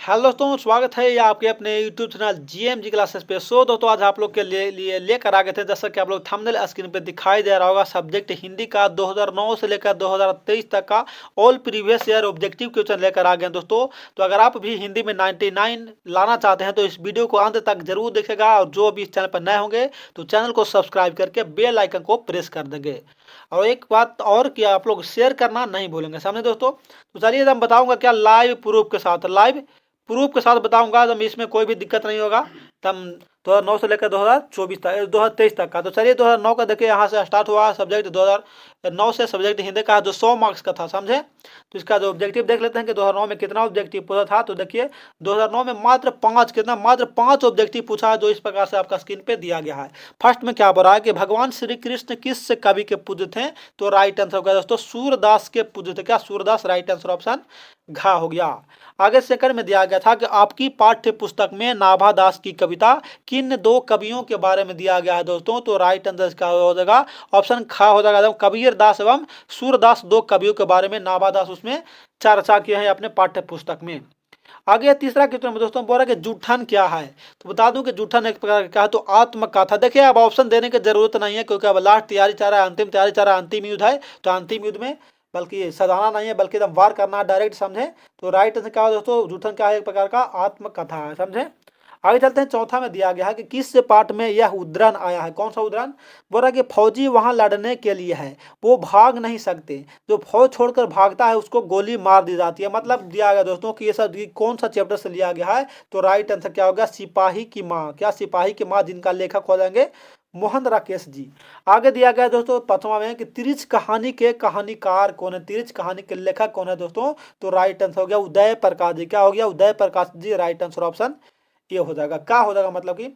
Hello दोस्तों, स्वागत है ये आपके अपने यूट्यूब चैनल जीएमजी क्लासेस पे। दोस्तों आज आप लोग के लिए लेकर आ गए थे, जैसा कि आप लोग थंबनेल स्क्रीन पे दिखाई दे रहा होगा, सब्जेक्ट हिंदी का 2009 से लेकर 2023 तक का all previous year objective question लेकर आ गए हैं दोस्तों। तो अगर आप भी हिंदी में 99 लाना चाहते हैं तो इस वीडियो को अंत तक जरूर देखेगा, और जो भी इस चैनल पर नए होंगे तो चैनल को सब्सक्राइब करके बेल आइकन को प्रेस कर देंगे। और एक बात और कि आप लोग शेयर करना नहीं भूलेंगे, समझे दोस्तों। तो चलिए हम बताऊंगा क्या लाइव प्रूफ के साथ बताऊंगा, तो इसमें कोई भी दिक्कत नहीं होगा। तब 2009 से लेकर 2024 तक 2023 तक का। तो चलिए 2009 का देखिए, यहाँ से स्टार्ट हुआ सब्जेक्ट 2009 से सब्जेक्ट हिंदी का जो 100 मार्क्स का था, समझे। तो इसका जो ऑब्जेक्टिव देख लेते हैं कि 2009 में कितना ऑब्जेक्टिव पूछा था। तो देखिए 2009 में मात्र 5 ऑब्जेक्टिव पूछा है, जो इस प्रकार से आपका स्क्रीन पे दिया गया है। फर्स्ट में क्या बोल रहा है कि भगवान श्री कृष्ण किस कवि के पूज्य थे। तो राइट आंसर होगा दोस्तों सूरदास के पूज्य थे। क्या सूरदास? राइट आंसर ऑप्शन घ हो गया। आगे सेकंड में दिया गया था कि आपकी पाठ्य पुस्तक में नाभादास की कविता किन दो कवियों के बारे में दिया गया है दोस्तों। तो राइट आंसर इसका हो जाएगा ऑप्शन ख हो जाएगा। कबीर दास एवं सूरदास दो कवियों के बारे में नाभादास उसमें चर्चा किए हैं अपने पाठ्य पुस्तक में। आगे तीसरा क्वेश्चन में दोस्तों बोल रहा है कि जूठन क्या है। तो बता दूं कि जूठन एक प्रकार का है तो आत्मकथा। देखिए अब ऑप्शन देने की जरूरत नहीं है, क्योंकि अब लास्ट तैयारी चाह रहा है, अंतिम तैयारी चाह रहा है, अंतिम युद्ध है। तो अंतिम युद्ध में बल्कि सजाना नहीं है, बल्कि एकदम वार करना, डायरेक्ट, समझे। तो राइट आंसर क्या है दोस्तों, जूठन क्या है, एक प्रकार का आत्मकथा है, समझे। आगे चलते हैं, चौथा में दिया गया है कि किस पाठ में यह उद्धरण आया है। कौन सा उद्धरण? बोल रहा है कि फौजी वहां लड़ने के लिए है, वो भाग नहीं सकते, जो फौज छोड़कर भागता है उसको गोली मार दी जाती है। मतलब दिया गया दोस्तों कि ये सब कौन सा चैप्टर से लिया गया है। तो राइट आंसर क्या होगा, सिपाही की माँ। क्या? सिपाही की माँ, जिनका लेखक हो जाएंगे मोहन राकेश जी। आगे दिया गया दोस्तों पांचवा में कि तिरछ कहानी के कहानीकार कौन है, तिरछ कहानी के लेखक कौन है दोस्तों। तो राइट आंसर हो गया उदय प्रकाश जी। क्या हो गया? Uday Prakash ji. Right answer option ये हो जाएगा, क्या हो जाएगा, मतलब कि।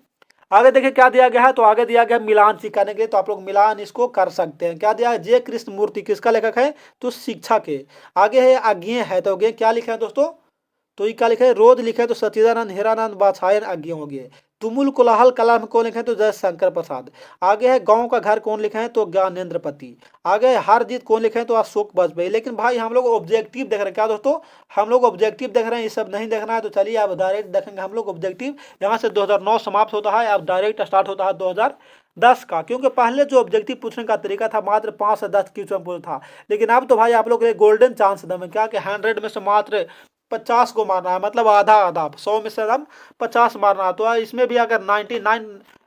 आगे देखिए क्या दिया गया है। तो आगे दिया गया मिलान सिखाने के लिए, तो आप लोग मिलान इसको कर सकते हैं। क्या दिया है? जे कृष्ण मूर्ति किसका लेखक है? तो शिक्षा के। आगे है आज्ञे है, तो क्या लिखा है दोस्तों? तो ये क्या लिखा है? रोज लिखे तो सच्चिदानंद हीरानंद बाछायन आज्ञे हो गए। तुमुल कोलाहल कलाम कौन लिखे? तो जय शंकर प्रसाद। आगे है गांव का घर कौन लिखे हैं? तो ज्ञानेंद्र पति। आगे है हार जीत कौन लिखे हैं? तो अशोक वाजपेयी। लेकिन भाई हम लोग ऑब्जेक्टिव देख रहे हैं, क्या दोस्तों, हम लोग ऑब्जेक्टिव देख रहे हैं, ये सब नहीं देखना है। तो चलिए आप डायरेक्ट देखेंगे हम लोग ऑब्जेक्टिव। यहाँ से 2009 समाप्त होता है, अब डायरेक्ट स्टार्ट होता है 2010 का। क्योंकि पहले जो ऑब्जेक्टिव पूछने का तरीका था मात्र 5 से 10 क्वेश्चन पूछा था, लेकिन अब तो भाई आप लोग के लिए गोल्डन चांस दम है। क्या कि 100 में से मात्र 50 को मारना है, मतलब आधा आधा, 100 में से हम 50 मारना है। तो इसमें भी अगर 99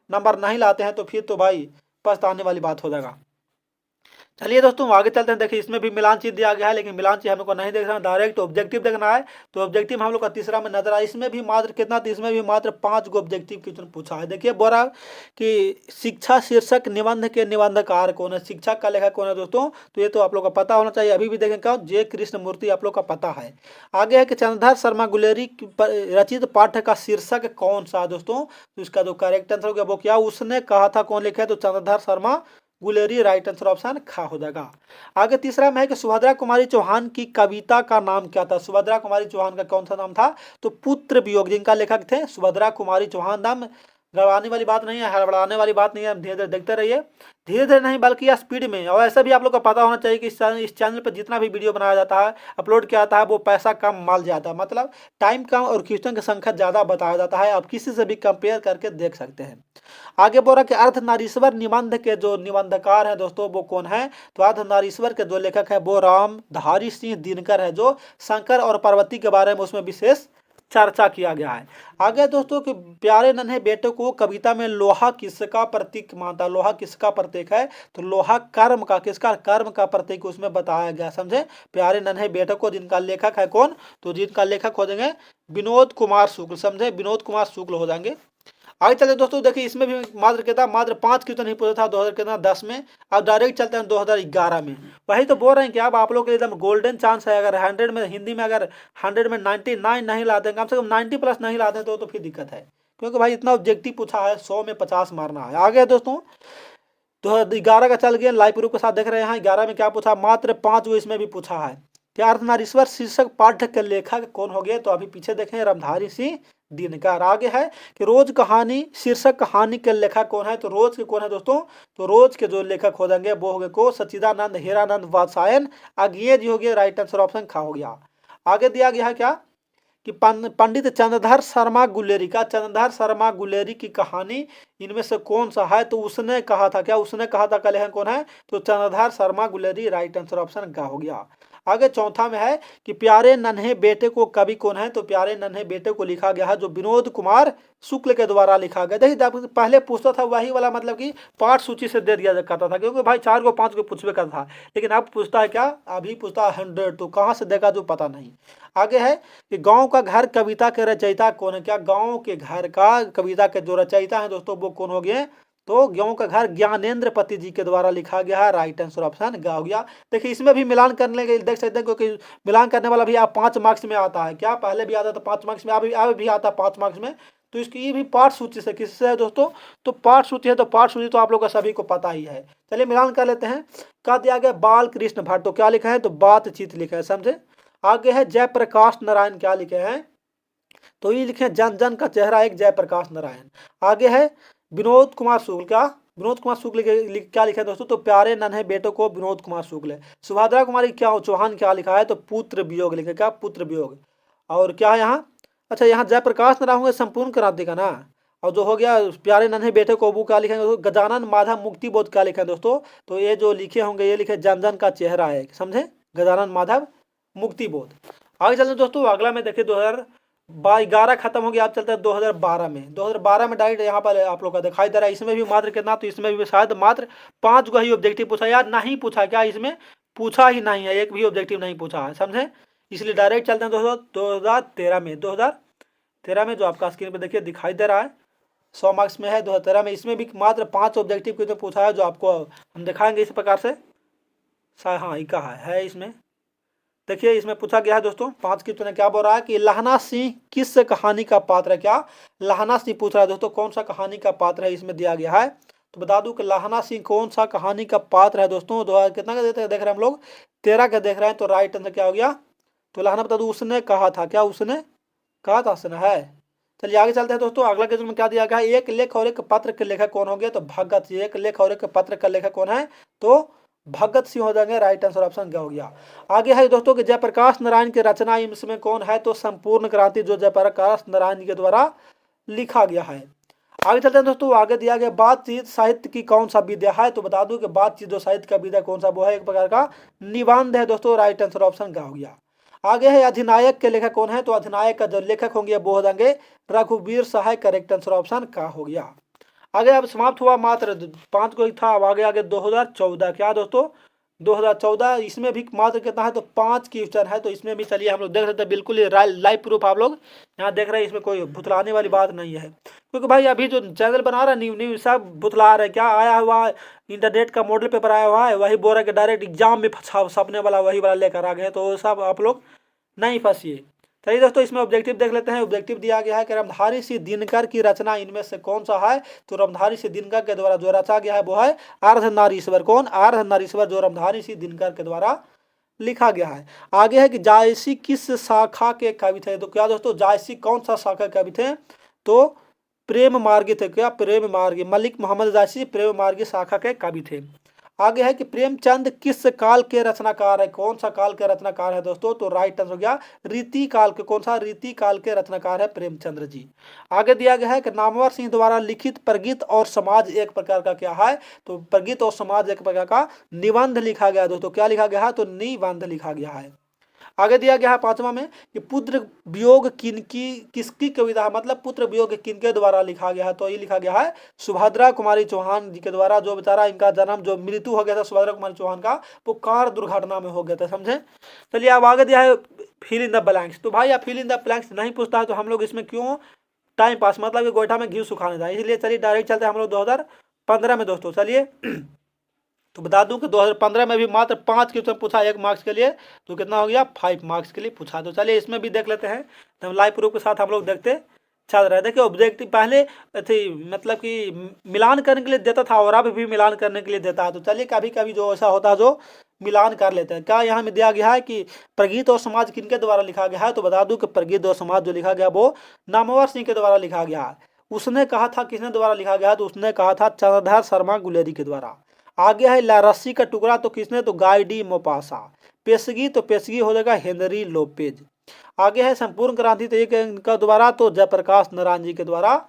नंबर नहीं लाते हैं तो फिर तो भाई पछताने वाली बात हो जाएगा। चलिए दोस्तों आगे चलते हैं। देखिए इसमें भी मिलान चीज दिया गया है, लेकिन मिलान चीज हमको नहीं देखना, डायरेक्ट ऑब्जेक्टिव देखना है। तो ऑब्जेक्टिव हम लोग का तीसरा में नजर आया, इसमें भी मात्र कितना, तो इसमें भी मात्र 5 गो ऑब्जेक्टिव क्वेश्चन पूछा है। देखिए बोल रहा है कि शिक्षा शीर्षक निबंध के निबंधकार कौन है, शिक्षक का लेखक कौन है दोस्तों। तो ये तो आप लोग का पता होना चाहिए। अभी भी देखें क्या, जे कृष्ण मूर्ति आप लोग का पता है। आगे है कि चंद्रधर शर्मा गुलेरी रचित पाठ्य का शीर्षक कौन सा है दोस्तों। तो इसका जो करेक्ट आंसर हो गया वो क्या, उसने कहा था, कौन लिखा है? तो Chandradhar Sharma Guleri. Right answer option खा हो जाएगा। आगे तीसरा में है कि सुभद्रा कुमारी चौहान की कविता का नाम क्या था। सुभद्रा कुमारी चौहान का कौन सा नाम था? तो पुत्र वियोग, जिनका लेखक थे सुभद्रा कुमारी चौहान। नाम गड़वाने वाली बात नहीं है, हड़बड़ाने वाली बात नहीं है, धीरे धीरे देखते रहिए, धीरे धीरे नहीं बल्कि या स्पीड में। और ऐसा भी आप लोग को पता होना चाहिए कि इस चैनल पर जितना भी वीडियो बनाया जाता है, अपलोड किया जाता है, वो पैसा कम माल ज़्यादा, मतलब टाइम कम और क्वेश्चन की संख्या ज़्यादा बताया जाता है। आप किसी से भी कंपेयर करके देख सकते हैं। आगे बोल रहा कि अर्धनारीश्वर निबंध के जो निबंधकार है दोस्तों वो कौन है। तो अर्धनारीश्वर के जो लेखक है वो रामधारी सिंह दिनकर है, जो शंकर और पार्वती के बारे में उसमें विशेष चर्चा किया गया है। आगे दोस्तों कि प्यारे नन्हे बेटे को कविता में लोहा किसका प्रतीक मानता, लोहा किसका प्रतीक है। तो लोहा कर्म का, किसका? कर्म का प्रतीक उसमें बताया गया, समझे। प्यारे नन्हे बेटे को, जिनका लेखक है कौन, तो जिनका लेखक हो जाएंगे विनोद कुमार शुक्ल, समझे, विनोद कुमार शुक्ल हो जाएंगे। आगे चलते दोस्तों, देखिए इसमें भी मात्र कितना, मात्र 5 क्वेश्चन ही पूछा था 2010 में। अब डायरेक्ट चलते हैं 2011 में। वही तो बोल रहे हैं कि अब आप लोग के लिए एकदम गोल्डन चांस है। अगर 100 में हिंदी में अगर 100 में 99 नहीं लाते हैं, कम से कम 90 प्लस नहीं लाते हैं तो फिर दिक्कत है, क्योंकि भाई इतना ऑब्जेक्टिव पूछा है, 100 में 50 मारना है। आगे दोस्तों 2011 का चल गया, लाइव प्रूफ के साथ देख रहे हैं। 11 में क्या पूछा, मात्र 5 गो इसमें भी पूछा है। क्या अर्धनारीश्वर शीर्षक पाठ्य के लेखक कौन हो गए। तो अभी पीछे देखें, रामधारी सिंह दिनकर। आगे है कि रोज कहानी शीर्षक कहानी के लेखक कौन है। तो रोज के कौन है दोस्तों। तो रोज के जो लेखक हो जाएंगे वो हो गए को सच्चिदानंद हीरानंद वात्सायन आज्ञे जी हो गए। राइट आंसर ऑप्शन खा हो गया। आगे दिया गया है क्या कि पंडित चंद्रधर शर्मा गुलेरी की कहानी इनमें से कौन सा है? तो उसने कहा था, क्या उसने कहा था, कल कौन है? तो Chandradhar Sharma Guleri, right answer option ग हो गया। आगे चौथा में है कि प्यारे नन्हे बेटे को कवि कौन है? तो प्यारे नन्हे बेटे को लिखा गया है जो विनोद कुमार शुक्ल के द्वारा लिखा गया। देखिए पहले पूछता था वही वाला, मतलब कि पाठ सूची से दे दिया करता था, क्योंकि भाई 4 को 5 को पूछवे करता था, लेकिन अब पूछता है क्या? अभी पूछता है 100, तो कहाँ से देगा जो पता नहीं। आगे है कि गाँव का घर कविता के रचयिता कौन है? क्या गाँव के घर का कविता के जो रचयिता है दोस्तों वो कौन हो गए? तो गाँव का घर ज्ञानेंद्र पति जी के द्वारा लिखा गया है, राइट आंसर ऑप्शन ग हो गया। देखिए इसमें भी मिलान करने के देख सकते हैं, क्योंकि मिलान करने वाला भी आप 5 मार्क्स में आता है, क्या पहले भी आता था 5 मार्क्स में, अब भी आता है 5 मार्क्स में। तो इसकी ये भी पाठ सूची से किससे है दोस्तों? तो पाठ सूची है, तो पाठ सूची तो आप लोग का सभी को पता ही है। चलिए मिलान कर लेते हैं। क्या दिया गया? बाल कृष्ण भट्ट, तो क्या लिखा है? तो बातचीत लिखा है, समझे। आगे है जयप्रकाश नारायण, क्या लिखे हैं? तो ये लिखे जन जन का चेहरा एक जयप्रकाश नारायण। आगे है विनोद कुमार शुक्ल, क्या विनोद कुमार शुक्ल क्या लिखा है दोस्तों? तो प्यारे नन्हे बेटों को विनोद कुमार शुक्ल। सुभद्रा कुमारी क्या चौहान क्या लिखा है? तो पुत्र वियोग लिखे, क्या पुत्र वियोग। और क्या है यहाँ? अच्छा यहाँ जयप्रकाश नारायण होंगे संपूर्ण क्रांति का ना। और जो हो गया प्यारे नन्हे बेटे को वो क्या लिखेंगे? गजानन माधव मुक्ति बोध क्या लिखा है दोस्तों? तो ये जो लिखे होंगे ये लिखे जन जन का चेहरा है, समझे, गजानन माधव मुक्ति बोध। आगे चलते दोस्तों, अगला में देखिए 2011 खत्म हो गया, आप चलते हैं 2012 में। 2012 में डायरेक्ट यहाँ पर आप लोग का दिखाई दे रहा है। इसमें भी मात्र कितना? तो इसमें भी शायद मात्र 5 को ही ऑब्जेक्टिव पूछा, यार नहीं पूछा, क्या इसमें पूछा ही नहीं है, एक भी ऑब्जेक्टिव नहीं पूछा है, समझे। इसलिए डायरेक्ट चलते हैं दोस्तों 2013 में। 2013 में जो आपका स्क्रीन पर देखिए दिखाई दे रहा है 100 मार्क्स में है 2013 में। इसमें भी मात्र 5 ऑब्जेक्टिव क्वेश्चन पूछा है, जो आपको हम दिखाएंगे इस प्रकार से। हाँ इका है इसमें। देखिए इसमें पूछा गया है दोस्तों 5 की, तूने क्या बोल रहा है कि लहना सिंह किस कहानी का पात्र है? क्या लहना सिंह पूछ रहा है दोस्तों, कौन सा कहानी का पात्र है इसमें दिया गया है? तो बता दूं कि लहना सिंह कौन सा कहानी का पात्र है दोस्तों। कितना का देख रहे हैं हम लोग? 13 का देख रहे हैं। तो राइट आंसर क्या हो गया? तो लहना बता दू उसने कहा था, क्या उसने कहा था? उसने है। चलिए आगे चलते हैं दोस्तों। अगला क्वेश्चन में क्या दिया गया है? एक लेख और एक पत्र के लेखक कौन हो गया? तो भगत सिंह। एक लेख और एक पत्र का लेखक कौन है? तो भगत सिंह हो जाएंगे, राइट आंसर ऑप्शन क्या हो गया। आगे है दोस्तों कि जयप्रकाश नारायण की रचना इसमें कौन है? तो संपूर्ण क्रांति, जो जयप्रकाश नारायण के द्वारा लिखा गया है। आगे चलते हैं दोस्तों। आगे दिया गया बातचीत साहित्य की कौन सा विद्या है? तो बता दूं कि बातचीत जो साहित्य का विद्या कौन सा, वो है एक प्रकार का निबंध है दोस्तों, राइट आंसर ऑप्शन क्या हो गया। आगे है अधिनायक के लेखक कौन है? तो अधिनायक का जो लेखक होंगे वो हो जाएंगे रघुवीर सहाय, करेक्ट आंसर ऑप्शन का हो गया। आगे अब समाप्त हुआ, मात्र 5 को ही था। अब आगे 2014, क्या दोस्तों 2014, इसमें भी मात्र कितना है? तो 5 क्वेश्चन है। तो इसमें भी चलिए हम लोग देख सकते हैं, बिल्कुल ये लाइव प्रूफ आप लोग यहाँ देख रहे हैं, इसमें कोई भुतलाने वाली बात नहीं है, क्योंकि भाई अभी जो चैनल बना रहा है न्यू सब भुतला रहे। क्या आया हुआ इंटरनेट का मॉडल पेपर आया हुआ है, वही बोल रहा है कि डायरेक्ट एग्जाम में छपने वाला वही वाला लेकर आ गए, तो वो सब आप लोग नहीं फंसिए। चलिए दोस्तों इसमें ऑब्जेक्टिव देख लेते हैं। ऑब्जेक्टिव दिया गया है कि रमधारी सिंह दिनकर की रचना इनमें से कौन सा है? तो रमधारी सिंह दिनकर के द्वारा जो रचा गया है वो है अर्धनारीश्वर। कौन? अर्धनारीश्वर, जो रमधारी सिंह दिनकर के द्वारा लिखा गया है। आगे है कि जायसी किस शाखा के कवि थे? तो क्या दोस्तों जायसी कौन सा शाखा कवि थे? तो प्रेम मार्गी थे। क्या प्रेम मार्गी? मलिक मोहम्मद जायसी प्रेम मार्गी शाखा के कवि थे। आगे है कि प्रेमचंद किस काल के रचनाकार है? कौन सा काल के रचनाकार है दोस्तों? तो राइट आंसर हो गया रीति काल के। कौन सा? रीति काल के रचनाकार है प्रेमचंद्र जी। आगे दिया गया है कि नामवर सिंह द्वारा लिखित प्रगीत और समाज एक प्रकार का क्या है? तो प्रगीत और समाज एक प्रकार का निबंध लिखा गया दोस्तों। क्या लिखा गया है? तो निबंध लिखा गया है। आगे दिया गया है 5वां में कि पुत्र वियोग किसकी कविता है? मतलब पुत्र वियोग किनके द्वारा लिखा गया है? तो ये लिखा गया है सुभद्रा कुमारी चौहान जी के द्वारा। जो बेचारा इनका जन्म, जो मृत्यु हो गया था सुभद्रा कुमारी चौहान का, वो कार दुर्घटना में हो गया था, समझे। चलिए अब आगे दिया है फिल इन द ब्लैंक्स। तो भाई अब फिल इन द ब्लैंक्स नहीं पूछता है तो हम लोग इसमें क्यों टाइम पास, मतलब कि गोईठा में घी सुखाने था, इसलिए चलिए डायरेक्ट चलते हैं हम लोग 2015 में दोस्तों। चलिए तो बता दूं कि 2015 में भी मात्र 5 क्वेश्चन पूछा 1 मार्क्स के लिए, तो कितना हो गया 5 मार्क्स के लिए पूछा। तो चलिए इसमें भी देख लेते हैं। तो लाइव प्रूफ के साथ हम लोग देखते चल रहे हैं। देखिए ऑब्जेक्टिव पहले थी, मतलब कि मिलान करने के लिए देता था और अब भी मिलान करने के लिए देता है। तो चलिए कभी कभी जो ऐसा होता है जो मिलान कर लेते हैं। क्या यहाँ में दिया गया है कि प्रगीत और समाज किनके द्वारा लिखा गया है? तो बता दूं कि प्रगीत और समाज जो लिखा गया वो नामवर सिंह के द्वारा लिखा गया है। उसने कहा था किसने द्वारा लिखा गया है? तो उसने कहा था चंद्रधर शर्मा गुलेरी के द्वारा। आगे है ला रस्सी का टुकड़ा, तो किसने? तो गाय डी मोपासा। पेशगी, तो पेशगी हो जाएगा हेनरी लोपेज। आगे है संपूर्ण क्रांति, तो एक इनका द्वारा तो जयप्रकाश नारायण जी के द्वारा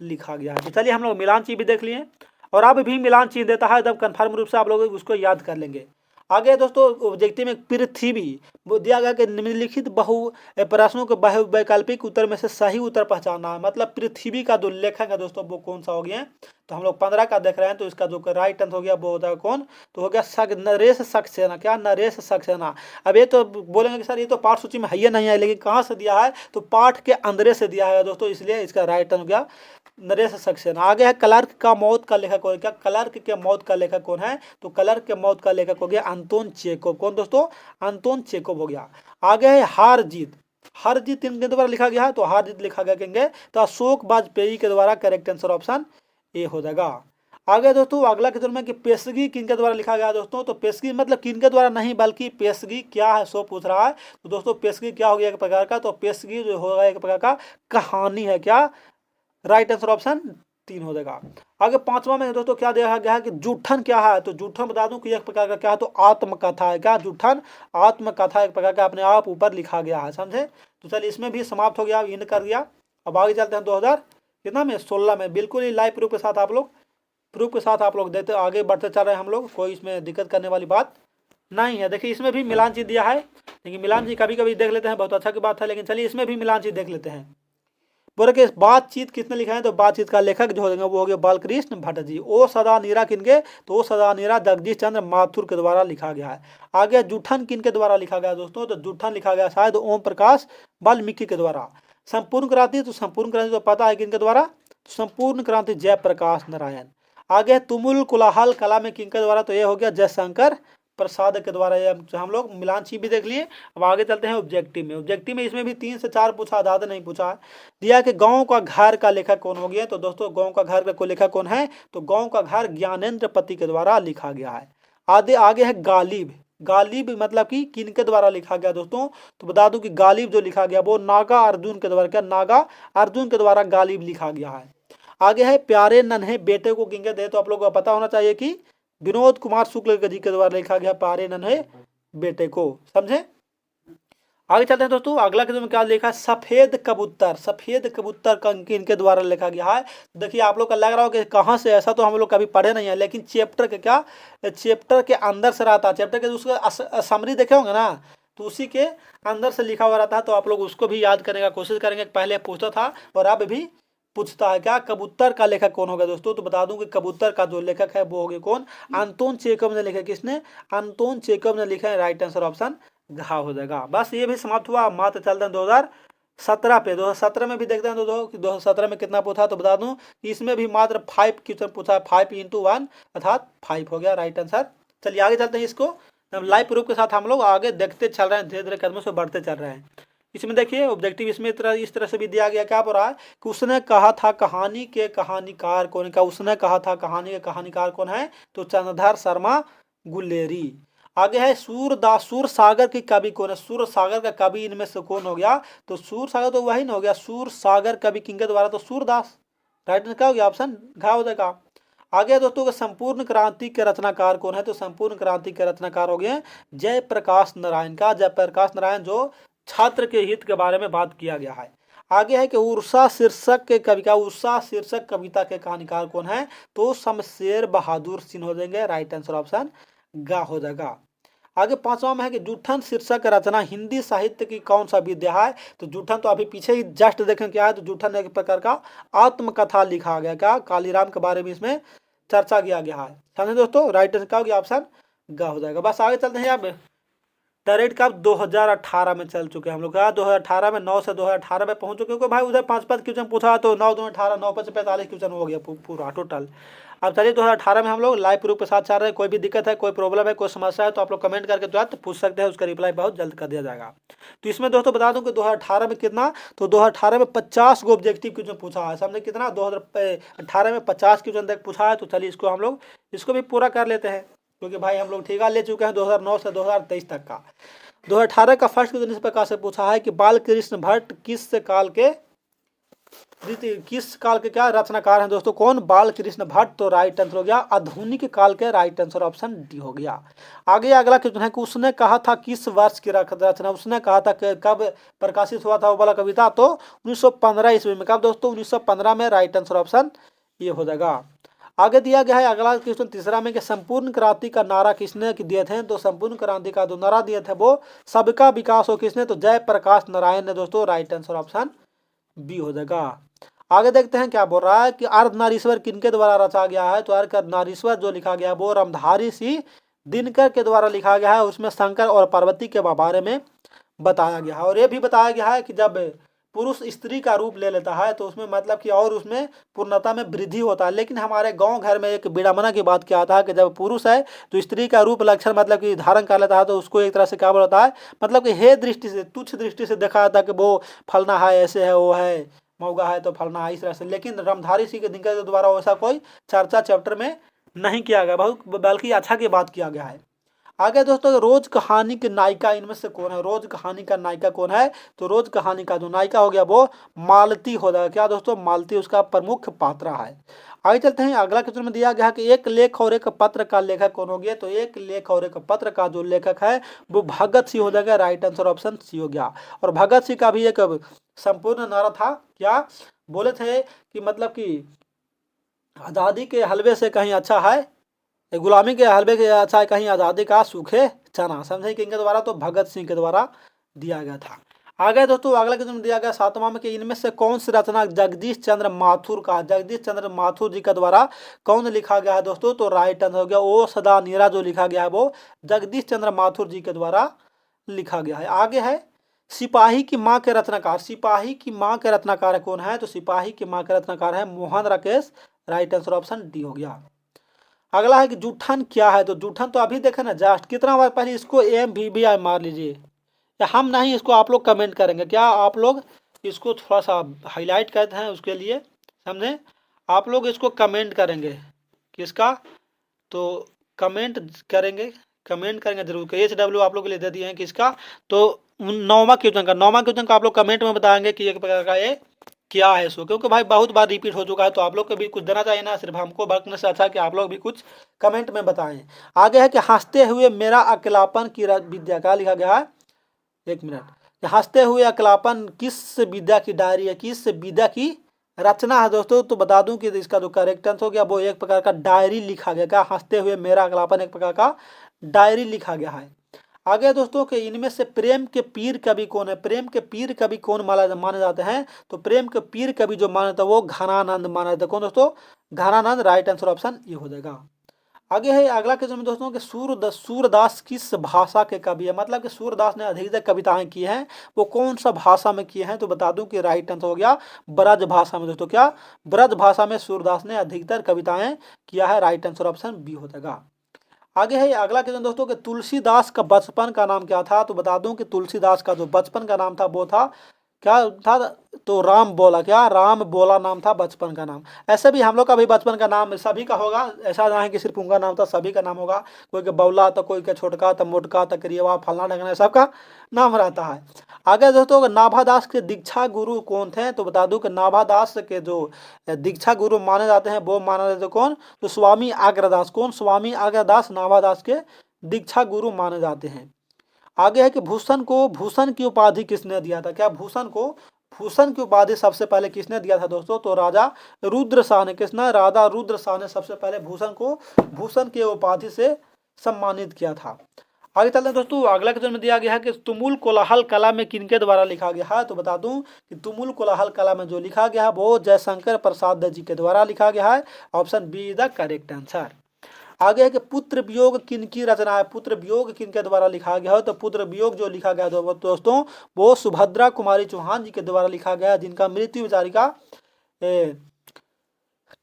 लिखा गया है। तो चलिए हम लोग मिलान चिन्ह भी देख लिए, और अब भी मिलान चिन्ह देता है एकदम कन्फर्म रूप से, आप लोग उसको याद कर लेंगे। आगे दोस्तों ऑब्जेक्टिव में पृथ्वी वो दिया गया कि निम्नलिखित प्रश्नों के वैकल्पिक उत्तर में से सही उत्तर पहचानना है। मतलब पृथ्वी का जो लेखक है दोस्तों वो कौन सा हो गया, तो हम लोग 15 का देख रहे हैं, तो इसका जो राइट आंसर हो गया वो होता है कौन, तो हो गया नरेश सक्सेना। क्या, नरेश सक्सेना। अब ये तो बोलेंगे कि सर ये तो पाठ सूची में है ही नहीं है, लेकिन कहाँ से दिया है, तो पाठ के अंदर से दिया है दोस्तों, इसलिए इसका राइट आंसर हो गया नरेश सक्सेना। आगे है क्लार्क का मौत का लेखक कौन है। क्या, क्लार्क के मौत का लेखक कौन है, तो क्लार्क के मौत का लेखक हो गया अंतोन चेकोव। कौन दोस्तों, अंतोन चेकोव हो गया। आगे है हार जीत, हार जीत इनके द्वारा लिखा गया है, तो हार जीत लिखा गया कहेंगे तो अशोक वाजपेयी के द्वारा। करेक्ट आंसर ऑप्शन ए हो जाएगा। आगे दोस्तों अगला के में कि पेशगी किनके द्वारा लिखा गया दोस्तों, तो पेशगी मतलब किनके द्वारा नहीं बल्कि पेशगी क्या है सो पूछ रहा है। तो दोस्तों पेशगी क्या हो गया एक प्रकार का, तो पेशगी जो होगा एक प्रकार का कहानी है। क्या, राइट आंसर ऑप्शन 3 हो जाएगा। आगे 5वां में दोस्तों क्या दिया गया है कि जूठन क्या है, तो जूठन बता दूं कि एक प्रकार का क्या है, तो आत्मकथा है। क्या, जूठन आत्मकथा एक प्रकार का अपने आप ऊपर लिखा गया है, समझे। तो चलिए इसमें भी समाप्त हो गया, इंड कर दिया। अब आगे चलते हैं 2000 कितना में 16 में, बिल्कुल ही लाइव प्रूफ के साथ आप लोग देते आगे बढ़ते चल रहे हैं हम लोग, कोई इसमें दिक्कत करने वाली बात नहीं है। देखिए इसमें भी मिलान चीज दिया है, लेकिन मिलान जी कभी कभी देख लेते हैं, बहुत अच्छा की बात है, लेकिन चलिए इसमें भी मिलान चीज देख लेते हैं। बोले कि बातचीत किसने लिखा है, तो बातचीत का लेखक जो हो जाएगा वो हो गया बालकृष्ण भट्ट जी। ओ सदा नीरा किनके, तो ओ सदा नीरा जगदीश चंद्र माथुर के द्वारा लिखा गया है। आगे जूठन किनके द्वारा लिखा गया दोस्तों, तो जूठन लिखा गया शायद ओम प्रकाश वाल्मीकि के द्वारा। संपूर्ण क्रांति, तो संपूर्ण क्रांति तो पता है किनके द्वारा, संपूर्ण क्रांति जयप्रकाश नारायण। आगे तुमुल कोलाहल कला में किनके द्वारा, तो ये हो गया जयशंकर प्रसाद के द्वारा। ये हम लोग मिलान चीज भी देख लिए। अब आगे चलते हैं ऑब्जेक्टिव में। ऑब्जेक्टिव में इसमें भी 3 से 4 पूछा, ज्यादा नहीं पूछा है। दिया कि गांव का घर का लेखक कौन हो गया, तो दोस्तों गांव का घर का को लेखक कौन है, तो गांव का घर ज्ञानेंद्र पति के द्वारा लिखा गया है। आगे है गालिब, गालिब मतलब कि किनके द्वारा लिखा गया दोस्तों, तो बता दूं कि गालिब जो लिखा गया वो नागा अर्जुन के द्वारा। क्या, नागा अर्जुन के द्वारा गालिब लिखा गया है। आगे है प्यारे नन्हे बेटे को किनके दे, तो आप लोगों को पता होना चाहिए कि विनोद कुमार शुक्ल जी के द्वारा लिखा गया प्यारे नन्हे बेटे को, समझे। आगे चलते हैं दोस्तों अगला के में क्या लिखा है, सफेद कबूतर। सफेद कबूतर किनके द्वारा लिखा गया है। देखिए आप लोग का लग रहा हो कि कहाँ से, ऐसा तो हम लोग कभी पढ़े नहीं है, लेकिन चैप्टर के क्या, चैप्टर के अंदर से रहता है। चैप्टर के उसका समरी देखे होंगे ना, तो उसी के अंदर से लिखा हुआ रहता है। तो आप लोग उसको भी याद करने का कोशिश करेंगे। पहले पूछता था और अब भी पूछता है। क्या, कबूतर का लेखक कौन होगा दोस्तों, तो बता दूं कि कबूतर का जो लेखक है वो हो गया कौन, अंतोन चेकोव ने लिखा। किसने, अंतोन चेकोव ने लिखा है। राइट आंसर ऑप्शन घ हो जाएगा। बस ये भी समाप्त हुआ। मात्र चलते हैं 2017 पे। 2017 में भी देखते हैं 2017 में कितना पूछा, तो बता दूं इसमें भी मात्र 5 क्वेश्चन पूछा है। 5 × 1 अर्थात 5 हो गया राइट आंसर। चलिए आगे चलते हैं, इसको लाइव प्रूफ के साथ हम लोग आगे देखते चल रहे हैं, धीरे धीरे कदमों से बढ़ते चल रहे हैं। इसमें देखिए ऑब्जेक्टिव इसमें इस तरह से भी दिया गया। क्या बोल रहा है कि उसने कहा था कहानी के कहानीकार कौन है। उसने कहा था कहानी के कहानीकार कौन है, तो चंद्रधर शर्मा गुलेरी। आगे है सूरदास, सूर सागर की कवि कौन है। सूर सागर का कवि इनमें से कौन हो गया, तो सूर सागर तो वही ना हो गया। सूर सागर कवि किनके द्वारा, तो सूरदास। राइट क्या हो गया ऑप्शन घा हो जाएगा। आगे दोस्तों के संपूर्ण क्रांति के रचनाकार कौन है, तो संपूर्ण क्रांति के रचनाकार हो गए जयप्रकाश नारायण। का, जयप्रकाश नारायण जो छात्र के हित के बारे में बात किया गया है। आगे है कि उर्सा शीर्षक के कवि का, उर्सा शीर्षक कविता के कहानीकार कौन है, तो शमशेर बहादुर सिंह हो जाएंगे। राइट आंसर ऑप्शन गा हो जाएगा। आगे 5वां में है कि जूठन शीर्षक रचना हिंदी साहित्य की कौन सा विद्या है, तो जूठन तो अभी पीछे ही जस्ट देखें क्या है, तो जूठन एक प्रकार का आत्मकथा लिखा गया। क्या, कालीराम के बारे में इसमें चर्चा किया गया है, समझे दोस्तों। राइट आंसर क्या हो गया ऑप्शन गा हो जाएगा। बस आगे चलते हैं। अब डायरेक्ट कब 2018 में चल चुके हैं हम लोग। 2018 में 9 से 2018 में पहुंच चुके, क्योंकि भाई उधर 5 क्वेश्चन पूछा, तो 9 2 18 9 5 45 क्वेश्चन हो गया पूरा टोटल। अब चलिए 2018 में हम लोग लाइव प्रूफ के साथ चल रहे हैं। कोई भी दिक्कत है, कोई प्रॉब्लम है, कोई समस्या है, तो आप लोग कमेंट करके तुरंत पूछ सकते हैं, उसका रिप्लाई बहुत जल्द कर दिया जाएगा। तो इसमें दोस्तों बता दूं कि 2018 में कितना, तो 2018 में 50 को ऑब्जेक्टिव क्वेश्चन पूछा है। समझे कितना, 2018 में 50 क्वेश्चन पूछा है। तो चलिए इसको हम लोग इसको भी पूरा कर लेते हैं, क्योंकि भाई हम लोग ठेका ले चुके हैं 2009 से 2023 तक का। 2018 का फर्स्ट क्वेश्चन इस प्रकार से पूछा है कि बालकृष्ण भट्ट किस काल के किस काल के क्या रचनाकार हैं दोस्तों? कौन? बाल कृष्ण भट्ट। तो राइट आंसर हो गया आधुनिक काल के, राइट आंसर ऑप्शन डी हो गया। आगे अगला क्वेश्चन है कि उसने कहा था किस वर्ष की रचना, उसने कहा था कि कब प्रकाशित हुआ था वो वाला कविता? तो 1915 ईस्वी में। कब दोस्तों? 1915 में, राइट आंसर ऑप्शन ये हो जाएगा। आगे दिया गया है अगला क्वेश्चन तीसरा में कि संपूर्ण क्रांति का नारा किसने दिए थे? तो संपूर्ण क्रांति का जो नारा दिए थे वो सबका विकास हो, किसने? तो जयप्रकाश नारायण ने दोस्तों, राइट आंसर ऑप्शन बी हो जाएगा। आगे देखते हैं क्या बोल रहा है कि अर्धनारीश्वर किनके द्वारा रचा गया है? तो अर्धनारीश्वर जो लिखा गया है वो रामधारी सिंह दिनकर के द्वारा लिखा गया है। उसमें शंकर और पार्वती के बारे में बताया गया है, और ये भी बताया गया है कि जब पुरुष स्त्री का रूप ले लेता है तो उसमें मतलब कि और उसमें पूर्णता में वृद्धि होता है। लेकिन हमारे गांव घर में एक विडंबना की बात क्या आता है कि जब पुरुष है तो स्त्री का रूप लक्षण मतलब कि धारण कर लेता है, तो उसको एक तरह से क्या बोलता है, मतलब कि हे दृष्टि से, तुच्छ दृष्टि से देखा जाता है कि वो फलना है, ऐसे है, वो है, मौगा है तो फलना है, इस तरह से। लेकिन रामधारी सिंह के दिनकर के द्वारा वैसा कोई चर्चा चैप्टर में नहीं किया गया, बहुत बल्कि अच्छा की बात किया गया है। आगे दोस्तों रोज कहानी की नायिका इनमें से कौन है? रोज कहानी का नायिका कौन है? तो रोज कहानी का जो नायिका हो गया वो मालती हो जाएगा। क्या दोस्तों? मालती उसका प्रमुख पात्र है। आगे चलते हैं अगला क्वेश्चन में दिया गया है कि एक लेख और एक पत्र का लेखक कौन हो गया? तो एक लेख और एक पत्र का जो लेखक है वो भगत सिंह हो जाएगा, राइट आंसर ऑप्शन सी हो गया। और भगत सिंह का भी एक संपूर्ण नारा था, क्या बोले थे कि मतलब कि आजादी के हलवे से कहीं अच्छा है, गुलामी के हलवे के अच्छा है कहीं आज़ादी का सूखे चना, समझे किनके द्वारा? तो भगत सिंह के द्वारा दिया गया था। आगे दोस्तों अगला क्वेश्चन दिया गया सातवां में कि इनमें से कौन सी रचना जगदीश चंद्र माथुर का, जगदीश चंद्र माथुर जी के द्वारा कौन लिखा गया है दोस्तों? तो राइट आंसर हो गया ओ सदा नीरा, जो लिखा गया है वो जगदीश चंद्र माथुर जी के द्वारा लिखा गया है। आगे है सिपाही की माँ के रचनाकार, सिपाही की माँ के रचनाकार कौन है? तो सिपाही की माँ के रचनाकार है Mohan Rakesh, right answer option D हो गया। अगला है कि जूठन क्या है? तो जूठन तो अभी देखे ना जस्ट कितना बार, पहले इसको MVBI मार लीजिए, या हम नहीं, इसको आप लोग कमेंट करेंगे। क्या आप लोग इसको थोड़ा सा हाईलाइट करते हैं उसके लिए, समझे? आप लोग इसको कमेंट करेंगे किसका? तो कमेंट करेंगे, कमेंट करेंगे जरूर। HW आप लोग के लिए दे दिए हैं किसका? तो 9वां क्वेश्चन का, 9वां क्वेश्चन का आप लोग कमेंट में बताएंगे कि एक प्रकार का ये क्या है सो, क्योंकि भाई बहुत बार रिपीट हो चुका है, तो आप लोग को भी कुछ देना चाहिए ना, सिर्फ हमको बकने से अच्छा कि आप लोग भी कुछ कमेंट में बताएं। आगे है कि हंसते हुए मेरा अकेलापन की विद्या, क्या लिखा गया है? एक मिनट, हंसते हुए अकेलापन किस विद्या की डायरी है, किस विद्या की रचना है दोस्तों? तो बता दूं कि इसका जो करेक्ट आंसर हो गया वो एक प्रकार का डायरी लिखा गया। क्या हंसते हुए मेरा अकेलापन एक प्रकार का डायरी लिखा गया है। आगे दोस्तों के इनमें से प्रेम के पीर कवि कौन है? प्रेम के पीर कवि कौन माने जाते हैं? तो प्रेम के पीर कवि जो माने जाते हैं वो घनानंद माना जाता है। कौन दोस्तों? घनानंद, राइट आंसर ऑप्शन ये हो जाएगा। आगे है अगला क्वेश्चन में दोस्तों कि सूरदास किस भाषा के कवि है? मतलब कि सूरदास ने अधिकतर कविताएं की हैं, वो कौन सा भाषा में किए हैं? तो बता दूं कि राइट आंसर हो गया ब्रज भाषा में दोस्तों। क्या? ब्रज भाषा में सूरदास ने अधिकतर कविताएं किया है, राइट आंसर ऑप्शन बी हो जाएगा। आगे है अगला क्वेश्चन दोस्तों कि तुलसीदास का बचपन का नाम क्या था? तो बता दूं कि तुलसीदास का जो बचपन का नाम था वो था, क्या था? तो राम बोला। क्या? राम बोला नाम था बचपन का नाम। ऐसे भी हम लोग का भी बचपन का नाम सभी का होगा, ऐसा नहीं कि सिर्फ उनका नाम था, सभी का नाम होगा। कोई के बौला तो कोई के छोटका तो मोटका तो करिएवा फलना ढंगना, सबका नाम रहता है। आगे दोस्तों नाभादास के दीक्षा गुरु कौन थे? तो बता दूं कि नाभादास के जो दीक्षा गुरु माने जाते हैं वो माने जाते कौन? तो स्वामी अग्रदास। कौन? स्वामी अग्रदास नाभादास के दीक्षा गुरु माने जाते हैं। आगे है कि भूषण को भूषण की उपाधि किसने दिया था? क्या भूषण को भूषण की उपाधि सबसे पहले किसने दिया था दोस्तों? तो राजा रुद्र शाह ने। किसने? राजा रुद्र शाह ने सबसे पहले भूषण को भूषण की उपाधि से सम्मानित किया था। आगे चलते हैं दोस्तों अगला क्वेश्चन में दिया गया है कि तुमुल कोलाहल कला में किनके द्वारा लिखा गया है? तो बता दूं कि तुमुल कोलाहल कला में जो लिखा गया है वो जयशंकर प्रसाद जी के द्वारा लिखा गया है। Option B is the correct answer. आगे है कि पुत्र वियोग किनकी रचना है? पुत्र वियोग किनके द्वारा लिखा गया है? तो पुत्र वियोग जो लिखा गया है दोस्तों वो सुभद्रा कुमारी चौहान जी के द्वारा लिखा गया, जिनका मृत्यु बेचारी का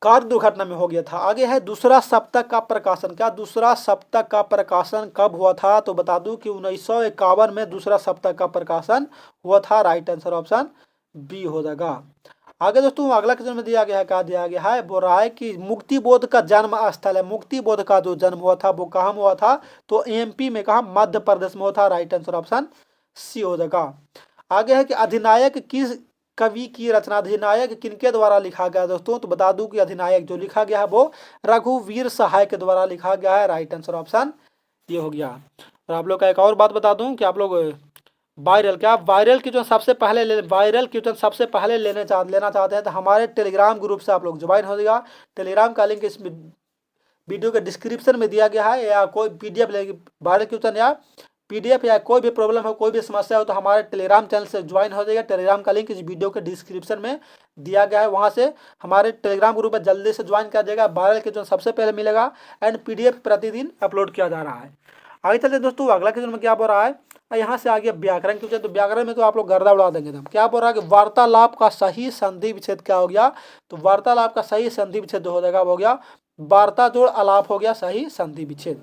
कार दुर्घटना में हो गया था। आगे है दूसरा सप्तक का प्रकाशन। क्या? दूसरा सप्तक का प्रकाशन कब हुआ था? तो बता दूं कि 1951 में दूसरा सप्तक का प्रकाशन हुआ था, राइट आंसर ऑप्शन बी हो जाएगा। आगे दोस्तों अगला क्वेश्चन में दिया गया है, क्या दिया गया है? बोल रहा है कि मुक्ति बोध का जन्म स्थल है, मुक्ति बोध का जो जन्म हुआ था वो कहाँ हुआ था? तो MP में, कहा? मध्य प्रदेश में हुआ था, राइट आंसर ऑप्शन सी हो जाएगा। आगे है कि अधिनायक कवि की रचना अधिनायक किनके द्वारा लिखा गया दोस्तों? तो बता दूं कि अधिनायक जो लिखा गया है वो रघुवीर सहाय के द्वारा लिखा गया है। राइट आंसर ऑप्शन ये हो गया। और आप लोग का एक और बात बता दूं कि आप लोग वायरल क्या वायरल क्वेश्चन सबसे पहले लेना चाहते हैं तो हमारे टेलीग्राम ग्रुप से आप लोग ज्वाइन हो जाएगा। टेलीग्राम का लिंक इस वीडियो के डिस्क्रिप्शन में दिया गया है, या कोई पीडीएफ वायरल क्वेश्चन या पीडीएफ या कोई भी प्रॉब्लम हो, कोई भी समस्या हो तो हमारे टेलीग्राम चैनल से ज्वाइन हो जाएगा। टेलीग्राम का लिंक इस वीडियो के डिस्क्रिप्शन में दिया गया है, वहां से हमारे टेलीग्राम ग्रुप में जल्दी से ज्वाइन कर जाएगा। वायरल क्वेश्चन सबसे पहले मिलेगा एंड पीडीएफ प्रतिदिन अपलोड किया जा रहा है। आगे चलते दोस्तों, अगला क्वेश्चन में क्या बोल रहा है, यहाँ से आगे व्याकरण क्वेश्चन। तो व्याकरण में तो आप लोग गर्दा उड़ा देंगे। क्या बोल रहा है कि वार्तालाप का सही संधि विच्छेद क्या हो गया? तो वार्तालाप का सही संधि विच्छेद हो जाएगा, हो गया वार्ता जोड़ अलाप हो गया सही संधि विच्छेद।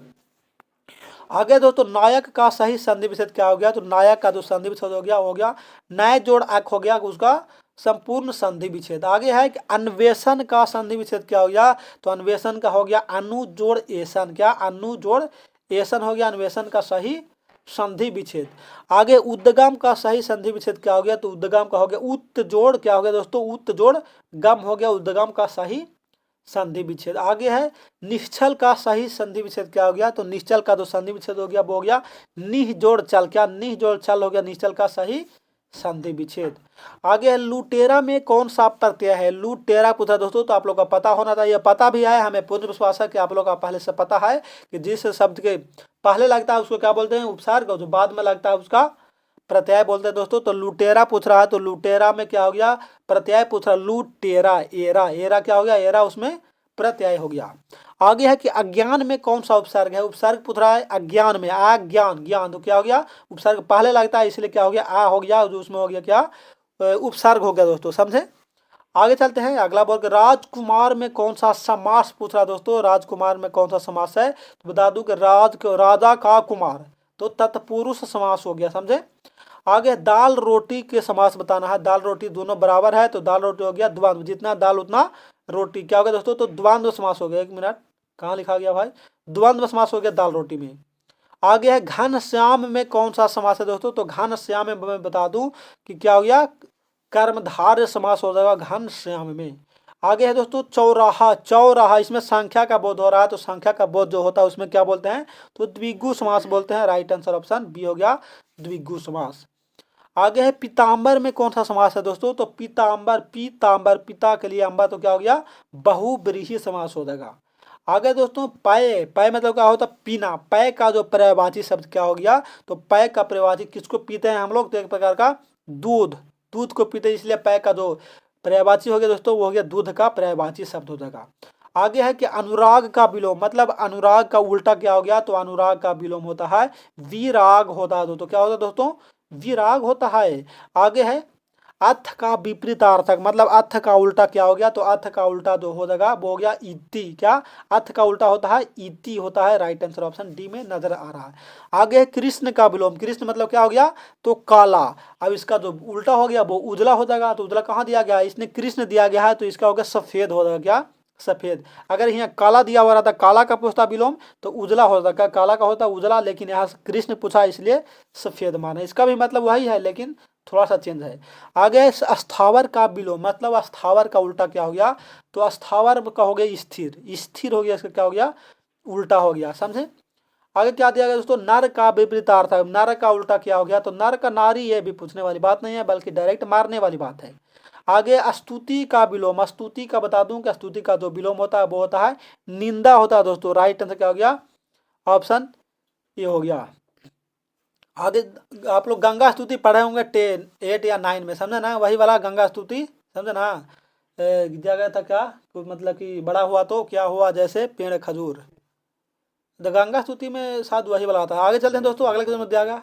आगे दोस्तों, नायक का सही संधि विच्छेद क्या हो गया? तो नायक का जो संधि विच्छेद हो गया नय जोड़ अक हो गया उसका संपूर्ण संधि विच्छेद। आगे है कि अन्वेषण का संधि विच्छेद क्या हो गया? तो अन्वेषण का हो गया अनु जोड़ एसन, क्या अनु जोड़ एसन हो गया अन्वेषण का सही संधि विच्छेद। आगे उद्गम का सही संधि विच्छेद क्या हो गया? तो उद्गम का हो गया उत्त जोड़ क्या हो गया दोस्तों? उत्त जोड़ गम हो गया उद्गम का सही संधि विच्छेद। आगे है निश्चल का सही संधि विच्छेद क्या हो गया? तो निश्चल का जो संधि विच्छेद हो गया वो हो गया निह जोड़ चल, क्या निह जोड़ चल हो गया निश्चल का सही संधि विच्छेद। आगे है लुटेरा में कौन सा प्रत्यय है? लुटेरा पूछा दोस्तों, तो आप लोग का पता होना चाहिए, पता भी है, हमें पूर्ण विश्वास है कि आप लोग का पहले से पता है कि जिस शब्द के पहले लगता है उसको क्या बोलते हैं? उपसर्ग, जो बाद में लगता है उसका प्रत्यय बोलते हैं दोस्तों। तो लुटेरा पूछ रहा है, तो लुटेरा में क्या हो गया? प्रत्यय पूछ रहा, लुटेरा एरा, एरा क्या हो गया? एरा उसमें प्रत्यय हो गया। आगे है कि अज्ञान में कौन सा उपसर्ग है? उपसर्ग पूछ रहा है अज्ञान में, अज्ञान ज्ञान, तो क्या हो गया? उपसर्ग पहले लगता है इसलिए क्या हो गया? आ हो गया, जो उसमें हो गया क्या? उपसर्ग हो गया दोस्तों, समझे। आगे चलते हैं, अगला बोल के राजकुमार में कौन सा समास पूछ रहा है दोस्तों? राजकुमार में कौन सा समास है? तो बता दूं कि राजा का कुमार, तो तत्पुरुष समास हो गया, समझे। आगे दाल रोटी के समास बताना है। दाल रोटी दोनों बराबर है तो दाल रोटी हो गया द्वंद्व, जितना दाल उतना रोटी, क्या हो गया दोस्तों? तो द्वंद्व समास हो गया। एक मिनट, कहाँ लिखा गया भाई? द्वंद्व समास हो गया दाल रोटी में। आगे है घनश्याम में कौन सा समास है दोस्तों? तो घनश्याम में मैं बता दूं कि क्या हो गया? कर्मधारय समास हो जाएगा घनश्याम में। आगे है दोस्तों चौराहा, चौराहा इसमें संख्या का बोध हो रहा है, तो संख्या का बोध जो होता है उसमें क्या बोलते हैं? तो द्विगु समास बोलते हैं। राइट आंसर ऑप्शन बी हो गया द्विगु समास। आगे है पीताम्बर में कौन सा समास है दोस्तों? तो पीताम्बर, पीताम्बर पिता के लिए अंबर, तो क्या हो गया? बहुब्रीहि समास हो जाएगा। आगे दोस्तों पय, पय मतलब क्या होता है? पीना, पय का जो पर्यायवाची शब्द क्या हो गया? तो पय का पर्यायवाची किसको पीते हैं हम लोग? तो एक प्रकार का दूध, दूध को पीते हैं, इसलिए पय का जो पर्यायवाची हो गया दोस्तों वो हो गया दूध का पर्यायवाची शब्द हो जाएगा। आगे है कि अनुराग का विलोम, मतलब अनुराग का उल्टा क्या हो गया? तो अनुराग का विलोम होता है विराग होता है दोस्तों, क्या होता है दोस्तों? विराग होता है। आगे है अर्थ का विपरीतार्थक, मतलब अर्थ का उल्टा क्या हो गया? तो अर्थ का उल्टा जो हो जाएगा वो हो गया इति, क्या? अर्थ का उल्टा होता है इति होता है। राइट आंसर ऑप्शन डी में नजर आ रहा है। आगे है कृष्ण का विलोम, कृष्ण मतलब क्या हो गया? तो काला। अब इसका जो उल्टा हो गया वो उजला हो जाएगा, तो उजला कहाँ दिया गया? इसने कृष्ण दिया गया है तो इसका हो गया सफेद हो जाएगा, क्या? सफेद। अगर यहाँ काला दिया हुआ रहता, काला का पूछता विलोम तो उजला हो जाता, काला का होता उजला, लेकिन यहाँ कृष्ण पूछा इसलिए सफेद माना। इसका भी मतलब वही है लेकिन थोड़ा सा चेंज है। आगे अस्थावर का विलोम, मतलब अस्थावर का उल्टा क्या हो गया? तो अस्थावर का हो गया स्थिर, स्थिर हो गया, इसका क्या हो गया? उल्टा हो गया, समझे। आगे क्या दिया गया दोस्तों? नर का विपरीतार्थ, नर का उल्टा क्या हो गया? तो नर का नारी, ये भी पूछने वाली बात नहीं है बल्कि डायरेक्ट मारने वाली बात है। आगे स्तुति का विलोम, स्तुति का बता दूं कि स्तुति का जो विलोम होता है वो होता है निंदा होता है दोस्तों। राइट आंसर क्या हो गया? ऑप्शन ये हो गया। आगे आप लोग गंगा स्तुति पढ़े होंगे 10, 8 या 9 में, समझे ना? वही वाला गंगा स्तुति, समझे ना? दिया गया था क्या? कुछ मतलब कि बड़ा हुआ तो क्या हुआ जैसे पेड़ खजूर, तो गंगा स्तुति में शायद वही वाला आता है। आगे चलते हैं दोस्तों, अगले क्वेश्चन में दिया गया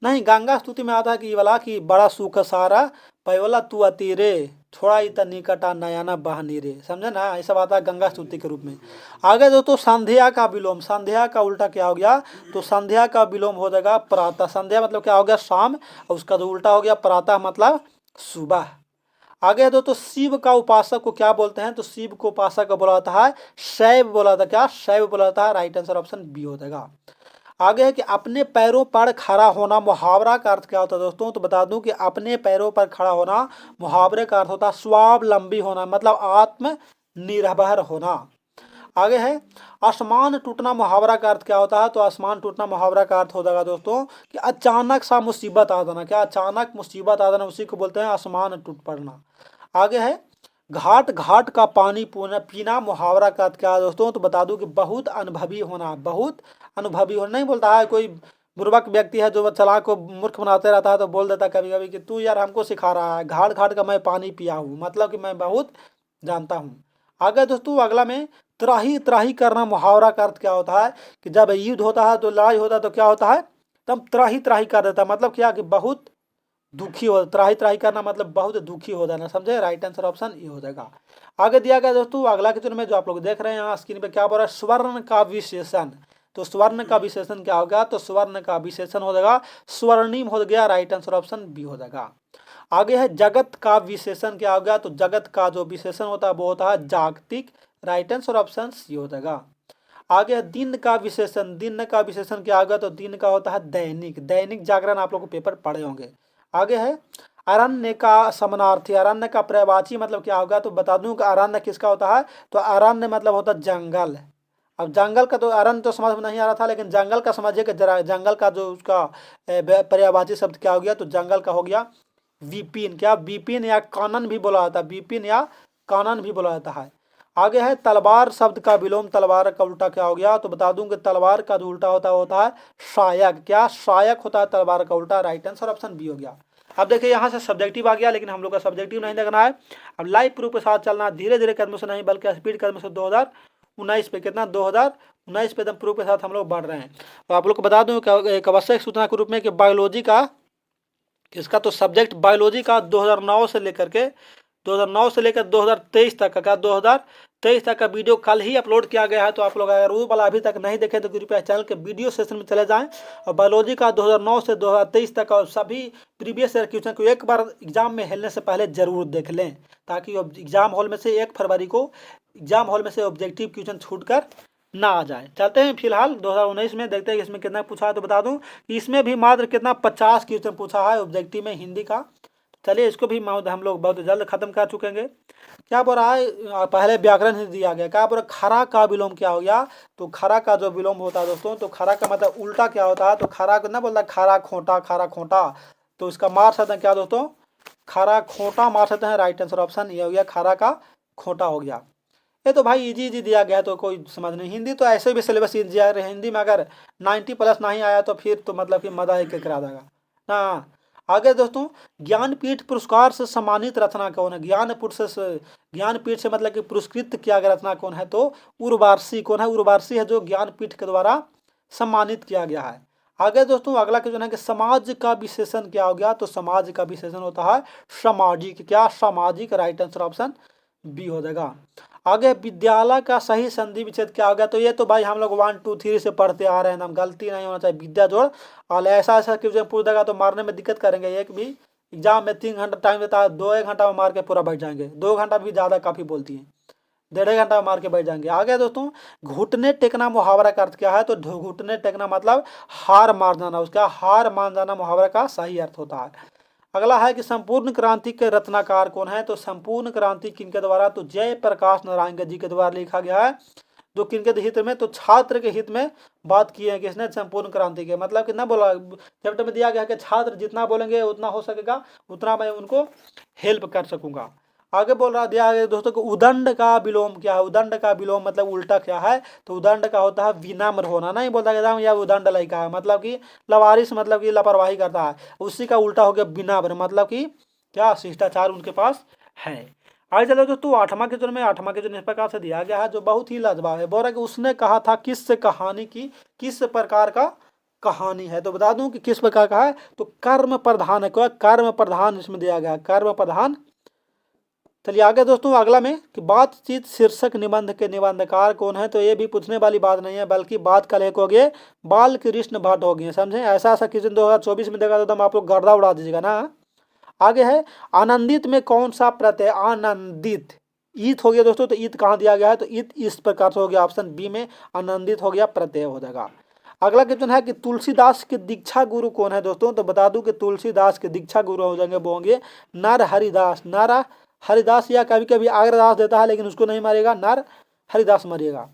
नहीं, गंगा स्तुति में आता है कि ये वाला कि बड़ा सुख सारा पयोला तू अतीरे थोड़ा ही निकटा नयाना बहनी रे, समझे ना? ये सब आता है गंगा स्तुति के रूप में। आगे दोस्तों संध्या का विलोम, संध्या का उल्टा क्या हो गया? तो संध्या का विलोम हो जाएगा प्रातः। संध्या मतलब क्या हो गया? शाम, और उसका जो उल्टा हो गया प्रातः मतलब सुबह। आगे है दोस्तों शिव का उपासक को क्या बोलते हैं? तो शिव को उपासक को बोला जाता है शैव, बोला था क्या? शैव बोला जाता है। राइट आंसर ऑप्शन बी हो जाएगा। आगे है कि अपने पैरों पर खड़ा होना, मुहावरा का अर्थ क्या होता है दोस्तों, तो बता दूं कि अपने पैरों पर खड़ा होना मुहावरे का अर्थ होता है स्वावलंबी होना, मतलब आत्मनिर्भर होना। आगे है आसमान टूटना, मुहावरा का अर्थ क्या होता है, तो आसमान टूटना मुहावरा का अर्थ हो जाएगा दोस्तों कि अचानक सा मुसीबत आ जाना, क्या अचानक मुसीबत आ जाना, उसी को बोलते हैं आसमान टूट पड़ना। आगे है घाट घाट का पानी पीना, मुहावरा का अर्थ क्या है दोस्तों, तो बता दूं कि बहुत अनुभवी होना, बहुत अनुभवी होना। नहीं बोलता है कोई बुर्बक व्यक्ति है जो चालाक को मूर्ख बनाते रहता है तो बोल देता है कभी कभी कि तू यार हमको सिखा रहा है, घाट घाट का मैं पानी पिया हूँ, मतलब कि मैं बहुत जानता हूँ। आगे दोस्तों अगला में त्राही त्राही करना, मुहावरा का अर्थ क्या होता है कि जब युद्ध होता है तो लड़ाई होता है तो क्या होता है, तब त्राही त्राही कर देता है, मतलब क्या कि बहुत दुखी हो, त्राही त्राही करना मतलब बहुत दुखी हो जाना, समझे। राइट आंसर ऑप्शन ये हो जाएगा। आगे दिया गया दोस्तों अगला क्वेश्चन में जो आप लोग देख रहे हैं यहाँ स्क्रीन पे क्या बोल रहा है, स्वर्ण का विशेषण। तो स्वर्ण का विशेषण क्या होगा, तो स्वर्ण का विशेषण हो जाएगा स्वर्णिम हो गया, राइट आंसर ऑप्शन बी हो जाएगा। आगे है जगत का विशेषण क्या होगा, तो जगत का जो विशेषण होता है वो होता है जागतिक, राइट आंसर ऑप्शन सी हो जाएगा। आगे है दिन का विशेषण, दिन का विशेषण क्या होगा, तो दिन का होता है दैनिक, दैनिक जागरण आप लोग को पेपर पढ़े होंगे। आगे है अरण्य का समानार्थी, अरण्य का पर्यायवाची मतलब क्या होगा, तो बता दूं कि अरण्य किसका होता है, तो अरण्य मतलब होता है जंगल। अब जंगल का तो अरण्य तो समझ में नहीं आ रहा था, लेकिन जंगल का समझिए कि जरा जंगल का जो उसका पर्यायवाची शब्द क्या हो गया, तो जंगल का हो गया विपिन, क्या विपिन या कानन भी बोला जाता है, विपिन या कानन भी बोला जाता है। आगे है तलवार शब्द का विलोम, तलवार का उल्टा क्या हो गया, तो बता दूं कि तलवार का जो उल्टा होता है शायक, क्या शायक होता है तलवार का उल्टा, राइट आंसर ऑप्शन बी हो गया। अब देखिए यहाँ से सब्जेक्टिव आ गया, लेकिन हम लोग का सब्जेक्टिव नहीं देखना है, अब लाइव प्रूफ के साथ चलना, धीरे धीरे कदमों से नहीं बल्कि स्पीड कदमों से 2019 पे, कितना 2019 पे एकदम प्रूफ के साथ हम लोग बढ़ रहे हैं। तो आप लोग को बता दूं एक आवश्यक सूचना के रूप में कि बायोलॉजी का इसका तो सब्जेक्ट बायोलॉजी का 2009 से लेकर के 2023 तक का 2023 तक का वीडियो कल ही अपलोड किया गया है। तो आप लोग अगर वो वाला अभी तक नहीं देखे तो कृपया चैनल के वीडियो सेशन में चले जाएं और बायोलॉजी का 2009 से 2023 तक और सभी प्रीवियस ईयर क्वेश्चन को एक बार एग्जाम में हेलने से पहले जरूर देख लें, ताकि एग्जाम हॉल में से 1 फरवरी को एग्जाम हॉल में से ऑब्जेक्टिव क्वेश्चन छूट कर ना आ जाए। चलते हैं फिलहाल 2019 में, देखते हैं इसमें कितना पूछा है। तो बता दूं कि इसमें भी मात्र कितना 50 क्वेश्चन पूछा है ऑब्जेक्टिव में हिंदी का। चलिए इसको भी हम लोग बहुत जल्द खत्म कर चुकेंगे। क्या बोल रहा है, पहले व्याकरण ही दिया गया, क्या बोल रहा खरा का विलोम क्या हो गया, तो खरा का जो विलोम होता है दोस्तों, तो खरा का मतलब उल्टा क्या होता है, तो खरा को ना बोलता खरा खोटा, खरा खोटा, तो इसका मार सकते हैं क्या दोस्तों, खरा खोटा मार सकते हैं, राइट आंसर ऑप्शन ये हो गया, खरा का खोटा हो गया। ये तो भाई इजी इजी दिया गया तो कोई समझ नहीं, हिंदी तो ऐसे भी सिलेबस इजी आ रहे, हिंदी में अगर 90+ नहीं आया तो फिर तो मतलब कि मजा ही करा देगा ना। आगे दोस्तों ज्ञानपीठ पुरस्कार से सम्मानित रचना कौन है, ज्ञानपीठ से मतलब कि पुरस्कृत किया गया रचना कौन है, तो उर्वासी कौन है, उर्वासी है जो ज्ञानपीठ के द्वारा सम्मानित किया गया है। आगे दोस्तों अगला क्वेश्चन है कि समाज का विशेषण क्या हो गया, तो समाज का विशेषण होता है सामाजिक, क्या सामाजिक, राइट आंसर ऑप्शन बी हो जाएगा। आगे विद्यालय का सही संधि विच्छेद क्या हो गया, तो ये तो भाई हम लोग 1 2 3 से पढ़ते आ रहे हैं, हम गलती नहीं होना चाहिए, विद्या जोड़ और ऐसा क्वेश्चन पूछ देगा तो मारने में दिक्कत करेंगे। एक भी एग्जाम में 3 घंटा टाइम देता है, 2-1 घंटा में मार के पूरा बैठ जाएंगे, 2 घंटा भी ज़्यादा काफ़ी बोलती है, 1.5 घंटा में मार के बैठ जाएंगे। आगे दोस्तों घुटने टेकना मुहावरा का अर्थ क्या है, तो घुटने टेकना मतलब हार मान जाना, उसका हार मान जाना मुहावरा का सही अर्थ होता है। अगला है कि संपूर्ण क्रांति के रचनाकार कौन है, तो संपूर्ण क्रांति किनके द्वारा, तो जयप्रकाश नारायण जी के द्वारा लिखा गया है। जो किनके हित में, तो छात्र के हित में बात की है किसने, संपूर्ण क्रांति के, मतलब कितना बोला चैप्टर में दिया गया कि छात्र जितना बोलेंगे उतना हो सकेगा, उतना मैं उनको हेल्प कर सकूंगा। आगे बोल रहा दिया गया दोस्तों को उदंड का विलोम क्या है, उदंड का विलोम मतलब उल्टा क्या है, तो उदंड का होता है विनम्र होना, नहीं बोलता गया या उदंड लड़का है मतलब कि लवारिस, मतलब कि लापरवाही करता है, उसी का उल्टा हो गया विनम्र, मतलब कि क्या शिष्टाचार उनके पास है। आगे चलो दोस्तों 8वां क्वेश्चन में, 8वां क्वेश्चन इस प्रकार से दिया गया है जो बहुत ही लाजवाब है। बोल रहा है कि उसने कहा था किस कहानी की, किस प्रकार का कहानी है, तो बता दूं कि किस प्रकार का है, तो कर्म प्रधान है, क्या कर्म प्रधान इसमें दिया गया, कर्म प्रधान। चलिए आगे दोस्तों अगला में कि बातचीत शीर्षक निबंध के निबंधकार कौन है, तो ये भी पूछने वाली बात नहीं है, बल्कि बात का लेख हो गए बाल कृष्ण भट्ट हो गए, समझे। ऐसा क्वेश्चन 2024 में देखा तो आप लोग गर्दा उड़ा दीजिएगा ना। आगे है आनंदित में कौन सा प्रत्यय, आनंदित ईत हो गया दोस्तों, तो ईत कहाँ दिया गया है, तो ईत इस प्रकार से हो गया, ऑप्शन बी में आनंदित हो गया, प्रत्यय हो जाएगा। अगला क्वेश्चन है कि तुलसीदास के दीक्षा गुरु कौन है दोस्तों? तो बता दूं कि तुलसीदास के दीक्षा गुरु हो जाएंगे वो होंगे नर हरिदास। नर हरिदास या कभी कभी अग्रदास देता है लेकिन उसको नहीं मारेगा, नर हरिदास मारेगा।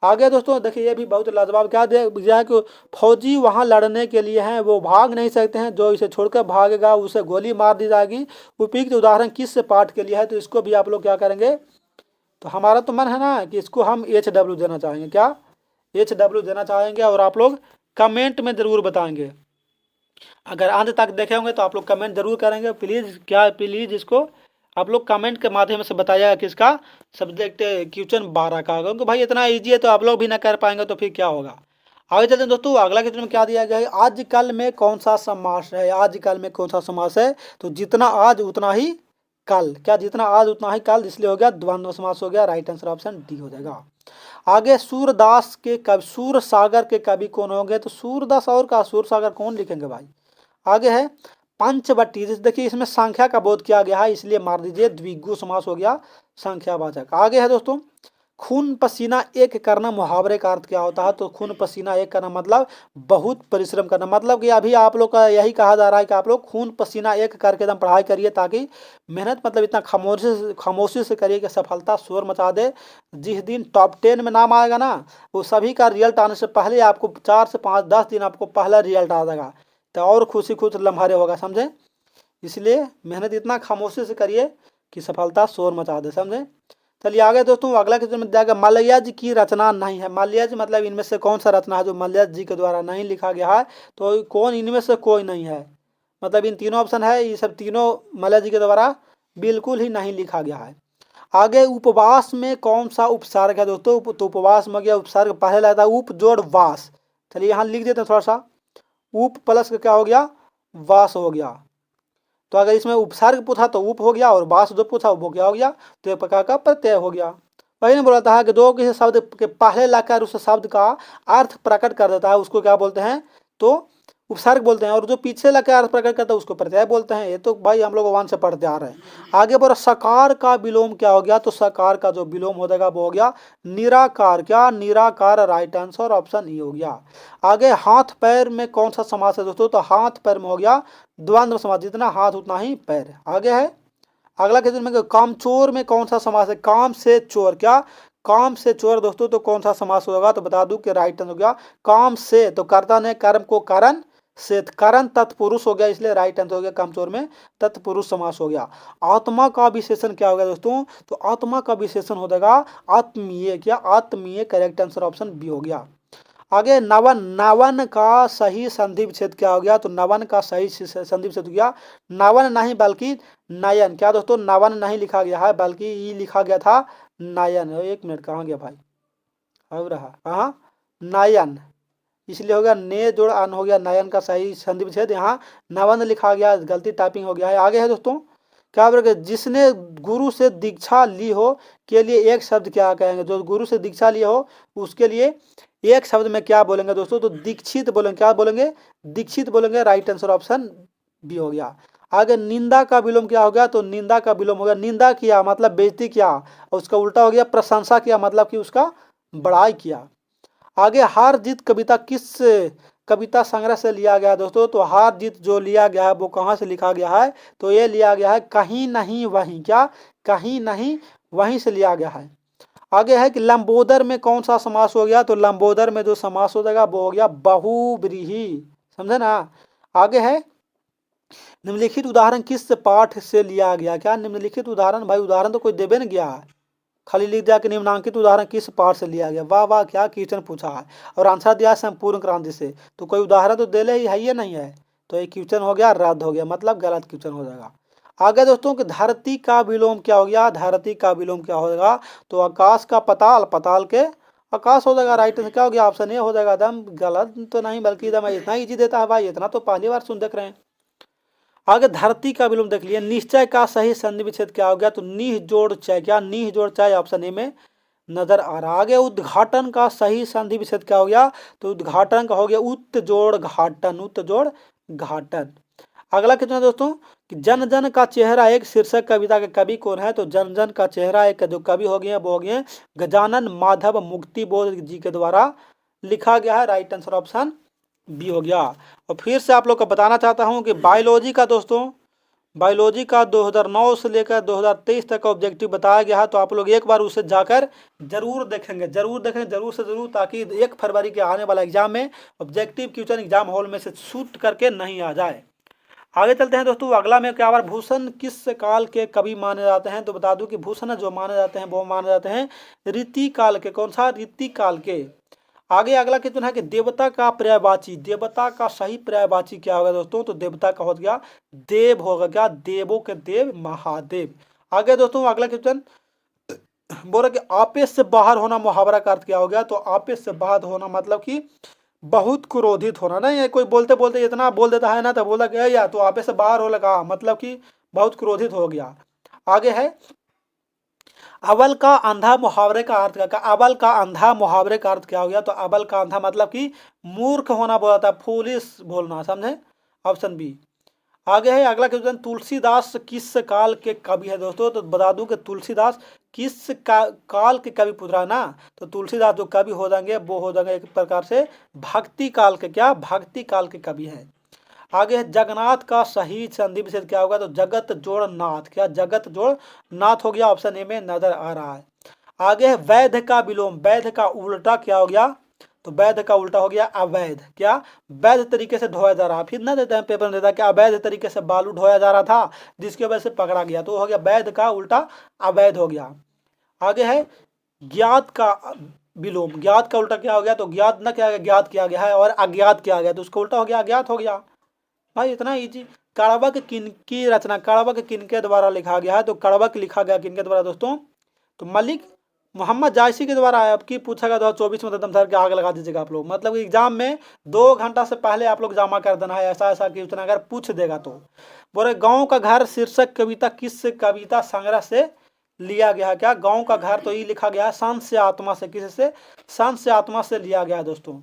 आगे दोस्तों देखिए ये भी बहुत लाजवाब क्या दिया है कि फौजी वहां लड़ने के लिए हैं, वो भाग नहीं सकते हैं, जो इसे छोड़कर भागेगा उसे गोली मार दी जाएगी। उपयुक्त उदाहरण किस पाठ के लिए है? तो इसको भी आप लोग क्या करेंगे? तो हमारा तो मन है ना कि इसको हम HW देना चाहेंगे। क्या HW देना चाहेंगे? और आप लोग कमेंट में जरूर बताएंगे। अगर अंत तक देखे होंगे तो आप लोग कमेंट जरूर करेंगे। प्लीज़ इसको आप लोग कमेंट के माध्यम से बताइएगा किसका सब्जेक्ट क्वेश्चन 12 का होगा, क्योंकि भाई इतना ईजी है तो आप लोग भी ना कर पाएंगे तो फिर क्या होगा। आगे चलते हैं दोस्तों, अगला क्वेश्चन में क्या दिया गया है? आजकल में कौन सा समास है? आजकल में कौन सा समास है? तो जितना आज उतना ही कल। क्या जितना आज उतना ही कल, इसलिए हो गया द्वंद्व समास हो गया। राइट आंसर ऑप्शन डी हो जाएगा। आगे सूरदास के कवि, सूरसागर के कवि कौन होंगे? तो सूरदास और का सूरसागर कौन लिखेंगे भाई? आगे है पंचवटी। देखिए इसमें संख्या का बोध किया गया है इसलिए मार दीजिए, द्विगु समास हो गया संख्यावाचक। आगे है दोस्तों खून पसीना एक करना, मुहावरे का अर्थ क्या होता है? तो खून पसीना एक करना मतलब बहुत परिश्रम करना। मतलब कि अभी आप लोग का यही कहा जा रहा है कि आप लोग खून पसीना एक करके एकदम पढ़ाई करिए, ताकि मेहनत मतलब इतना खामोशी से करिए कि सफलता शोर मचा दे। जिस दिन टॉप 10 में नाम आएगा ना, वो सभी का रिजल्ट आने से पहले आपको 4 से 5 10 दिन आपको पहला रिजल्ट आ जाएगा, तो और खुशी खुश लम्हारे होगा, समझे? इसलिए मेहनत इतना खामोशी से करिए कि सफलता शोर मचा दे, समझे? चलिए आगे दोस्तों, अगला क्वेश्चन में जाएगा मलया जी की रचना नहीं है। मलया जी मतलब इनमें से कौन सा रचना है जो मलया जी के द्वारा नहीं लिखा गया है? तो कौन इनमें से कोई नहीं है। मतलब इन तीनों ऑप्शन है, ये सब तीनों मलया जी के द्वारा बिल्कुल ही नहीं लिखा गया है। आगे उपवास में कौन सा उपसर्ग है दोस्तों? तो उपवास में गया उपसर्ग पहले लगता है उप जोड़ वास। चलिए यहाँ लिख देते हैं थोड़ा सा, उप प्लस क्या हो गया? वास हो गया। तो अगर इसमें उपसर्ग पूछा तो उप हो गया, और वास जो पूछा वो क्या हो गया? तो एक प्रकार का प्रत्यय हो गया। वही ने बोला था कि दो किसी शब्द के पहले लाकर उस शब्द का अर्थ प्रकट कर देता है उसको क्या बोलते हैं? तो उपसर्ग बोलते हैं, और जो पीछे लाकर अर्थ प्रकट करता है उसको प्रत्यय बोलते हैं। ये तो भाई हम लोग वन से पढ़ते आ रहे हैं। आगे बोला सकार का विलोम क्या हो गया? तो सकार का जो विलोम हो जाएगा वो हो गया निराकार। क्या? निराकार। राइट आंसर ऑप्शन ई हो गया। आगे हाथ पैर में कौन सा समास है दोस्तों? तो हाथ पैर में हो गया द्वंद्व समास, जितना हाथ उतना ही पैर। आगे है अगला क्वेश्चन में कामचोर में कौन सा समास है? काम से चोर। क्या? काम से चोर दोस्तों तो कौन सा समास होगा? तो बता दूं कि राइट आंसर हो गया काम से। तो कर्ता ने कर्म को कारण से, करण तत्पुरुष हो गया, इसलिए राइट आंसर हो गया कामचोर में तत्पुरुष समास हो गया। आत्मा का विशेषण क्या हो गया दोस्तों? तो आत्मा का विशेषण हो जाएगा आत्मीय। क्या? आत्मीय। करेक्ट आंसर ऑप्शन बी हो गया। आगे नवन, नवन का सही संधि विच्छेद क्या हो गया? तो नवन का सही संधि विच्छेद हो गया नवन नहीं बल्कि नयन। क्या दोस्तों? नवन नहीं लिखा गया है बल्कि ये लिखा गया था नयन। एक मिनट, कहाँ गया भाई? अब रहा कहाँ? नयन, इसलिए हो गया ने जोड़ अन हो गया नयन का सही संधि विच्छेद। यहाँ नवन लिखा गया, गलती टाइपिंग हो गया है। आगे है दोस्तों क्या बोलेंगे? जिसने गुरु से दीक्षा ली हो के लिए एक शब्द क्या कहेंगे? जो गुरु से दीक्षा लिए हो उसके लिए एक शब्द में क्या बोलेंगे दोस्तों? तो दीक्षित बोलेंगे। क्या बोलेंगे? दीक्षित बोलेंगे। राइट आंसर ऑप्शन बी हो गया। आगे निंदा का विलोम क्या हो गया? तो निंदा का विलोम हो गया निंदा किया मतलब बेइज्जती किया, और उसका उल्टा हो गया प्रशंसा किया मतलब कि उसका बड़ाई किया। आगे हार जीत कविता किस कविता संग्रह से लिया गया दोस्तों? तो हार जीत जो लिया गया है वो कहाँ से लिखा गया है? तो ये लिया गया है कहीं नहीं वहीं। क्या? कहीं नहीं वहीं से लिया गया है। आगे है कि लंबोदर में कौन सा समास हो गया? तो लंबोदर में जो समास हो जाएगा वो हो गया बहुव्रीहि, समझे ना? आगे है निम्नलिखित उदाहरण किस पाठ से लिया गया? क्या निम्नलिखित उदाहरण? भाई उदाहरण तो कोई देवे न गया है, खाली लिख दिया कि निम्नांकित उदाहरण किस पाठ से लिया गया। वाह वाह, क्या क्वेश्चन पूछा है, और आंसर दिया है संपूर्ण क्रांति से। तो कोई उदाहरण तो दे ले ही है या नहीं है, तो ये क्वेश्चन हो गया रद्द हो गया, मतलब गलत क्वेश्चन हो जाएगा। आगे दोस्तों कि धरती का विलोम क्या हो गया? धरती का विलोम क्या हो जाएगा? तो आकाश का पताल, पताल के आकाश हो जाएगा। राइट आंसर क्या हो गया? ऑप्शन ए हो जाएगा। एकदम गलत तो नहीं बल्कि एकदम इतना इजी देता है भाई, इतना तो पहली बार सुन देख रहे हैं। आगे धरती का विलोम देख लिया। निश्चय का सही संधि विच्छेद क्या हो गया? तो निह जोड़ चय। क्या? निह जोड़ चय ऑप्शन ए में नजर आ रहा। आगे उद्घाटन का सही संधि विच्छेद क्या हो गया? तो उद्घाटन का हो गया उत जोड़ घाटन, उत जोड़ घाटन। अगला कितना दोस्तों कि जन जन का चेहरा एक शीर्षक कविता के कवि कौन है? तो जन जन का चेहरा एक जो कवि हो गए वो हो गए गजानन माधव मुक्तिबोध जी के द्वारा लिखा गया है। राइट आंसर ऑप्शन बी हो गया। और फिर से आप लोग को बताना चाहता हूँ कि बायोलॉजी का दोस्तों, बायोलॉजी का 2009 से लेकर 2023 तक का ऑब्जेक्टिव बताया गया है, तो आप लोग एक बार उसे जाकर जरूर देखेंगे, जरूर से जरूर, ताकि 1 फरवरी के आने वाला एग्जाम में ऑब्जेक्टिव क्वेश्चन एग्जाम हॉल में से शूट करके नहीं आ जाए। आगे चलते हैं दोस्तों। अगला में क्या, भूषण किस काल के कवि माने जाते हैं? तो बता दूं कि भूषण जो माने जाते हैं वो माने जाते हैं रीति काल के। कौन सा? रीति काल के। आगे अगला क्वेश्चन है कि देवता का पर्यायवाची, देवता का सही पर्यायवाची क्या होगा दोस्तों? तो देवता का हो गया देव होगा। क्या? देवों के देव, महादेव। आगे दोस्तों अगला क्वेश्चन बोल रहा कि आपे से बाहर होना, मुहावरा का अर्थ क्या हो गया? तो आपे से बाहर होना मतलब कि बहुत क्रोधित होना। नहीं है कोई बोलते बोलते इतना बोल देता है ना, तो बोला कि या तो आपे से बाहर हो लगा, मतलब कि बहुत क्रोधित हो गया। आगे है अबल का अंधा, मुहावरे का अर्थ क्या? अबल का अंधा मुहावरे का अर्थ क्या हो गया? तो अबल का अंधा मतलब कि मूर्ख होना बोला था, फूलिश बोलना, समझे? Option B. आगे है अगला क्वेश्चन, तुलसीदास किस काल के कवि है दोस्तों? तो बता दूं कि तुलसीदास किस काल के कवि पूछ रहा है ना, तो तुलसीदास जो कवि हो जाएंगे वो हो जाएंगे एक प्रकार से भक्ति काल के। क्या? भक्ति काल के कवि हैं। आगे है जगन्नाथ का सही संधि विच्छेद क्या होगा? तो जगत जोड़ नाथ। क्या? जगत जोड़ नाथ हो गया। ऑप्शन ए में नजर आ रहा है। आगे है वैध का विलोम, वैध का उल्टा क्या हो गया? तो वैध का उल्टा हो गया अवैध। क्या? वैध तरीके से ढोया जा रहा, फिर ना देते हैं पेपर में देता कि अवैध तरीके से बालू ढोया जा रहा था, जिसकी वजह से पकड़ा गया, तो हो गया वैध का उल्टा अवैध हो गया। आगे है ज्ञात का विलोम, ज्ञात का उल्टा क्या हो गया? तो ज्ञात ना क्या, ज्ञात किया गया है, और अज्ञात किया गया, तो उसका उल्टा हो गया अज्ञात हो गया। भाई इतना इजी। कड़वक किनकी रचना, कड़वक किनके द्वारा लिखा गया है? तो कड़वक लिखा गया किनके द्वारा दोस्तों? तो मलिक मोहम्मद जायसी के द्वारा है। अब की पूछेगा 2024 में, एकदम सर के आग लगा दीजिएगा आप लोग। मतलब एग्जाम में 2 घंटा से पहले आप लोग जमा कर देना है, ऐसा ऐसा क्वेश्चन अगर पूछ देगा तो। बोले गाँव का घर शीर्षक कविता किस कविता संग्रह से लिया गया है? क्या? गाँव का घर, तो ये लिखा गया है संत से आत्मा से। किससे? संत से आत्मा से लिया गया है दोस्तों।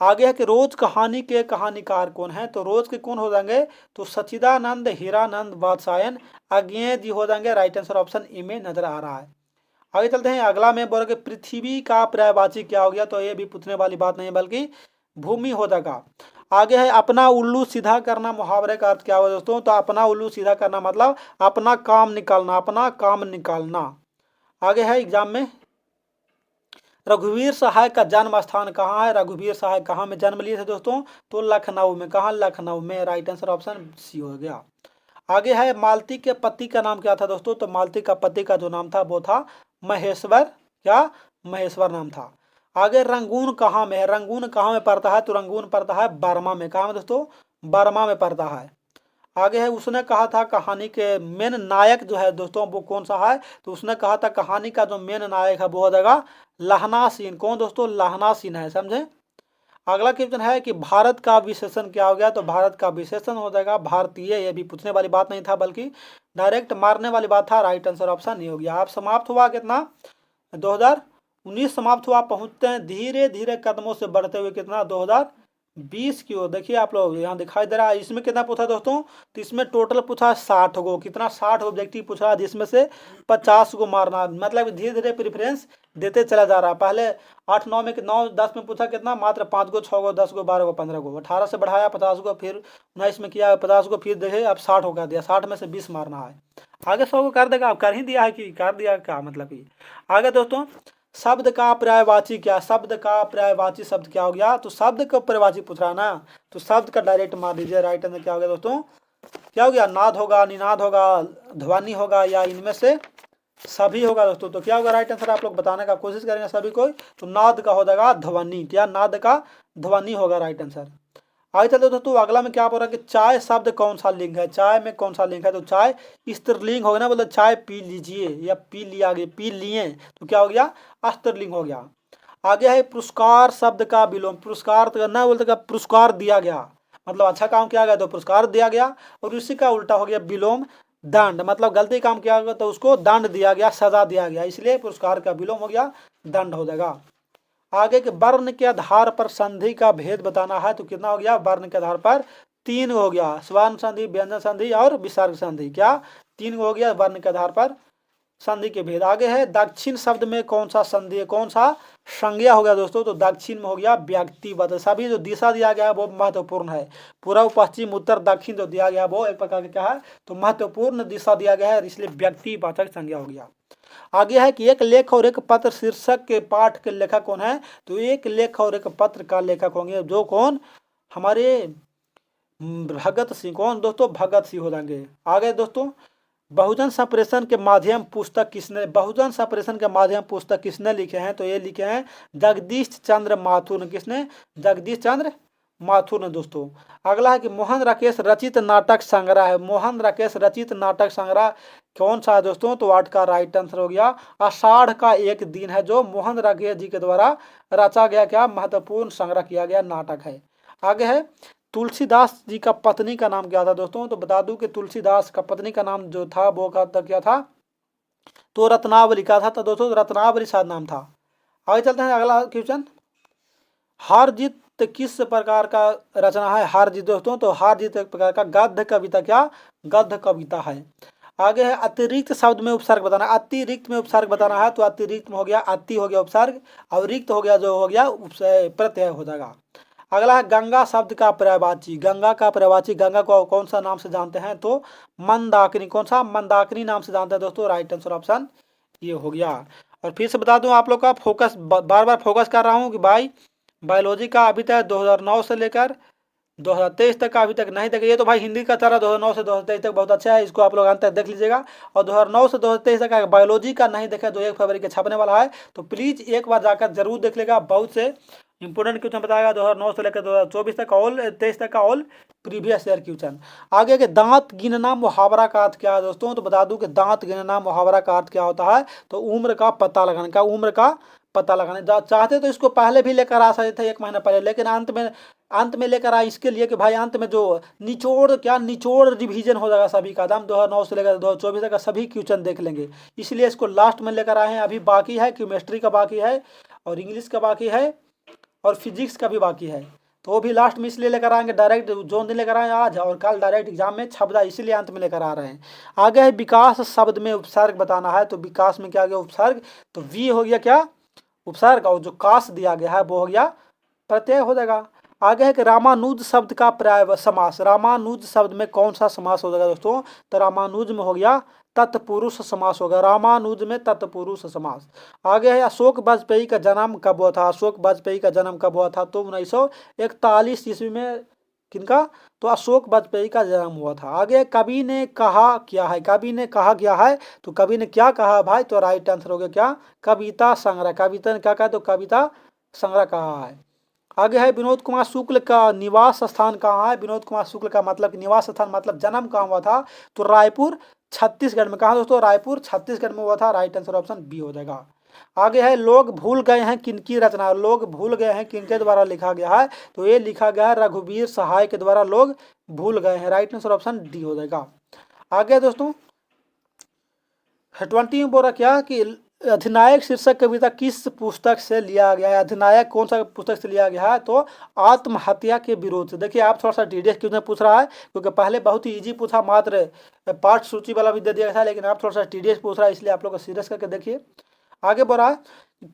आगे है कि रोज कहानी के कहानीकार कौन है? तो रोज के कौन हो जाएंगे? तो सच्चिदानंद, हीरानंद, बादशायन, अज्ञेय जी हो जाएंगे। राइट आंसर ऑप्शन ए में नजर आ रहा है। आगे चलते हैं। अगला में बोला कि पृथ्वी का पर्यायवाची क्या हो गया? तो ये भी पूछने वाली बात नहीं है, बल्कि भूमि हो जाएगा। आगे है अपना उल्लू सीधा करना, मुहावरे का अर्थ क्या होगा दोस्तों? तो अपना उल्लू सीधा करना मतलब अपना काम निकालना, अपना काम निकालना। आगे है एग्जाम में रघुवीर सहाय का जन्म स्थान कहाँ है? रघुवीर सहाय कहाँ में जन्म लिए थे दोस्तों? तो लखनऊ में। कहाँ? लखनऊ में। राइट आंसर ऑप्शन सी हो गया। आगे है मालती के पति का नाम क्या था दोस्तों? तो मालती का पति का जो नाम था वो था महेश्वर। क्या? महेश्वर नाम था। आगे रंगून कहाँ में है? रंगून कहाँ में पड़ता है? तो रंगून पड़ता है बर्मा में। कहाँ में दोस्तों? बर्मा में पड़ता है। आगे है उसने कहा था कहानी के मेन नायक जो है दोस्तों वो कौन सा है? तो उसने कहा था कहानी का जो मेन नायक है वो हो जाएगा लहना सिंह। कौन दोस्तों? लहना सिंह है, समझे? अगला क्वेश्चन है कि भारत का विशेषण क्या हो गया? तो भारत का विशेषण हो जाएगा भारतीय। ये भी पूछने वाली बात नहीं था, बल्कि डायरेक्ट मारने वाली बात था। राइट आंसर ऑप्शन नहीं हो गया। आप समाप्त हुआ कितना? 2019 समाप्त हुआ। पहुंचते हैं धीरे धीरे कदमों से बढ़ते हुए कितना? 2020 की ओर। देखिए आप लोग यहाँ दिखाई दे रहा है। इसमें कितना पूछा दोस्तों? तो इसमें टोटल पूछा 60 गो। कितना? 60 ऑब्जेक्टिव पूछा, जिसमें से 50 को मारना। मतलब धीरे धीरे प्रेफरेंस देते चला जा रहा है। पहले 8 9 में 9 10 में पूछा कितना? मात्र 5 गो, 6 गो, 10 गो, 12 गो, 15 गो। 18 से बढ़ाया 50 गो, फिर 19 में किया 50 गो, फिर देखे अब 60 हो कर दिया। 60 में से 20 मारना है। आगे 100 को कर देगा। अब कर ही दिया है कि कर दिया क्या मतलब कि। आगे दोस्तों शब्द का पर्यायवाची क्या? शब्द का पर्यायवाची शब्द क्या हो गया? तो शब्द का पर्यायवाची पूछ रहा है ना, तो शब्द का डायरेक्ट मार दीजिए। राइट आंसर क्या हो गया दोस्तों? क्या हो गया? नाद होगा, निनाद होगा, ध्वनि होगा, या इनमें से सभी होगा दोस्तों। तो क्या होगा राइट आंसर? आप लोग बताने का कोशिश करेंगे सभी को। तो नाद का हो जाएगा ध्वनि। क्या? नाद का ध्वनि होगा राइट आंसर। आगे चलते दोस्तों। अगला में क्या बोल रहा है कि चाय शब्द कौन सा लिंग है? चाय में कौन सा लिंग है? तो चाय स्त्रीलिंग होगा ना, मतलब चाय पी लीजिए या पी लिया गया, पी लिए, तो क्या हो गया? स्त्रीलिंग हो गया। आगे है पुरस्कार शब्द का विलोम। पुरस्कार तो ना बोलते का पुरस्कार दिया गया, मतलब अच्छा काम किया गया तो पुरस्कार दिया गया, और उसी का उल्टा हो गया विलोम दंड। मतलब गलती काम किया गया तो उसको दंड दिया गया, सजा दिया गया, इसलिए पुरस्कार का विलोम हो गया दंड हो जाएगा। आगे के वर्ण के आधार पर संधि का भेद बताना है, तो कितना हो गया? वर्ण के आधार पर 3 हो गया। स्वर्ण संधि, व्यंजन संधि और विसर्ग संधि। क्या? 3 हो गया वर्ण के आधार पर। संधि के भेद। आगे है दक्षिण शब्द में कौन सा संधि है, कौन सा संज्ञा हो गया दोस्तों, तो दक्षिण में हो गया व्यक्तिवद। सभी जो दिशा दिया गया है वो महत्वपूर्ण है। पूर्व पश्चिम उत्तर दक्षिण जो दिया गया वो एक प्रकार का क्या है, तो महत्वपूर्ण दिशा दिया गया है, इसलिए व्यक्तिवाचक संज्ञा हो गया। आगे है कि एक लेख और एक पत्र शीर्षक के पाठ के लेखक कौन है, तो एक लेख और एक पत्र का लेखक होंगे जो कौन, हमारे भगत सिंह। कौन दोस्तों, भगत सिंह हो जाएंगे। आगे दोस्तों, बहुजन संप्रेषण के माध्यम पुस्तक किसने, बहुजन संप्रेषण के माध्यम पुस्तक किसने लिखे हैं, तो ये लिखे हैं जगदीश चंद्र माथुर ने। किसने, जगदीश चंद्र माथुर ने दोस्तों। अगला है कि मोहन राकेश रचित नाटक संग्रह है, मोहन राकेश रचित नाटक संग्रह कौन सा है दोस्तों, तो 8 का राइट आंसर हो गया आषाढ़ का एक दिन है, जो मोहन राकेश जी के द्वारा रचा गया क्या महत्वपूर्ण संग्रह किया गया नाटक है। आगे है तुलसीदास जी का पत्नी का नाम क्या था दोस्तों, तो बता दूं कि तुलसीदास का पत्नी का नाम जो था वो क्या था, तो रत्नावली का था। तो दोस्तों रत्नावली शायद नाम था। आगे चलते हैं अगला क्वेश्चन, हार जीत किस प्रकार का रचना है, हार जीत दोस्तों, तो हार जीत एक प्रकार का गद्य कविता, क्या गद्य कविता है। आगे है अतिरिक्त शब्द में उपसर्ग बताना, अतिरिक्त में उपसर्ग बताना है, तो अतिरिक्त में हो गया अति हो गया उपसर्ग, और रिक्त हो गया जो हो गया प्रत्यय हो जाएगा। अगला है गंगा शब्द का पर्यायवाची, गंगा का पर्यायवाची, गंगा को कौन सा नाम से जानते हैं, तो मंदाकिनी। कौन सा, मंदाकिनी नाम से जानते हैं दोस्तों, राइट आंसर ऑप्शन ये हो गया। और फिर से बता दूं आप लोग का फोकस, बार बार फोकस कर रहा हूं कि भाई बायोलॉजी का अभी तक 2009 से लेकर 2023 तक का अभी तक नहीं देखे। ये तो भाई हिंदी का तरह 2009 से 2023 तक बहुत अच्छा है, इसको आप लोग अंत तक देख लीजिएगा। और 2009 से 2023 तक का बायोलॉजी का नहीं देखा, जो 1 फरवरी के छपने वाला है, तो प्लीज़ एक बार जाकर जरूर देख लेगा। बहुत से इंपोर्टेंट क्वेश्चन बताएगा 2009 से लेकर 2024 तक का, ऑल 23 तक का ऑल प्रीवियस ईयर क्वेश्चन। आगे के दांत गिनना मुहावरा का अर्थ क्या है दोस्तों, तो बता दूं कि दांत गिनना मुहावरा का अर्थ क्या होता है, तो उम्र का पता लगाने का, उम्र का पता लगाने। चाहते तो इसको पहले भी लेकर आ सकते थे 1 महीना पहले, लेकिन अंत में लेकर आए इसके लिए कि भाई अंत में जो निचोड़ रिवीजन हो जाएगा सभी का, दम 2009 से लेकर 2024 तक का सभी क्वेश्चन देख लेंगे, इसलिए इसको लास्ट में लेकर आए हैं। अभी बाकी है केमिस्ट्री का बाकी है, और इंग्लिश का बाकी है, और फिजिक्स का भी बाकी है, तो वो भी लास्ट में इसलिए लेकर आएंगे। डायरेक्ट जो दिन लेकर आए आज और कल डायरेक्ट एग्जाम में छप जाए, इसीलिए अंत में लेकर आ रहे हैं। आगे है विकास शब्द में उपसर्ग बताना है, तो विकास में क्या गया उपसर्ग, तो वी हो गया क्या उपसर्ग, और जो काश दिया गया है वो हो गया प्रत्यय हो जाएगा। आगे है कि रामानुज शब्द का पर्याय समास, रामानुज शब्द में कौन सा समास हो जाएगा दोस्तों, तो रामानुज में हो गया तत्पुरुष समास होगा, रामानुज में तत्पुरुष समास। आगे है अशोक वाजपेयी का जन्म कब हुआ था, अशोक वाजपेयी का जन्म कब हुआ था, तो 1941 ईस्वी में, किनका, तो अशोक वाजपेयी का जन्म हुआ था। आगे कवि ने कहा क्या है, कवि ने कहा क्या है, तो कवि ने क्या कहा भाई, तो राइट आंसर हो गया क्या कविता संग्रह, कविता ने क्या कहा, तो कविता संग्रह कहा है। आगे है विनोद कुमार शुक्ल का निवास स्थान कहाँ है, विनोद कुमार शुक्ल का मतलब निवास स्थान मतलब जन्म कहाँ हुआ था, तो रायपुर छत्तीसगढ़ में। कहा दोस्तों, रायपुर छत्तीसगढ़ में हुआ था, राइट आंसर ऑप्शन बी हो जाएगा। आगे है लोग भूल गए हैं किनकी रचना, लोग भूल गए हैं किनके द्वारा लिखा गया है, तो ये लिखा गया है रघुवीर सहाय के द्वारा लोग भूल गए हैं, राइट आंसर ऑप्शन डी हो जाएगा। आगे दोस्तों 20 में बोल रहा क्या कि अधिनायक शीर्षक कविता किस पुस्तक से लिया गया है, अधिनायक कौन सा पुस्तक से लिया गया है, तो आत्महत्या के विरोध से। देखिए आप थोड़ा सा टीडीएस क्यों पूछ रहा है, क्योंकि पहले बहुत ही इजी पूछा, मात्र पाठ सूची वाला भी दे दिया था, लेकिन आप थोड़ा सा टीडीएस पूछ रहा है, इसलिए आप लोग को सीरियस करके देखिए। आगे बढ़ रहा है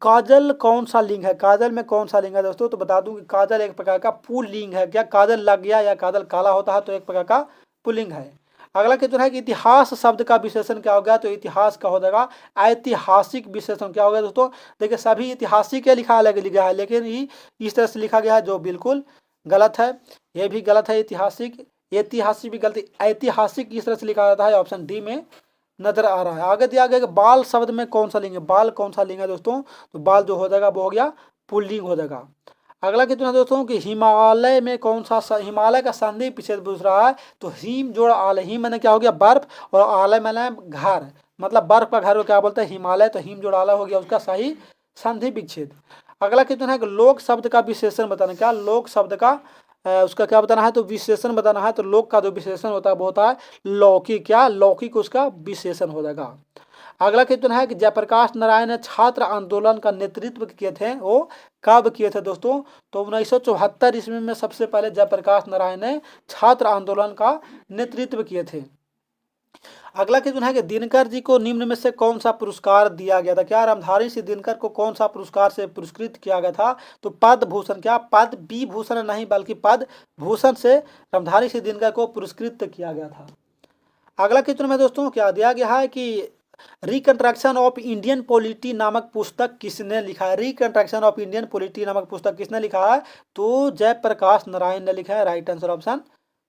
काजल कौन सा लिंग है, काजल में कौन सा लिंग है दोस्तों, तो बता दूं कि काजल एक प्रकार का पुल्लिंग है। क्या काजल लग गया या काजल काला होता है, तो एक प्रकार का पुल्लिंग है। अगला क्वेश्चन है कि इतिहास शब्द का विशेषण क्या होगा, तो इतिहास का हो जाएगा ऐतिहासिक विशेषण। क्या होगा दोस्तों, देखिए सभी ऐतिहासिक लिखा लिखा है, लेकिन इस तरह से लिखा गया है जो बिल्कुल गलत है, ये भी गलत है। ऐतिहासिक भी गलती, ऐतिहासिक इस तरह से लिखा जाता है, ऑप्शन डी में नजर आ रहा है। आगे दिया गया बाल शब्द में कौन सा लिंग है, बाल कौन सा लिंग है दोस्तों, तो बाल जो हो जाएगा वो हो गया पुल्लिंग हो जाएगा। अगला क्वेश्चन है दोस्तों कि हिमालय में कौन सा हिमालय का संधि विच्छेद पूछ रहा है, तो हिम जोड़ आलय, हिम मैंने क्या हो गया बर्फ, और आलय मैंने घर, मतलब बर्फ का घर को क्या बोलते हैं हिमालय, तो हिम जोड़ आलय हो गया उसका सही संधि विच्छेद। अगला क्वेश्चन है कि लोक शब्द का विशेषण बताना, क्या लोक शब्द का उसका क्या बताना है, तो विशेषण बताना है। तो लोक का जो विशेषण होता है वो होता है लौकिक, क्या लौकिक उसका विशेषण हो जाएगा। अगला क्वेश्चन है कि जयप्रकाश नारायण ने छात्र आंदोलन का नेतृत्व किए थे, वो कब किए थे दोस्तों, तो 1974 ईस्वी में सबसे पहले जयप्रकाश नारायण ने छात्र आंदोलन का नेतृत्व किए थे। अगला क्वेश्चन है कि दिनकर जी को निम्न में से कौन सा पुरस्कार दिया गया था। क्या रामधारी सिंह दिनकर को कौन सा पुरस्कार से पुरस्कृत किया गया था। तो पद्म भूषण, क्या पद्म भूषण नहीं बल्कि पद्म भूषण से रामधारी सिंह दिनकर को पुरस्कृत किया गया था। अगला क्वेश्चन में दोस्तों क्या दिया गया है कि रिकंस्ट्रक्शन ऑफ इंडियन पॉलिटी नामक पुस्तक किसने लिखा है। रिकंस्ट्रक्शन ऑफ इंडियन पॉलिटी नामक पुस्तक किसने लिखा है। तो जयप्रकाश नारायण ने लिखा है। राइट आंसर ऑप्शन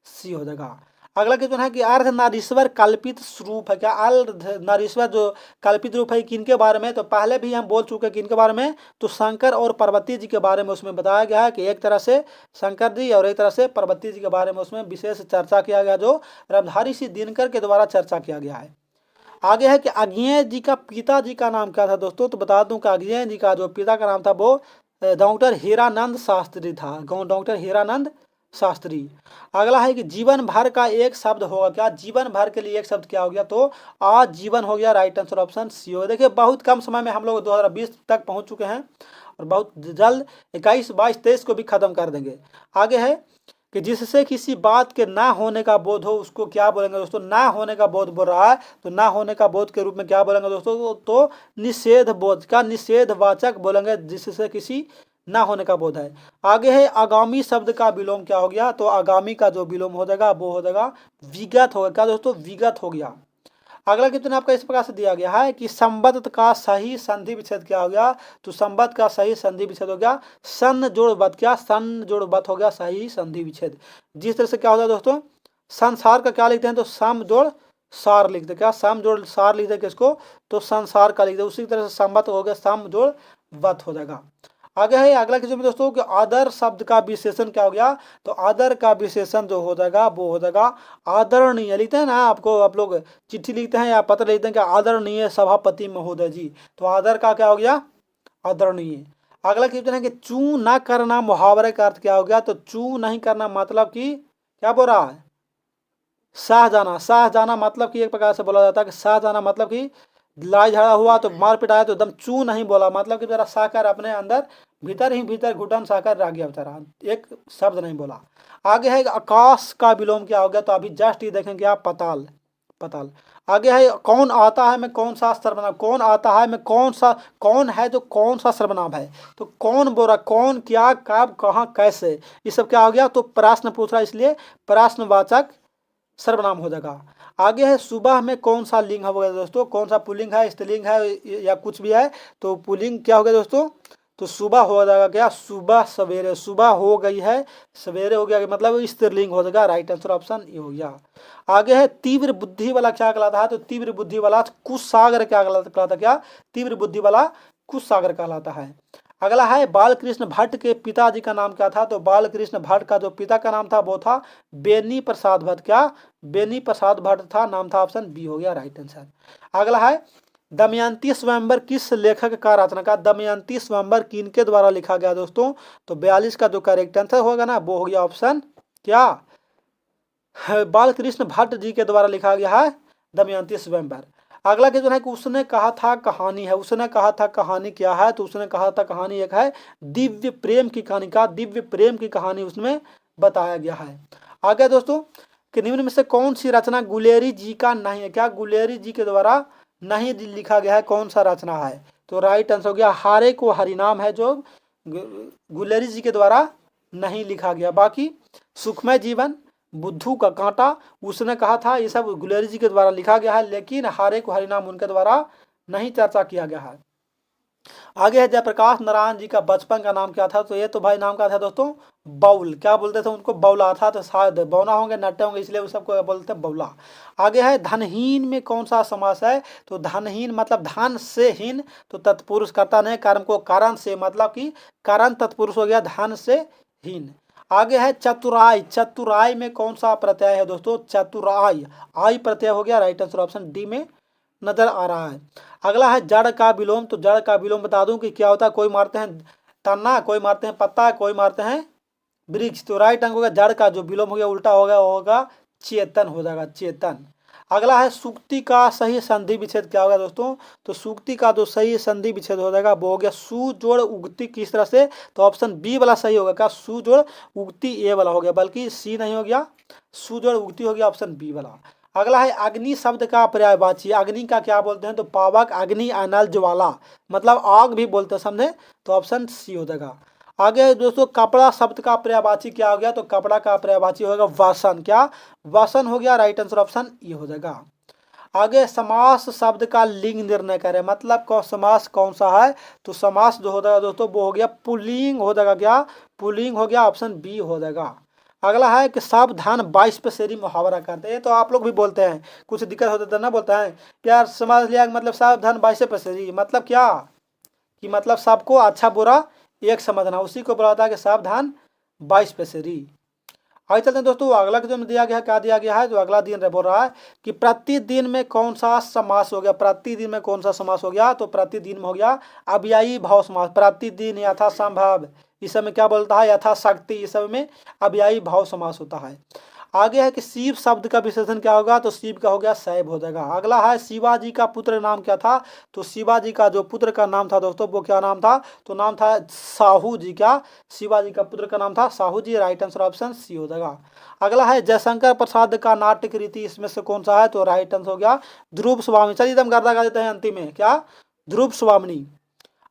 सी हो जाएगा। अगला क्वेश्चन है कि अर्धनारीश्वर कल्पित स्वरूप है। क्या अर्धनारीश्वर जो कल्पित रूप है किनके बारे में। तो पहले भी हम बोल चुके हैं किनके बारे में। तो शंकर और पार्वती जी के बारे में उसमें बताया गया है कि एक तरह से शंकर जी और एक तरह से पार्वती जी के बारे में उसमें विशेष चर्चा किया गया, जो रामधारी सिंह दिनकर के द्वारा चर्चा किया गया है। आगे है कि अज्ञेय जी का पिताजी का नाम क्या था दोस्तों। तो बता दूं कि अज्ञेय जी का जो पिता का नाम था वो डॉक्टर हीरानंद शास्त्री था। डॉक्टर हीरानंद शास्त्री। अगला है कि जीवन भर का एक शब्द होगा। क्या जीवन भर के लिए एक शब्द क्या हो गया। तो आजीवन हो गया। राइट आंसर ऑप्शन सी हो। देखिए बहुत कम समय में हम लोग 2020 तक पहुंच चुके हैं और बहुत जल्द 21, 22, 23 को भी खत्म कर देंगे। आगे है कि जिससे किसी बात के ना होने का बोध हो उसको क्या बोलेंगे दोस्तों। ना होने का बोध बोल रहा है तो ना होने का बोध के रूप में क्या बोलेंगे दोस्तों। तो निषेध बोध का निषेधवाचक बोलेंगे, जिससे किसी ना होने का बोध है। आगे है आगामी शब्द का विलोम क्या हो गया। तो आगामी का जो विलोम हो जाएगा वो हो जाएगा विगत होगा। क्या दोस्तों, विगत हो गया। अगला क्वेश्चन आपका इस प्रकार से दिया गया है कि संबद्ध का सही संधि विच्छेद क्या हो गया। तो संबद्ध का सही संधि विच्छेद हो गया सन जोड़ बत। क्या सन जोड़ बत हो गया सही संधि विच्छेद। जिस तरह से क्या होता है दोस्तों, संसार का क्या लिखते हैं। तो सम जोड़ सार लिखते हैं। क्या सम जोड़ सार लिखते हैं किसको। तो संसार का लिखते हैं। उसी तरह से संबद्ध हो गया सम जोड़ बत हो जाएगा। आगे है अगला क्वेश्चन में दोस्तों कि आदर शब्द का विशेषण क्या हो गया। तो आदर का विशेषण जो हो जाएगा वो हो जाएगा आदरणीय। लिखते हैं ना आपको, आप लोग चिट्ठी लिखते हैं या पत्र लिखते हैं कि आदरणीय सभापति महोदय जी। तो आदर का क्या हो गया आदरणीय। अगला क्वेश्चन है कि चू न करना मुहावरे का अर्थ क्या हो गया। तो चू नहीं करना मतलब कि क्या बोल रहा है साह जाना। साह जाना मतलब कि एक प्रकार से बोला जाता है कि साह जाना मतलब कि लड़ाई झगड़ा हुआ तो मार पिटाया तो एकदम चू नहीं बोला, मतलब कि जरा साकर अपने अंदर भीतर ही भीतर घुटन साकर रह गया बेचारा, एक शब्द नहीं बोला। आगे है आकाश का विलोम क्या हो गया। तो अभी जस्ट ये देखेंगे आप पताल। पताल। आगे है कौन आता है मैं कौन सा सर्वनाम। कौन आता है मैं कौन सा, कौन है जो कौन सा सर्वनाम है। तो कौन बोल रहा, कौन, क्या, कब, कहाँ, कैसे, ये सब क्या हो गया। तो प्रश्न पूछ रहा है इसलिए प्रश्नवाचक सर्वनाम हो जाएगा। आगे है सुबह में कौन सा लिंग होगा दोस्तों। कौन सा पुल्लिंग है स्त्रीलिंग है या कुछ भी है। तो पुल्लिंग क्या हो गया दोस्तों। तो सुबह हो जाएगा क्या सुबह सवेरे। सुबह हो गई है सवेरे हो गया मतलब स्त्रीलिंग हो जाएगा। राइट आंसर ऑप्शन ये हो गया। आगे है तीव्र बुद्धि वाला क्या कहलाता है। तो तीव्र बुद्धि वाला कुशाग्र क्या कहलाता। क्या तीव्र बुद्धि वाला कुशाग्र कहलाता है। अगला है बालकृष्ण भट्ट के पिताजी का नाम क्या था। तो बालकृष्ण भट्ट का जो पिता का नाम था वो था बेनी प्रसाद भट्ट। क्या बेनी प्रसाद भट्ट था नाम था। ऑप्शन बी हो गया राइट आंसर। अगला है दमयंती स्वयंवर किस लेखक का रचना का। दमयंती स्वयंवर किनके द्वारा लिखा गया दोस्तों। तो 42 का जो करेक्ट आंसर होगा ना वो हो गया ऑप्शन क्या बालकृष्ण भट्ट जी के द्वारा लिखा गया है दमयंती स्वयंवर। अगला क्वेश्चन है कि उसने कहा था कहानी है। उसने कहा था कहानी क्या है। तो उसने कहा था कहानी एक है दिव्य प्रेम की कहानी। का दिव्य प्रेम की कहानी उसमें बताया गया है। आगे दोस्तों कि निम्न में से कौन सी रचना गुलेरी जी का नहीं है। क्या गुलेरी जी के द्वारा नहीं लिखा गया है, कौन सा रचना है। तो राइट आंसर हो गया हारे को हरिनाम है जो गुलेरी जी के द्वारा नहीं लिखा गया। बाकी सुखमय जीवन, बुद्धू का कांटा, उसने कहा था ये सब गुलेरी जी के द्वारा लिखा गया है, लेकिन हारे को हरिनाम उनके द्वारा नहीं चर्चा किया गया है। आगे है जयप्रकाश नारायण जी का बचपन का नाम क्या था। तो ये तो भाई नाम क्या था दोस्तों बाउल। क्या बोलते थे उनको बौला था। तो शायद बौना होंगे नट्टे होंगे इसलिए उस सबको बोलते हैं बौला। आगे है धनहीन में कौन सा समास है। तो धनहीन मतलब धन से हीन तो तत्पुरुष करता नहीं कर्म को कारण से मतलब कि कारण तत्पुरुष हो गया धन से हीन। आगे है चतुराई। चतुराई में कौन सा प्रत्यय है दोस्तों चतुराई। आई प्रत्यय हो गया। राइट आंसर ऑप्शन डी में नजर आ रहा है। अगला है जड़ का विलोम। तो जड़ का विलोम बता दूं कि क्या होता है। कोई मारते हैं तना, कोई मारते हैं पत्ता, कोई मारते हैं वृक्ष। तो राइट आंसर होगा जड़ का जो विलोम हो गया उल्टा हो गया वो होगा चेतन हो जाएगा चेतन। अगला है सूक्ति का सही संधि विच्छेद क्या होगा दोस्तों। तो सूक्ति का जो सही संधि विच्छेद हो जाएगा वो हो गया सु जोड़ उगति। किस तरह से। तो ऑप्शन बी वाला सही होगा। क्या सु जोड़ उगति ए वाला हो गया, बल्कि सी नहीं हो गया, सु जोड़ उगति हो गया ऑप्शन बी वाला। अगला है अग्नि शब्द का पर्यायवाची। अग्नि का क्या बोलते हैं? तो पावक, अग्नि, अनल, ज्वाला, मतलब आग भी बोलते हैं, समझे? तो ऑप्शन सी हो जाएगा। आगे दोस्तों कपड़ा शब्द का पर्यायवाची क्या हो गया? तो कपड़ा का पर्यायवाची होगा वसन। क्या? वसन हो गया। राइट आंसर ऑप्शन ये हो जाएगा। आगे समास शब्द का लिंग निर्णय करें, मतलब समास कौन सा है? तो समास जो हो जाएगा दोस्तों वो हो गया पुल्लिंग हो जाएगा। क्या? पुल्लिंग हो गया। ऑप्शन बी हो जाएगा। अगला है कि सावधान 22 पसेरी मुहावरा करते हैं। तो आप लोग भी बोलते हैं, कुछ दिक्कत होता है ना, बोलते हैं यार समझ लिया मतलब सावधान 22 पसेरी मतलब क्या? कि मतलब सबको अच्छा बुरा एक समझना, उसी को बोला जाता है कि सावधान 22 पसेरी। आगे चलते हैं दोस्तों। अगला जो दिया गया है, क्या दिया गया है? जो अगला दिन बोल रहा है कि प्रतिदिन में कौन सा समास हो गया? प्रतिदिन में कौन सा समास हो गया? तो प्रतिदिन में हो गया अव्ययी भाव समास। प्रतिदिन, यथासंभव, इस समय क्या बोलता है? यथाशक्ति, इस समय में अव्ययी भाव समास होता है। आगे है कि शिव शब्द का विशेषण क्या होगा? तो शिव का हो गया शैव हो जाएगा। अगला है शिवाजी का पुत्र नाम क्या था? तो शिवाजी का जो पुत्र का नाम था दोस्तों वो क्या नाम था? तो नाम था साहू जी। क्या? शिवाजी का पुत्र का नाम था साहू जी। राइट आंसर ऑप्शन सी हो जाएगा। अगला है जयशंकर प्रसाद का नाट्य कृति इसमें से कौन सा है? तो राइट आंसर हो गया ध्रुव स्वामी। चलिए एकदम गर्दा कर देते हैं अंतिम में। क्या? ध्रुव स्वामिनी।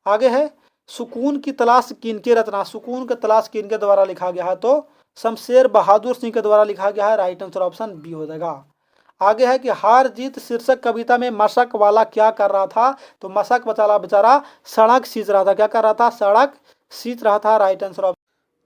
आगे है सुकून की तलाश किनके रचना? सुकून की तलाश किनके द्वारा लिखा गया है? तो शमशेर बहादुर सिंह के द्वारा लिखा गया है। राइट आंसर ऑप्शन बी हो जाएगा। आगे है कि हार जीत शीर्षक कविता में मशक वाला क्या कर रहा था? तो मशक वाला बेचारा सड़क सींच रहा था। क्या कर रहा था? सड़क सींच रहा था। Right answer.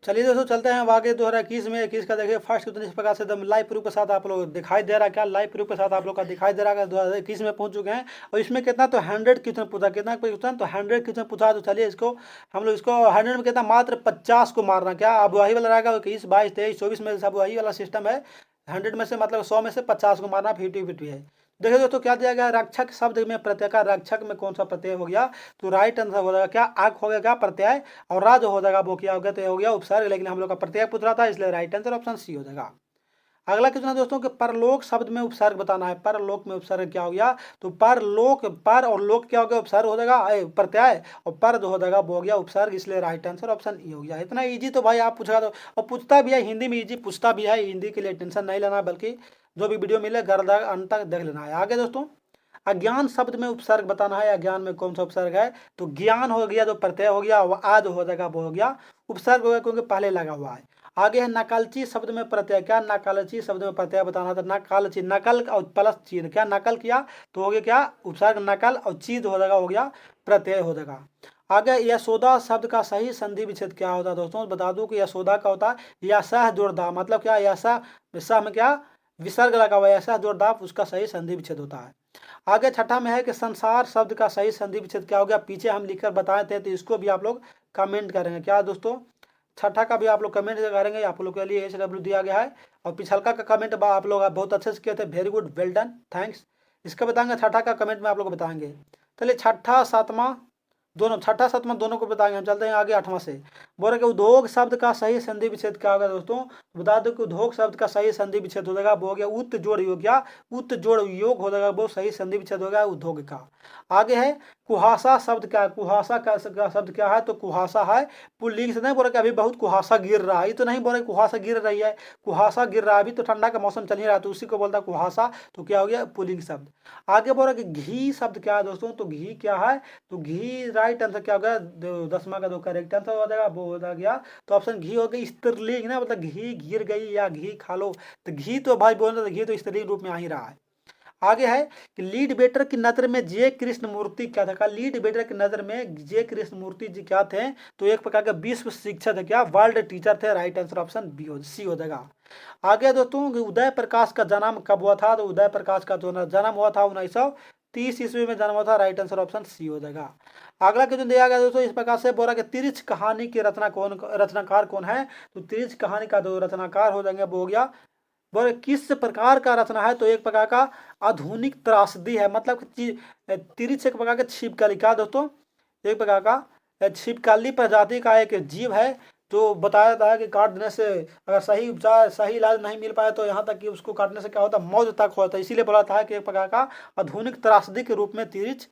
चलिए दोस्तों चलते हैं अब आगे 2021 में। 21 का देखिए फर्स्ट क्वेश्चन इस प्रकार से एकदम लाइव प्रूफ के साथ आप लोग दिखाई दे रहा है। क्या लाइव प्रूफ के साथ आप लोग का दिखाई दे रहा है? 2021 में पहुंच चुके हैं और इसमें कितना तो 100 क्वेश्चन पूछा। कितना क्वेश्चन? तो 100 क्वेश्चन पूछा। तो चलिए इसको हम लोग इसको 100 में कितना मात्र 50 को मारना। क्या अब वही वाला रहेगा? 21, 22, 23, 24 में सब वही वाला सिस्टम है। 100 में से मतलब 100 में से 50 को मारना। 50-50 है। देखिए दोस्तों क्या दिया गया है? रक्षक शब्द में प्रत्यय का रक्षक में कौन सा प्रत्यय हो गया? तो राइट आंसर हो जाएगा क्या? आग हो गया क्या? प्रत्यय। और राज हो जाएगा वो क्या हो गया? तो हो गया उपसर्ग। लेकिन हम लोग का प्रत्यय पूछ रहा था इसलिए राइट आंसर ऑप्शन सी हो जाएगा। अगला क्वेश्चन है दोस्तों कि परलोक शब्द में उपसर्ग बताना है। परलोक में उपसर्ग क्या हो गया? तो परलोक, पर और लोक क्या हो गया? उपसर्ग हो जाएगा प्रत्यय, और पर जो हो जाएगा वो हो गया उपसर्ग। इसलिए राइट आंसर ऑप्शन ई हो गया। इतना इजी तो भाई आप पूछेगा तो, और पूछता भी है हिंदी में, इजी पूछता भी है। हिंदी के लिए टेंशन नहीं लेना, बल्कि जो भी वीडियो मिले घर अंत तक देख लेना है। आगे दोस्तों अज्ञान शब्द में उपसर्ग बताना है। अज्ञान में कौन सा उपसर्ग है? तो ज्ञान हो गया जो प्रत्यय हो गया, आज हो जाएगा वो हो गया उपसर्ग हो गया क्योंकि पहले लगा हुआ है। आगे है नकलची शब्द में प्रत्यय। क्या? नकलची शब्द में प्रत्यय बताना था। नकलची, नकल और प्लस चीज। क्या? नकल किया तो हो गया क्या? उपसर्ग नकल, और चीज हो जाएगा हो गया प्रत्यय हो जाएगा। आगे यशोदा शब्द का सही संधि विच्छेद क्या होता है दोस्तों? बता दूं कि यशोदा का होता है यशः जोड़दा, मतलब क्या? यशः में क्या विसर्ग लगा हुआ है, यशः जोड़दा, उसका सही संधि विच्छेद होता है। आगे छठा में है कि संसार शब्द का सही संधि विच्छेद क्या हो गया? पीछे हम लिखकर बताए थे, तो इसको भी आप लोग कमेंट करेंगे। क्या दोस्तों? छठा का भी आप लोग कमेंट करेंगे। आप लोग के लिए HW दिया गया है। और पिछलका का कमेंट आप लोग बहुत अच्छे से किए थे। Very good, well done, thanks. इसका बताएंगे छठा का कमेंट में आप लोग बताएंगे। चलिए छठा सातवां दोनों, छठा सातवां दोनों को बताएंगे। हम चलते हैं आगे 8वां से। बोल रहे कि उद्योग शब्द का सही संधि विच्छेद क्या होगा दोस्तों? बता दो कि उद्योग शब्द का सही संधि विच्छेद हो जाएगा वो हो गया उत जोड़ योग। क्या? उत जोड़ योग हो जाएगा वो सही संधि विच्छेद हो गया उद्योग का। आगे है कुहासा शब्द क्या है? कुहासा का शब्द क्या है? तो कुहासा है पुल्लिंग से। नहीं बोल रहे कि अभी बहुत कुहासा गिर रहा है, ये तो नहीं बोल रहे कुहासा गिर रही है। कुहासा गिर रहा है, अभी तो ठंडा का मौसम चल ही रहा है, तो उसी को बोलता है कुहासा। तो क्या हो गया? पुल्लिंग शब्द। आगे बोल रहे कि घी शब्द क्या है दोस्तों? तो घी क्या है? तो घी राइट आंसर क्या हो गया? 10वां का 2 करेक्ट आंसर हो जाएगा वो हो गया। तो ऑप्शन घी हो गई स्त्रीलिंग ना, मतलब घी गिर गई या घी खा लो। तो घी तो भाई बोल रहे घी तो स्त्रीलिंग रूप में आ ही रहा है। आगे है कि लीड बेटर की नजर में जे कृष्ण मूर्ति क्या था? लीड बेटर की नजर में जे कृष्ण मूर्ति जी क्या थे? तो एक प्रकार का विश्व शिक्षक थे। क्या? वर्ल्ड टीचर थे। राइट आंसर ऑप्शन बी हो सी हो जाएगा। आगे दोस्तों उदय प्रकाश का जन्म कब हुआ था? तो उदय प्रकाश का जो जन्म हुआ था 1930 ईस्वी में जन्म हुआ था। राइट आंसर ऑप्शन सी हो जाएगा। अगला क्वेश्चन दिया गया दोस्तों इस प्रकार से, बोला कि तिरछ कहानी की रचनाकार कौन है? तो तिरछ कहानी का जो रचनाकार हो जाएंगे वो हो गया बोले किस प्रकार का रचना है? तो एक प्रकार का आधुनिक त्रासदी है, मतलब तिरछ एक प्रकार के छिपकली का दोस्तों, एक प्रकार का छिपकली प्रजाति का एक जीव है जो बताया जाता है कि काट देने से अगर सही उपचार सही इलाज नहीं मिल पाए तो यहाँ तक कि उसको काटने से क्या होता है? मौत तक होता है। इसीलिए बोला था कि एक प्रकार का आधुनिक त्रासदी के रूप में तिरछ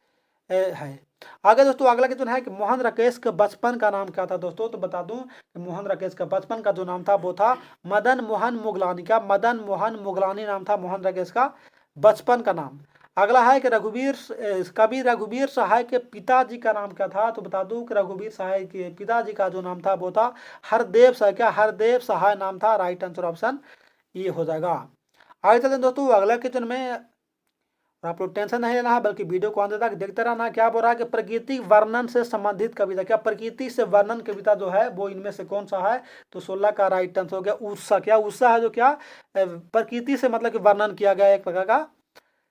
है। आगे दोस्तों अगला क्वेश्चन है कि मोहन राकेश के बचपन का नाम क्या था दोस्तों। तो बता दूं कि मोहन राकेश का बचपन का जो नाम था वो था मदन मोहन मुगलानी का, मदन मोहन मुगलानी नाम था मोहन राकेश का बचपन का नाम। अगला है कि कवि रघुवीर सहाय के पिताजी का नाम क्या था। तो बता दूं कि रघुवीर सहाय के पिताजी का जो नाम था वो था हरदेव सहाय, क्या हरदेव सहाय नाम था। राइट आंसर ऑप्शन ये हो जाएगा। आगे चलते हैं दोस्तों अगला क्वेश्चन में, और आप लोग टेंशन नहीं लेना है बल्कि वीडियो को अंत तक देखते रहना। क्या बोल रहा है कि प्रकृति वर्णन से संबंधित कविता, क्या प्रकृति से वर्णन कविता जो है वो इनमें से कौन सा है। तो 16 का राइट आंसर हो गया उषा। क्या उषा है जो क्या प्रकृति से मतलब कि वर्णन किया गया एक प्रकार का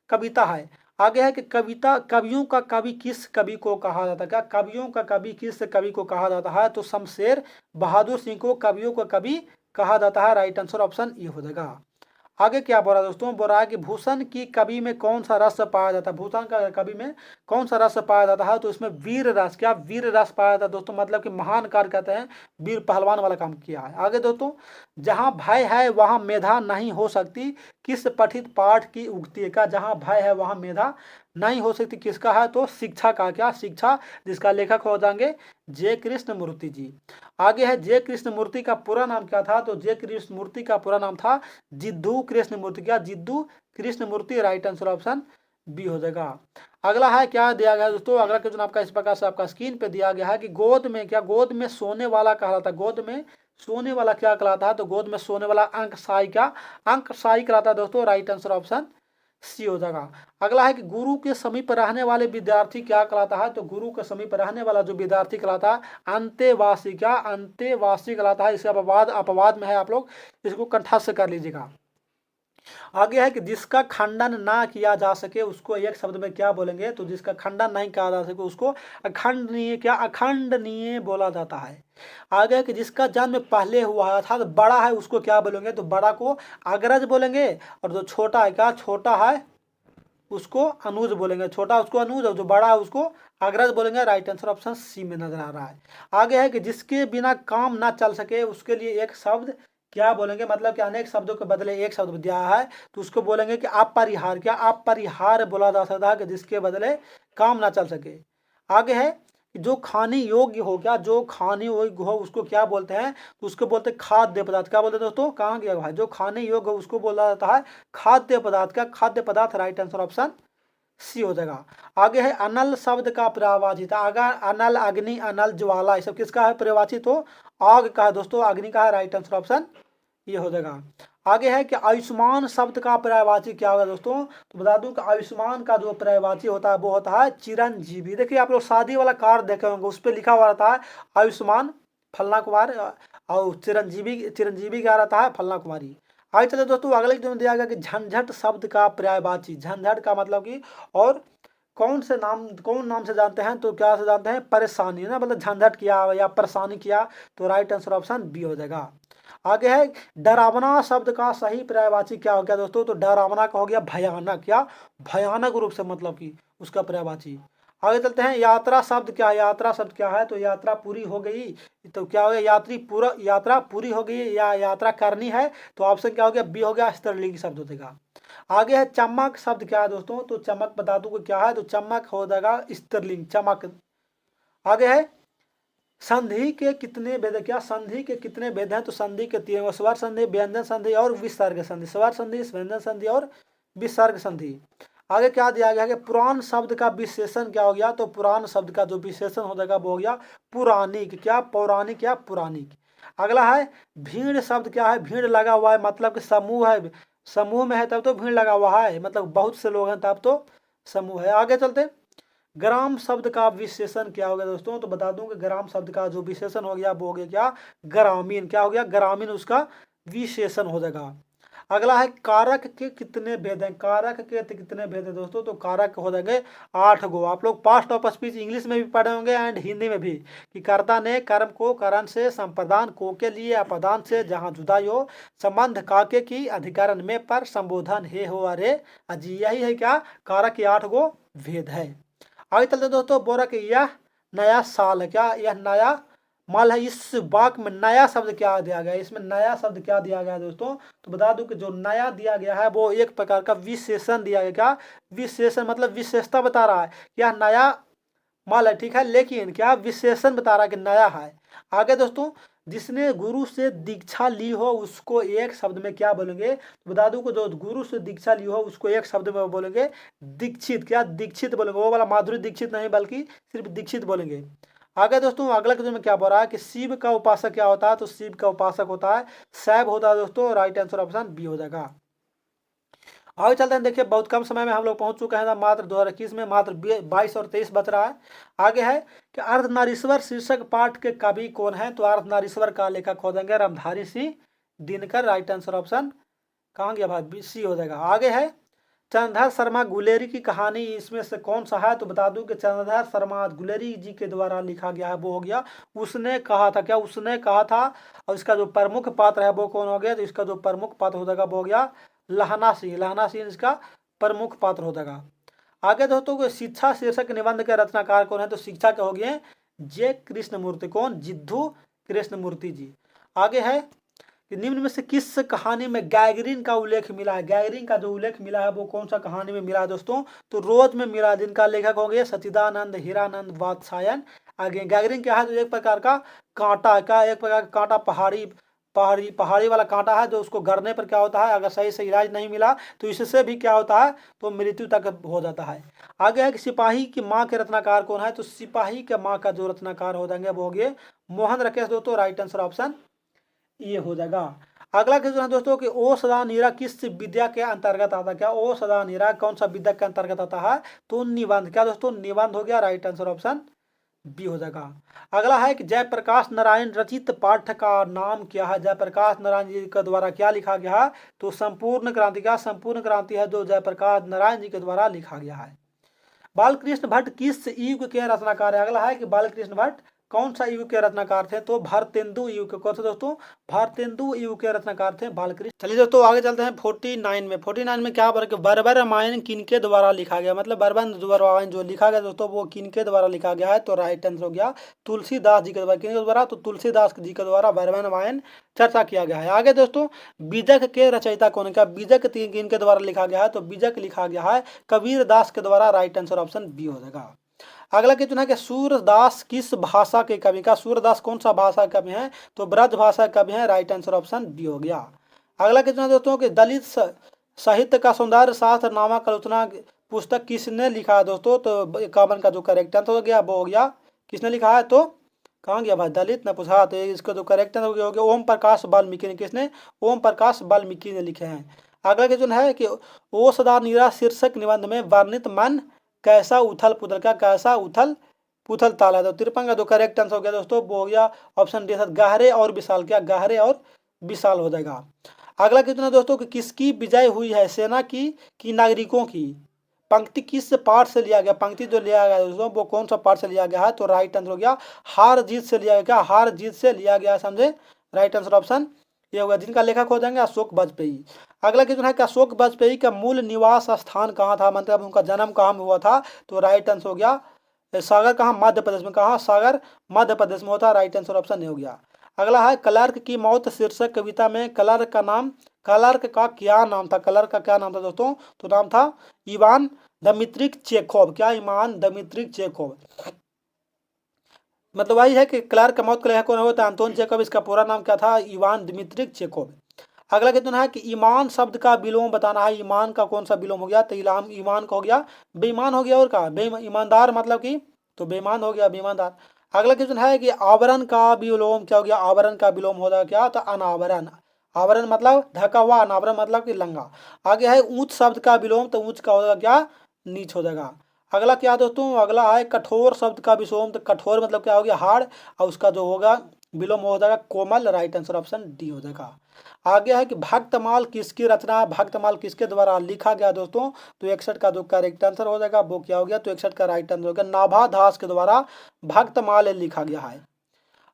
कविता है। आगे है कि कविता कवियों का कवि किस कवि को कहा जाता है। क्या कवियों का कवि किस कवि को कहा जाता है। तो शमशेर बहादुर सिंह को कवियों का कवि कहा जाता है। राइट आंसर ऑप्शन ये हो जाएगा। आगे क्या बोल रहा है दोस्तों, बोल रहा है कि भूषण की कवि में कौन सा रस पाया जाता है। भूषण का कवि में कौन सा रस पाया जाता है। तो इसमें वीर रस, क्या वीर रस पाया जाता है दोस्तों, मतलब कि महान कार्य कहते हैं, वीर पहलवान वाला काम किया है। आगे दोस्तों, जहाँ भय है वहाँ मेधा नहीं हो सकती, किस पठित पाठ की उक्ति है। क्या जहाँ भय है वहाँ मेधा नहीं हो सकती, किसका है। तो शिक्षा का, क्या शिक्षा, जिसका लेखक हो जाएंगे जे कृष्ण मूर्ति जी। आगे है जे कृष्ण मूर्ति का पूरा नाम क्या था। तो जे कृष्ण मूर्ति का पूरा नाम था जिद्दू कृष्ण मूर्ति, क्या जिद्दू कृष्ण मूर्ति। राइट आंसर ऑप्शन बी हो जाएगा। अगला है क्या दिया गया है दोस्तों, अगला क्वेश्चन आपका इस प्रकार से आपका स्क्रीन पे दिया गया है कि गोद में, क्या गोद में सोने वाला कहलाता है। गोद में सोने वाला क्या कहलाता है। तो गोद में सोने वाला अंक साई, क्या अंक साई कहलाता है दोस्तों। राइट आंसर ऑप्शन सी हो जाएगा। अगला है कि गुरु के समीप रहने वाले विद्यार्थी क्या कहलाता है। तो गुरु के समीप रहने वाला जो विद्यार्थी कहलाता है अंतेवासी, क्या अंतेवासी कहलाता है। इसका अपवाद अपवाद में है, आप लोग इसको कंठस्थ कर लीजिएगा। आगे है कि जिसका खंडन ना किया जा सके उसको एक शब्द में क्या बोलेंगे। तो जिसका खंडन नहीं किया जा सके उसको अखंडनीय, क्या अखंडनीय बोला जाता है। आगे है कि जिसका जन्म पहले हुआ था तो बड़ा है उसको क्या बोलेंगे। तो बड़ा को अग्रज बोलेंगे, और जो छोटा है, क्या छोटा है उसको अनुज बोलेंगे। छोटा उसको अनुज और जो बड़ा है उसको अग्रज बोलेंगे। राइट आंसर ऑप्शन सी में नजर आ रहा है। आगे है कि जिसके बिना काम ना चल सके उसके लिए एक शब्द क्या बोलेंगे, मतलब कि अनेक शब्दों के बदले एक शब्द दिया है तो उसको बोलेंगे कि अपरिहार, क्या अपरिहार बोला जा सकता है कि जिसके बदले काम ना चल सके। आगे है कि जो खाने योग्य हो, क्या जो खाने योग्य हो उसको क्या बोलते हैं। तो उसको बोलते हैं खाद्य पदार्थ। क्या बोलते हैं दोस्तों, कहाँ गया भाई, जो खाने योग्य हो उसको बोला जाता है खाद्य पदार्थ। क्या खाद्य पदार्थ। राइट आंसर ऑप्शन सी हो जाएगा। आगे है अनल शब्द का पर्यायवाची था। अगर अनल, अग्नि, अनल, ज्वाला ये सब किसका है पर्यायवाची। तो आग का है दोस्तों, अग्नि का है। राइट आंसर ऑप्शन ये हो जाएगा। आगे है कि आयुष्मान शब्द का पर्यायवाची क्या होगा दोस्तों। तो बता दूं कि आयुष्मान का जो पर्यायवाची होता है वो होता है चिरंजीवी। देखिए आप लोग शादी वाला कार्ड देखे होंगे उस पर लिखा हुआ रहता है आयुष्मान फलना कुमार, और चिरंजीवी, चिरंजीवी क्या रहता है फलना कुमारी। आगे चले दोस्तों अगले जो दिया गया कि झंझट शब्द का पर्यायवाची। झंझट का मतलब कि और कौन नाम से जानते हैं। तो क्या से जानते हैं, परेशानी ना, मतलब झंझट किया या परेशानी किया। तो राइट आंसर ऑप्शन बी हो जाएगा। आगे है डरावना शब्द का सही पर्यायवाची क्या हो गया दोस्तों। तो डरावना का हो गया भयानक, क्या भयानक रूप से, मतलब कि उसका पर्यायवाची। आगे चलते हैं यात्रा शब्द क्या है। यात्रा शब्द क्या है। तो यात्रा पूरी हो गई, तो क्या हो गया यात्रा पूरी हो गई या यात्रा करनी है। तो ऑप्शन क्या हो गया, बी हो गया स्त्रीलिंग शब्द हो जाएगा। आगे है चमक शब्द क्या है दोस्तों। तो चमक बता दूं कि क्या है। तो चमक हो जाएगा स्त्रीलिंग चमक। आगे है संधि के कितने भेद है। क्या संधि के कितने भेद हैं। तो संधि के तीन, स्वर संधि, व्यंजन संधि और विसर्ग संधि। स्वर संधि, व्यंजन संधि और विसर्ग संधि। आगे क्या दिया गया है कि पुराण शब्द का विशेषण क्या हो गया। तो पुराण शब्द का जो विशेषण हो जाएगा वो हो गया पुराणिक, क्या पौराणिक, क्या पुराणिक। अगला है भीड़ शब्द क्या है। भीड़ लगा हुआ है, मतलब कि समूह है, समूह में है तब तो भीड़ लगा हुआ है, मतलब बहुत से लोग हैं तब तो समूह है। आगे चलते ग्राम शब्द का विशेषण क्या हो गया दोस्तों। तो बता दूं कि ग्राम शब्द का जो विशेषण हो गया वो हो गया क्या ग्रामीण, क्या हो गया ग्रामीण उसका विशेषण हो जाएगा। अगला है कारक के कितने भेद हैं। कारक के कितने भेद हैं दोस्तों। तो कारक हो जाएंगे 8 गो। आप लोग पास्ट ऑफ स्पीच इंग्लिश में भी पढ़े होंगे एंड हिंदी में भी कि कर्ता ने कर्म को करण से, संप्रदान को के लिए, अपदान से जहाँ जुदाई हो, संबंध काके की, अधिकरण में पर, संबोधन हे हो अरे अजी। यही है क्या कारक के 8 गो भेद है। आगे चलते दोस्तों बोरा कि यह नया साल है। क्या यह नया माल है। इस वाक्य में नया शब्द क्या दिया गया है। इसमें नया शब्द क्या दिया गया है दोस्तों। तो बता दूं कि जो नया दिया गया है वो एक प्रकार का विशेषण दिया गया। क्या विशेषण, मतलब विशेषता बता रहा है। यह नया मल है, ठीक है, लेकिन क्या विशेषण बता रहा है कि नया है। आगे दोस्तों, जिसने गुरु से दीक्षा ली हो उसको एक शब्द में क्या बोलेंगे, तो बता दूं कि जो गुरु से दीक्षा ली हो उसको एक शब्द में बोलेंगे दीक्षित। क्या दीक्षित बोलेंगे, वो वाला माधुरी दीक्षित नहीं बल्कि सिर्फ दीक्षित बोलेंगे। आगे दोस्तों, अगला क्वेश्चन में क्या बोल रहा है कि शिव का उपासक क्या होता है, तो शिव का उपासक होता है शैव होता है दोस्तों। राइट आंसर ऑप्शन बी हो जाएगा। आगे चलते हैं, देखिए बहुत कम समय में हम लोग पहुंच चुके हैं, मात्र 2021 में मात्र 22 और 23 बच रहा है। आगे है कि अर्धनारीश्वर शीर्षक पाठ के कवि कौन है, तो अर्धनारीश्वर का लेखक हो जाएंगे Ramdhari Singh Dinkar. Right answer option कहाँ गया भाई, सी हो जाएगा। आगे है चंद्रधर शर्मा गुलेरी की कहानी इसमें से कौन सा है, तो बता दूं कि चंद्रधर शर्मा गुलेरी जी के द्वारा लिखा गया है, वो हो गया उसने कहा था। क्या उसने कहा था, और इसका जो प्रमुख पात्र है वो कौन हो गया, तो इसका जो प्रमुख पात्र हो जाएगा वो हो गया लहना सिंह। लहना सिंह इसका प्रमुख पात्र हो जाएगा। आगे दोस्तों को शिक्षा शीर्षक निबंध के रचनाकार कौन है, तो शिक्षा के हो गए जे कृष्णमूर्ति। कौन, जिद्धू कृष्णमूर्ति जी। आगे है कि निम्न में से किस कहानी में गैगरीन का उल्लेख मिला है। गैगरीन का जो उल्लेख मिला है वो कौन सा कहानी में मिला है दोस्तों, तो रोज में मिला, जिनका लेखक हो गए सचिदानंद हीरानंद वात्स्यायन। आगे गैगरीन क्या है, तो एक प्रकार का कांटा का, एक प्रकार का कांटा, पहाड़ी वाला कांटा है, जो उसको गड़ने पर क्या होता है, अगर सही से इलाज नहीं मिला तो इससे भी क्या होता है, तो मृत्यु तक हो जाता है। आगे है कि सिपाही की माँ के रचनाकार कौन है, तो सिपाही के माँ का जो रचनाकार हो जाएंगे वो हो गए मोहन राकेश दोस्तों। राइट आंसर ऑप्शन ये हो जाएगा। अगला क्वेश्चन है दोस्तों कि ओ सदा नीरा किस विद्या के अंतर्गत आता है। क्या ओ सदा नीरा कौन सा विद्या के अंतर्गत आता है, तो निबंध। क्या दोस्तों, निबंध हो गया। राइट आंसर ऑप्शन बी हो जाएगा। अगला है कि जयप्रकाश नारायण रचित पाठ का नाम क्या है। जयप्रकाश नारायण जी के द्वारा क्या लिखा गया है, तो संपूर्ण क्रांति। का संपूर्ण क्रांति है जो जयप्रकाश नारायण जी के द्वारा लिखा गया है। बालकृष्ण भट्ट किस युग के रचनाकार है। अगला है कि बालकृष्ण भट्ट कौन सा युग के रचनाकार थे, तो भारतेंदु युग के। कौन थे दोस्तों, भारतेंदु युग के रचनाकार थे बालकृष्ण। चलिए दोस्तों आगे चलते हैं 49 में। 49 में क्या बोला कि बर्बर रामायण किनके द्वारा लिखा गया, मतलब बर्बर रामायण जो लिखा गया दोस्तों वो किनके द्वारा लिखा गया है, तो राइट आंसर हो गया तुलसीदास जी के द्वारा। किनके द्वारा, तो तुलसीदास जी के द्वारा बर्बर रामायण चर्चा किया गया है। आगे दोस्तों, बीजक के रचयिता कौन है। क्या बीजक किनके द्वारा लिखा गया है, तो बीजक लिखा गया है कबीर दास के द्वारा। राइट आंसर ऑप्शन बी हो जाएगा। अगला क्वेश्चन है कि सूरदास किस भाषा के कवि। का सूरदास कौन सा भाषा के कवि है, तो ब्रज भाषा के कवि है। राइट आंसर ऑप्शन बी हो गया। अगला क्वेश्चन है दोस्तों कि दलित साहित्य का सौंदर्य शास्त्र नामक आलोचना पुस्तक किसने लिखा है दोस्तों, तो 51 का जो करेक्ट आंसर हो गया वो हो गया किसने लिखा है, तो कहाँ गया भाई, दलित ने पूछा, तो इसका जो करेक्ट आंसर हो गया ओम प्रकाश वाल्मीकि ने। किसने, ओम प्रकाश वाल्मीकि ने लिखे हैं। अगला क्वेश्चन है कि ओ सदा नीरा शीर्षक निबंध में वर्णित मन कैसा उथल पुथल। का कैसा उथल पुथल ताल है, तो 53 का जो करेक्ट आंसर हो गया दोस्तों वो हो गया ऑप्शन डी गहरे और विशाल। क्या गहरे और विशाल हो जाएगा। अगला क्वेश्चन है दोस्तों कि किसकी विजय हुई है, सेना की कि नागरिकों की। पंक्ति किस पाठ से लिया गया, पंक्ति जो लिया गया दोस्तों वो कौन सा पाठ से लिया गया है, तो राइट आंसर हो गया हार जीत से लिया गया। हार जीत से लिया गया समझे। राइट आंसर ऑप्शन ये होगा, जिनका लेखक हो जाएंगे अशोक वाजपेयी। अगला क्वेश्चन है कि अशोक वाजपेयी का मूल निवास स्थान कहाँ था, मतलब उनका जन्म कहाँ में हुआ था, तो राइट आंसर हो गया सागर। कहाँ, मध्य प्रदेश में। कहाँ, सागर मध्य प्रदेश में होता है। राइट आंसर ऑप्शन हो गया। अगला है क्लार्क की मौत शीर्षक कविता में क्लार्क का नाम, क्लार्क का क्या नाम था, क्लार्क का क्या नाम था दोस्तों, तो नाम था इवान दमित्रिक चेखोव। क्या, इवान दमित्रिक चेखोव। मतलब वही है कि क्लार्क का मौत का लेखक कौन होता है, अंतोन चेखोव। इसका पूरा नाम क्या था, इवान दमित्रिक चेखोव। अगला क्वेश्चन है कि ईमान शब्द का विलोम बताना है। ईमान का कौन सा विलोम हो गया, तो ईमान का हो गया बेईमान हो गया, और का ईमानदार मतलब कि, तो बेईमान हो गया बेईमानदार। अगला क्वेश्चन है कि आवरण का विलोम क्या हो गया, आवरण का विलोम हो गया क्या, तो अनावरण। आवरण मतलब ढका हुआ, अनावरण मतलब कि लंगा। आगे है ऊंच शब्द का विलोम, तो ऊंच का हो जाएगा क्या, नीच हो जाएगा। अगला क्या दोस्तों, अगला है कठोर शब्द का विलोम, तो कठोर मतलब क्या हो गया हार्ड, और उसका जो होगा विलोम हो जाएगा कोमल। राइट आंसर ऑप्शन डी हो जाएगा। आगे है कि भक्तमाल किसकी रचना है, भक्तमाल किसके द्वारा लिखा गया दोस्तों, तो 61 का जो करेक्ट आंसर हो जाएगा वो क्या हो गया, तो 61 का राइट आंसर हो गया नाभा दास के द्वारा भक्तमाल लिखा गया है।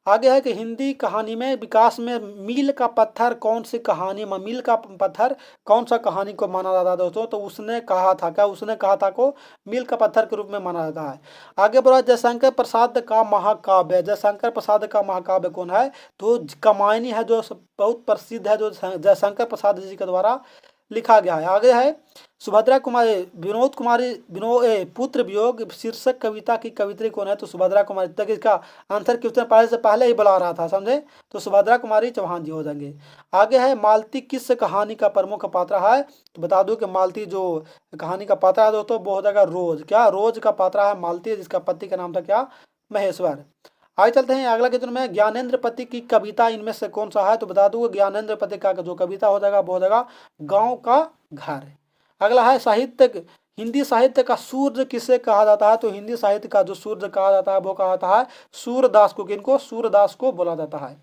आगे है कि हिंदी कहानी में विकास में मील का पत्थर कौन सी कहानी में, मील का पत्थर कौन सा कहानी को माना जाता है दोस्तों, तो उसने कहा था। क्या, उसने कहा था को मील का पत्थर के रूप में माना जाता है। आगे बढ़ा जयशंकर प्रसाद का महाकाव्य। जयशंकर प्रसाद का महाकाव्य कौन है, तो कामायनी है, जो बहुत प्रसिद्ध है, जो जयशंकर प्रसाद जी के द्वारा लिखा गया है। आगे है सुभद्रा कुमारी विनोद कुमारी पुत्र वियोग शीर्षक कविता की कवित्री कौन है? तो सुभद्रा कुमारी। तक इसका आंसर क्वेश्चन पढ़ने से पहले ही बुला रहा था, समझे? तो सुभद्रा कुमारी चौहान जी हो जाएंगे। आगे है मालती किस कहानी का प्रमुख पात्र है? तो बता दूं कि मालती जो कहानी का पात्र है दोस्तों वो हो जाएगा रोज। क्या? रोज का पात्र है मालती, जिसका पति का नाम था क्या? महेश्वर। आगे चलते हैं अगला क्वेश्चन में, ज्ञानेंद्र पति की कविता इनमें से कौन सा है? तो बता दूंगा ज्ञानेंद्र पति का जो कविता हो जाएगा वो हो जाएगा गाँव का घर। अगला है साहित्य, हिंदी साहित्य का सूर्य किसे कहा जाता है? तो हिंदी साहित्य का जो सूर्य कहा जाता है वो कहा जाता है सूरदास को। किनको? सूरदास को बोला जाता है।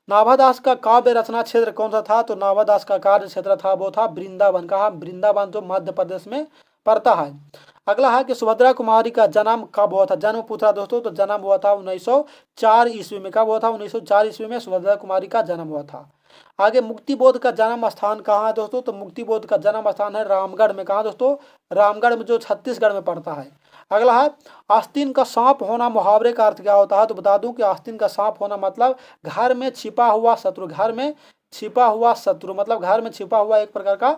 नाभादास का काव्य रचना क्षेत्र कौन सा था? तो नाभादास का कार्य क्षेत्र था वो था वृंदावन। कहा? वृंदावन जो मध्य प्रदेश में पड़ता है। अगला है कि सुभद्रा कुमारी का जन्म कब हुआ था? जन्म पूछा दोस्तों, तो जन्म हुआ था 1904 ईस्वी में। कब हुआ था? 1904 ईस्वी में सुभद्रा कुमारी का जन्म हुआ था। आगे मुक्तिबोध का जन्म स्थान कहाँ है दोस्तों? तो मुक्तिबोध का जन्म स्थान है रामगढ़ में। कहाँ दोस्तों? रामगढ़ में, जो छत्तीसगढ़ में पड़ता है। अगला है आस्तीन का सांप होना मुहावरे का अर्थ क्या होता है? तो बता दूं कि आस्तीन का सांप होना मतलब घर में छिपा हुआ शत्रु। घर में छिपा हुआ शत्रु मतलब घर में छिपा हुआ एक प्रकार का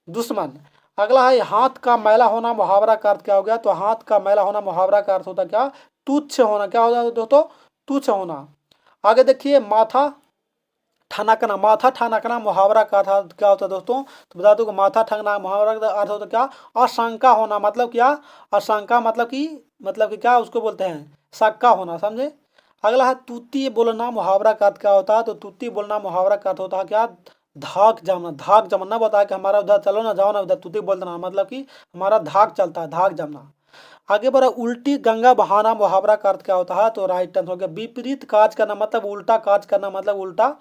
दुश्मन। अगला है हाथ का मैला होना मुहावरा का अर्थ क्या हो गया? तो हाथ का मैला होना मुहावरा का अर्थ होता क्या? तुच्छ होना। क्या होता है दोस्तों? तुच्छ होना। आगे देखिए माथा ठनकना, माथा ठनकना मुहावरा का अर्थ क्या होता है दोस्तों? तो बता दूं कि माथा ठनकना मुहावरा का अर्थ होता क्या? आशंका होना। मतलब क्या? आशंका मतलब कि क्या उसको बोलते हैं? शक्का होना, समझे? अगला है तूती बोलना मुहावरा का अर्थ क्या होता है? तो तूती बोलना मुहावरा का अर्थ होता है क्या? धाक जमना। धाक जमना बताया कि हमारा उधर चलो ना, जाओ ना उधर, तूती बोल देना मतलब कि हमारा धाक चलता है, धाक जमना। आगे बढ़ा, उल्टी गंगा बहाना मुहावरा का अर्थ क्या होता है? तो राइट आंसर हो गया विपरीत काज करना मतलब उल्टा काज करना मतलब उल्टा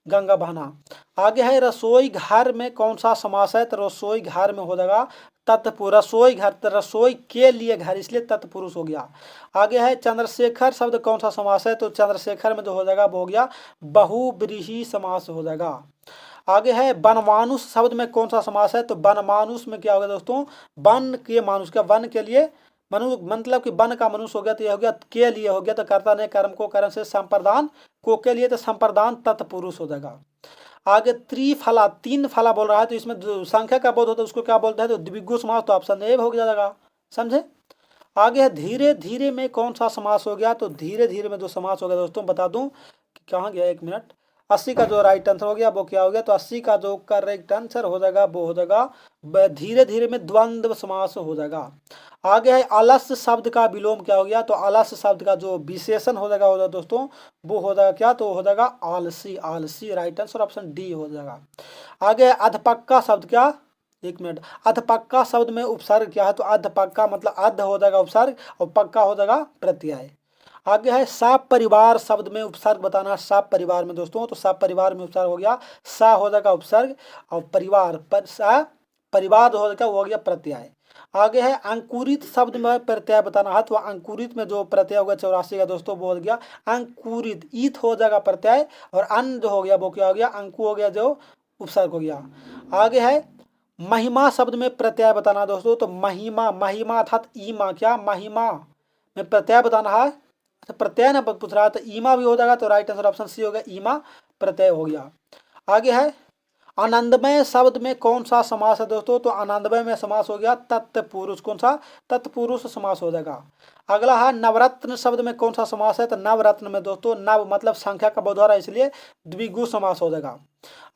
गंगा बहाना। आगे है रसोई घर में कौन सा समास है? तो रसोई घर में हो जाएगा तत्पुरुष। रसोई घर, रसोई के लिए घर, इसलिए तत्पुरुष हो गया। आगे है चंद्रशेखर शब्द कौन सा समास है? तो चंद्रशेखर में जो हो जाएगा वो हो गया बहुव्रीहि समास हो जाएगा। आगे है बनमानुष शब्द में कौन सा समास है? तो बनमानुष में क्या होगा दोस्तों? वन के मानुष का, वन के लिए मनु मतलब कि वन का मनुष्य हो गया, तो यह हो गया के लिए हो गया, तो कर्ता ने कर्म को कर्म से संप्रदान को के लिए, तो संप्रदान तत्पुरुष हो जाएगा। आगे त्रिफला, तीन फला बोल रहा है, तो इसमें जो संख्या का बोध होता है उसको क्या बोलते हैं? तो द्विगु समास। तो ऑप्शन ए हो जाएगा, समझे? आगे है धीरे धीरे में कौन सा समास हो गया? तो धीरे धीरे में जो समास हो गया दोस्तों बता दूं कि कहाँ गया, एक मिनट। 80 का जो राइट आंसर हो गया वो क्या हो गया? तो 80 का जो करेक्ट आंसर हो जाएगा वो हो जाएगा धीरे धीरे में द्वंद्व समास हो जाएगा। आगे है आलस्य शब्द का विलोम क्या हो गया? तो आलस्य शब्द का जो विशेषण हो जाएगा दोस्तों वो हो जाएगा क्या? तो हो जाएगा आलसी। आलसी राइट आंसर ऑप्शन डी हो जाएगा। आगे है अधपक्का शब्द क्या? एक मिनट, अधपक्का शब्द में उपसर्ग क्या है? तो अधपक्का मतलब अध हो जाएगा उपसर्ग और पक्का हो जाएगा प्रत्यय। आगे है साप परिवार शब्द में उपसर्ग बताना। साप परिवार में दोस्तों, तो साप परिवार में उपसर्ग हो गया सा हो जाएगा उपसर्ग और परिवार पर सा परिवार हो जाएगा वो हो गया प्रत्यय। आगे है अंकुरित शब्द में प्रत्यय बताना है। तो अंकुरित में जो प्रत्यय हो गया 84 का दोस्तों वो हो गया अंकुरित। ईत हो जाएगा प्रत्यय और अन जो हो गया वो क्या हो गया? अंकु हो गया जो उपसर्ग हो गया। आगे है महिमा शब्द में प्रत्यय बताना दोस्तों। तो महिमा, महिमा अर्थात ईमा, क्या महिमा में प्रत्यय बताना है? अच्छा प्रत्यय ना पूछ रहा है, तो ईमा भी हो जाएगा, तो राइट आंसर ऑप्शन सी हो गया, ईमा प्रत्यय हो गया। आगे है आनंदमय शब्द में कौन सा समास है दोस्तों? तो आनंदमय में समास हो गया तत्पुरुष। कौन सा? तत्पुरुष समास हो जाएगा। अगला है नवरत्न शब्द में कौन सा समास है? तो नवरत्न में दोस्तों नव मतलब संख्या का बोध हो रहा है इसलिए द्विगु समास हो जाएगा।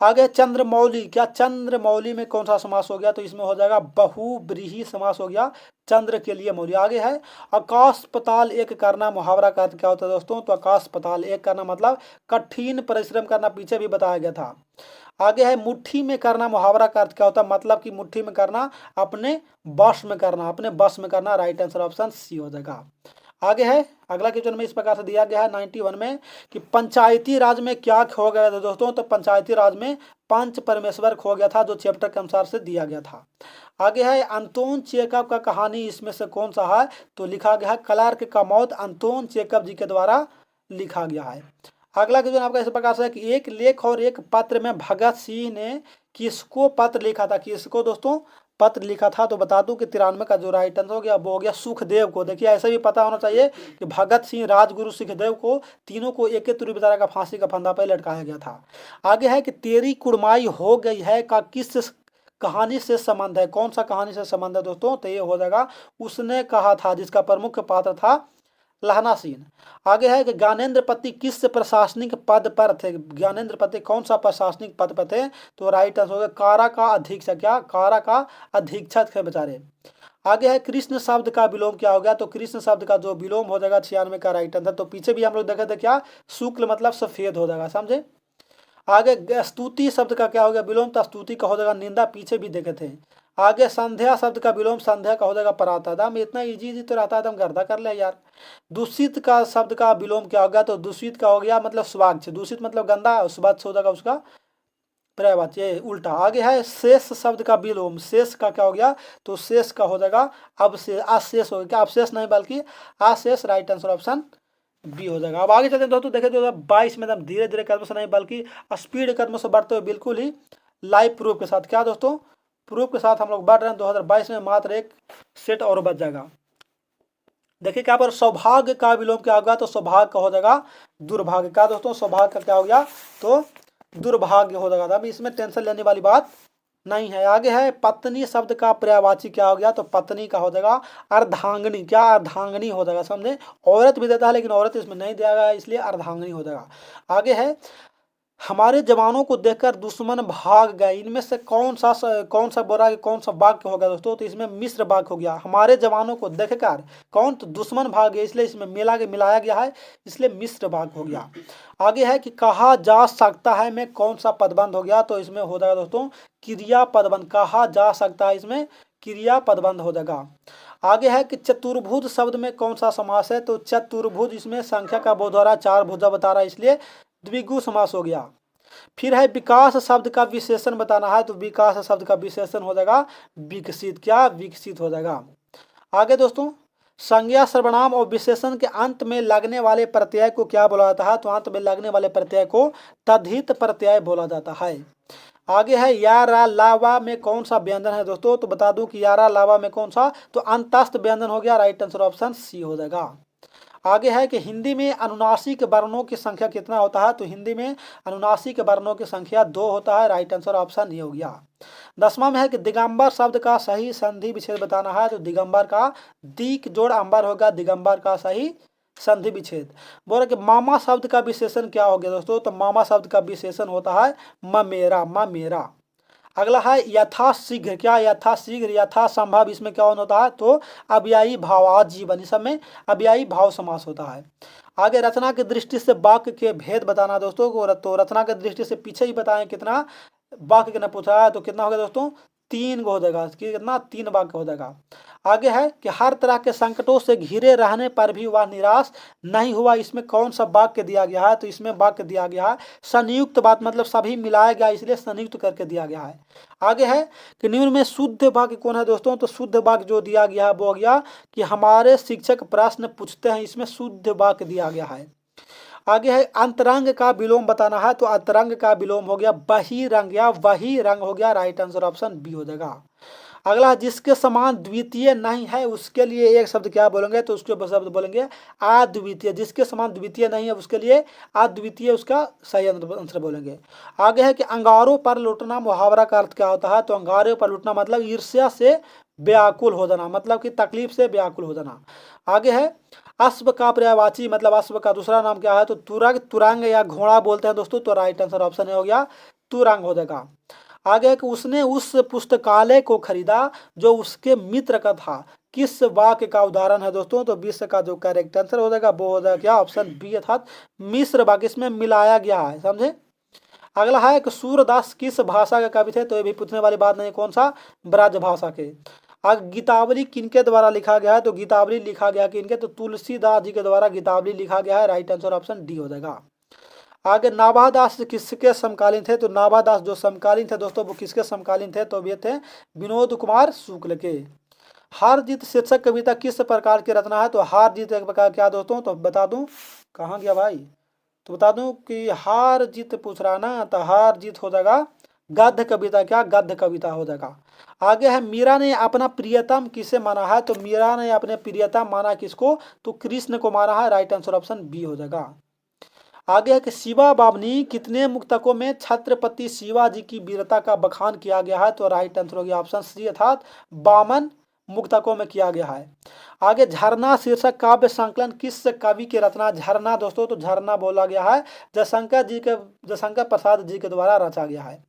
आगे चंद्रमौली, क्या चंद्रमौली में कौन सा समास हो गया? तो इसमें हो जाएगा बहुव्रीहि समास हो गया, चंद्र के लिए मौली। आगे है आकाश पताल एक करना मुहावरा का अर्थ क्या होता है दोस्तों? तो आकाश पताल एक करना मतलब कठिन परिश्रम करना, पीछे भी बताया गया था। आगे है मुट्ठी में करना मुहावरा का अर्थ क्या होता है? मतलब कि मुट्ठी में करना अपने बस में करना, अपने बस में करना। राइट आंसर ऑप्शन सी हो जाएगा। आगे है अगला क्वेश्चन में इस प्रकार से दिया गया है 91 में कि पंचायती राज में क्या खो गया था दोस्तों? तो पंचायती राज में पंच परमेश्वर खो गया था, जो चैप्टर के अनुसार से दिया गया था। आगे है अंतोन चेकअप का कहानी इसमें से कौन सा है? तो लिखा गया है क्लार्क का मौत अंतोन चेकअप जी के द्वारा लिखा गया है। अगला क्वेश्चन आपका इस प्रकार से है कि एक लेख और एक पत्र में भगत सिंह ने किसको पत्र लिखा था? किसको दोस्तों पत्र लिखा था? तो बता दूं कि 93 का जो राइट आंसर हो गया वो हो गया सुखदेव को। देखिए ऐसे भी पता होना चाहिए कि भगत सिंह, राजगुरु, सुखदेव को तीनों को एक तुरी बेचारा का फांसी का फंदा पर लटकाया गया था। आगे है कि तेरी कुड़माई हो गई है का किस कहानी से संबंध है। कौन सा कहानी से संबंध है दोस्तों? तो ये हो जाएगा उसने कहा था, जिसका प्रमुख पात्र था लहना सिंह। आगे है कि ज्ञानेंद्रपति किस प्रशासनिक पद पर थे? ज्ञानेंद्रपति कौन सा प्रशासनिक पद पर थे? तो राइट आंसर होगा कारा का अधीक्षक। क्या? कारा का अधीक्षक है बेचारे। आगे है कृष्ण शब्द का विलोम क्या हो गया? तो कृष्ण शब्द का जो विलोम हो जाएगा 96 का राइट आंसर। तो पीछे भी हम लोग देखे थे क्या, शुक्ल मतलब सफेद हो जाएगा, समझे। आगे स्तुति शब्द का क्या हो गया विलोम? तो स्तुति का हो जाएगा निंदा, पीछे भी देखे थे। आगे संध्या शब्द का विलोम, संध्या का हो जाएगा परातादम। इतना इजी तो रहता है, तुम गर्दा कर ले यार। दूषित का शब्द का विलोम क्या हो गया? तो दूषित का हो गया मतलब स्वच्छ, दूषित मतलब गंदा, स्वच्छ हो जाएगा उसका पर्यायवाची उल्टा। आगे है शेष शब्द का विलोम, शेष का क्या हो गया? तो शेष का हो जाएगा अवशेष, अशेष हो गया। क्या अवशेष नहीं बल्कि अशेष, राइट आंसर ऑप्शन बी हो जाएगा। अब आगे चलते हैं दोस्तों, देखे 2022 में एकदम धीरे धीरे कदमों से नहीं बल्कि स्पीड कदमों से बढ़ते हुए बिल्कुल ही लाइव प्रूफ के साथ। क्या दोस्तों? प्रूफ के साथ हम लोग बढ़ रहे हैं। 2022 में मात्र एक सेट और बच जाएगा। देखिए क्या पर सौभाग्य का विलोम क्या होगा? तो सौभाग्य का हो जाएगा दुर्भाग्य। क्या दोस्तों? सौभाग्य का क्या हो गया? तो दुर्भाग्य हो जाएगा। अभी इसमें टेंशन लेने वाली बात नहीं है। आगे है पत्नी शब्द का पर्यायवाची क्या हो गया? तो पत्नी का हो जाएगा अर्धांगिनी। क्या? अर्धांगिनी हो जाएगा, समझे। औरत भी देता है लेकिन औरत इसमें नहीं दिया गया, इसलिए अर्धांगिनी हो जाएगा। आगे है हमारे जवानों को देखकर दुश्मन भाग गए। इनमें से कौन सा बोला कि कौन सा वाक्य हो गया दोस्तों? तो इसमें मिश्र वाक्य हो गया। हमारे जवानों को देखकर कौन? तो दुश्मन भाग गए, इसलिए इसमें मिलाया गया है, इसलिए मिश्र वाक्य हो गया। आगे है कि कहा जा सकता है में कौन सा पदबंध हो गया? तो इसमें हो जाएगा दोस्तों क्रिया पदबंध। कहा जा सकता है, इसमें क्रिया पदबंध हो जाएगा। आगे है कि चतुर्भुज शब्द में कौन सा समास है? तो चतुर्भुज इसमें संख्या का बोध हो रहा है, 4 भुजा बता रहा है, इसलिए द्विगु समास हो गया। फिर है विकास शब्द का विशेषण बताना है, तो विकास शब्द का विशेषण हो जाएगा विकसित। क्या? विकसित हो जाएगा। आगे दोस्तों संज्ञा सर्वनाम और विशेषण के अंत में लगने वाले प्रत्यय को क्या बोला जाता है? तो अंत में लगने वाले प्रत्यय को तद्धित प्रत्यय बोला जाता है। आगे है या रा लावा में कौन सा व्यंजन है दोस्तों? तो बता दूं कि या रा लावा में कौन सा? तो अंतस्थ व्यंजन हो गया, राइट आंसर ऑप्शन सी हो जाएगा। आगे है कि हिंदी में अनुनासिक वर्णों की संख्या कितना होता है? तो हिंदी में अनुनासिक वर्णों की संख्या 2 होता है, राइट आंसर ऑप्शन ये हो गया। 10वां में है कि दिगंबर शब्द का सही संधि विच्छेद बताना है, तो दिगंबर का दीक जोड़ अंबर होगा, दिगंबर का सही संधि विच्छेद। बोला कि मामा शब्द का विशेषण क्या हो गया दोस्तों? तो मामा शब्द का विशेषण होता है ममेरा, ममेरा। अगला है यथाशीघ्र। क्या? यथाशीघ्र, यथा संभव, इसमें क्या होता है? तो अव्ययी भाव आजीवन, इस समय अव्ययी भाव समास होता है। आगे रचना की दृष्टि से वाक्य के भेद बताना दोस्तों को, तो रचना की दृष्टि से पीछे ही बताएं कितना वाक्य कितना पूछा है, तो कितना हो गया दोस्तों? 3 हो जाएगा। कितना? 3 वाक्य हो जाएगा। आगे है कि हर तरह के संकटों से घिरे रहने पर भी वह निराश नहीं हुआ। इसमें कौन सा वाक्य दिया गया है? तो इसमें वाक्य दिया गया है संयुक्त बात, मतलब सभी मिलाया गया, इसलिए संयुक्त करके दिया गया है। आगे है कि निम्न में शुद्ध वाक्य कौन है दोस्तों? तो शुद्ध वाक्य जो दिया गया है वो हो गया कि हमारे शिक्षक प्रश्न पूछते हैं, इसमें शुद्ध वाक्य दिया गया है। आगे है अंतरंग का विलोम बताना है, तो अंतरंग का विलोम हो गया बहिरंग, या वही रंग हो गया, राइट आंसर ऑप्शन बी हो जाएगा। अगला जिसके समान द्वितीय नहीं है उसके लिए एक शब्द क्या बोलेंगे? तो उसके शब्द बोलेंगे अद्वितीय। जिसके समान द्वितीय नहीं है उसके लिए अद्वितीय उसका सही आंसर बोलेंगे। आगे है कि अंगारों पर लुटना मुहावरा का अर्थ क्या होता है? तो अंगारों पर लुटना मतलब ईर्ष्या से व्याकुल हो जाना, मतलब कि तकलीफ से व्याकुल हो जाना। आगे है अश्व का पर्यायवाची, मतलब अश्व का दूसरा नाम क्या है? तो तुरग, तुरंग या घोड़ा बोलते हैं दोस्तों, तो राइट आंसर ऑप्शन हो गया तुरंग हो जाएगा। आगे कि उसने उस पुस्तकालय को खरीदा जो उसके मित्र का था। किस वाक्य का उदाहरण है दोस्तों? तो विश्व का जो करेक्ट आंसर हो जाएगा वो हो जाएगा क्या? ऑप्शन बी, अर्थात मिश्र वाक्य, इसमें मिलाया गया है, समझे। अगला है कि सूरदास किस भाषा के कवि थे? तो ये भी पूछने वाली बात नहीं, कौन सा? ब्रज भाषा के। आगे गीतावली किनके द्वारा लिखा गया है? तो गीतावली लिखा गया किनके? तो तुलसीदास जी के द्वारा गीतावली लिखा गया है, राइट आंसर ऑप्शन डी हो जाएगा। आगे नाभादास किसके समकालीन थे? तो नाभादास जो समकालीन थे दोस्तों वो किसके समकालीन थे? तो ये थे विनोद कुमार शुक्ल के। हार जीत शीर्षक कविता किस प्रकार की रचना है? तो हार जीत एक प्रकार क्या दोस्तों? तो बता दूं, कहाँ गया भाई? तो बता दूं कि हार जीत पूछ रहा ना, तो हार जीत हो जाएगा गद्य कविता। क्या? गद्य कविता हो जाएगा। आगे है मीरा ने अपना प्रियतम किसे माना है? तो मीरा ने अपने प्रियतम माना किसको? तो कृष्ण को माना है, राइट आंसर ऑप्शन बी हो जाएगा। आगे है कि शिवा बावनी कितने मुक्तकों में छत्रपति शिवाजी की वीरता का बखान किया गया है? तो राइट आंसर हो गया ऑप्शन सी अर्थात 52 मुक्तकों में किया गया है। आगे झरना शीर्षक काव्य संकलन किस कवि की रचना? झरना दोस्तों तो झरना बोला गया है जयशंकर प्रसाद जी के द्वारा रचा गया है।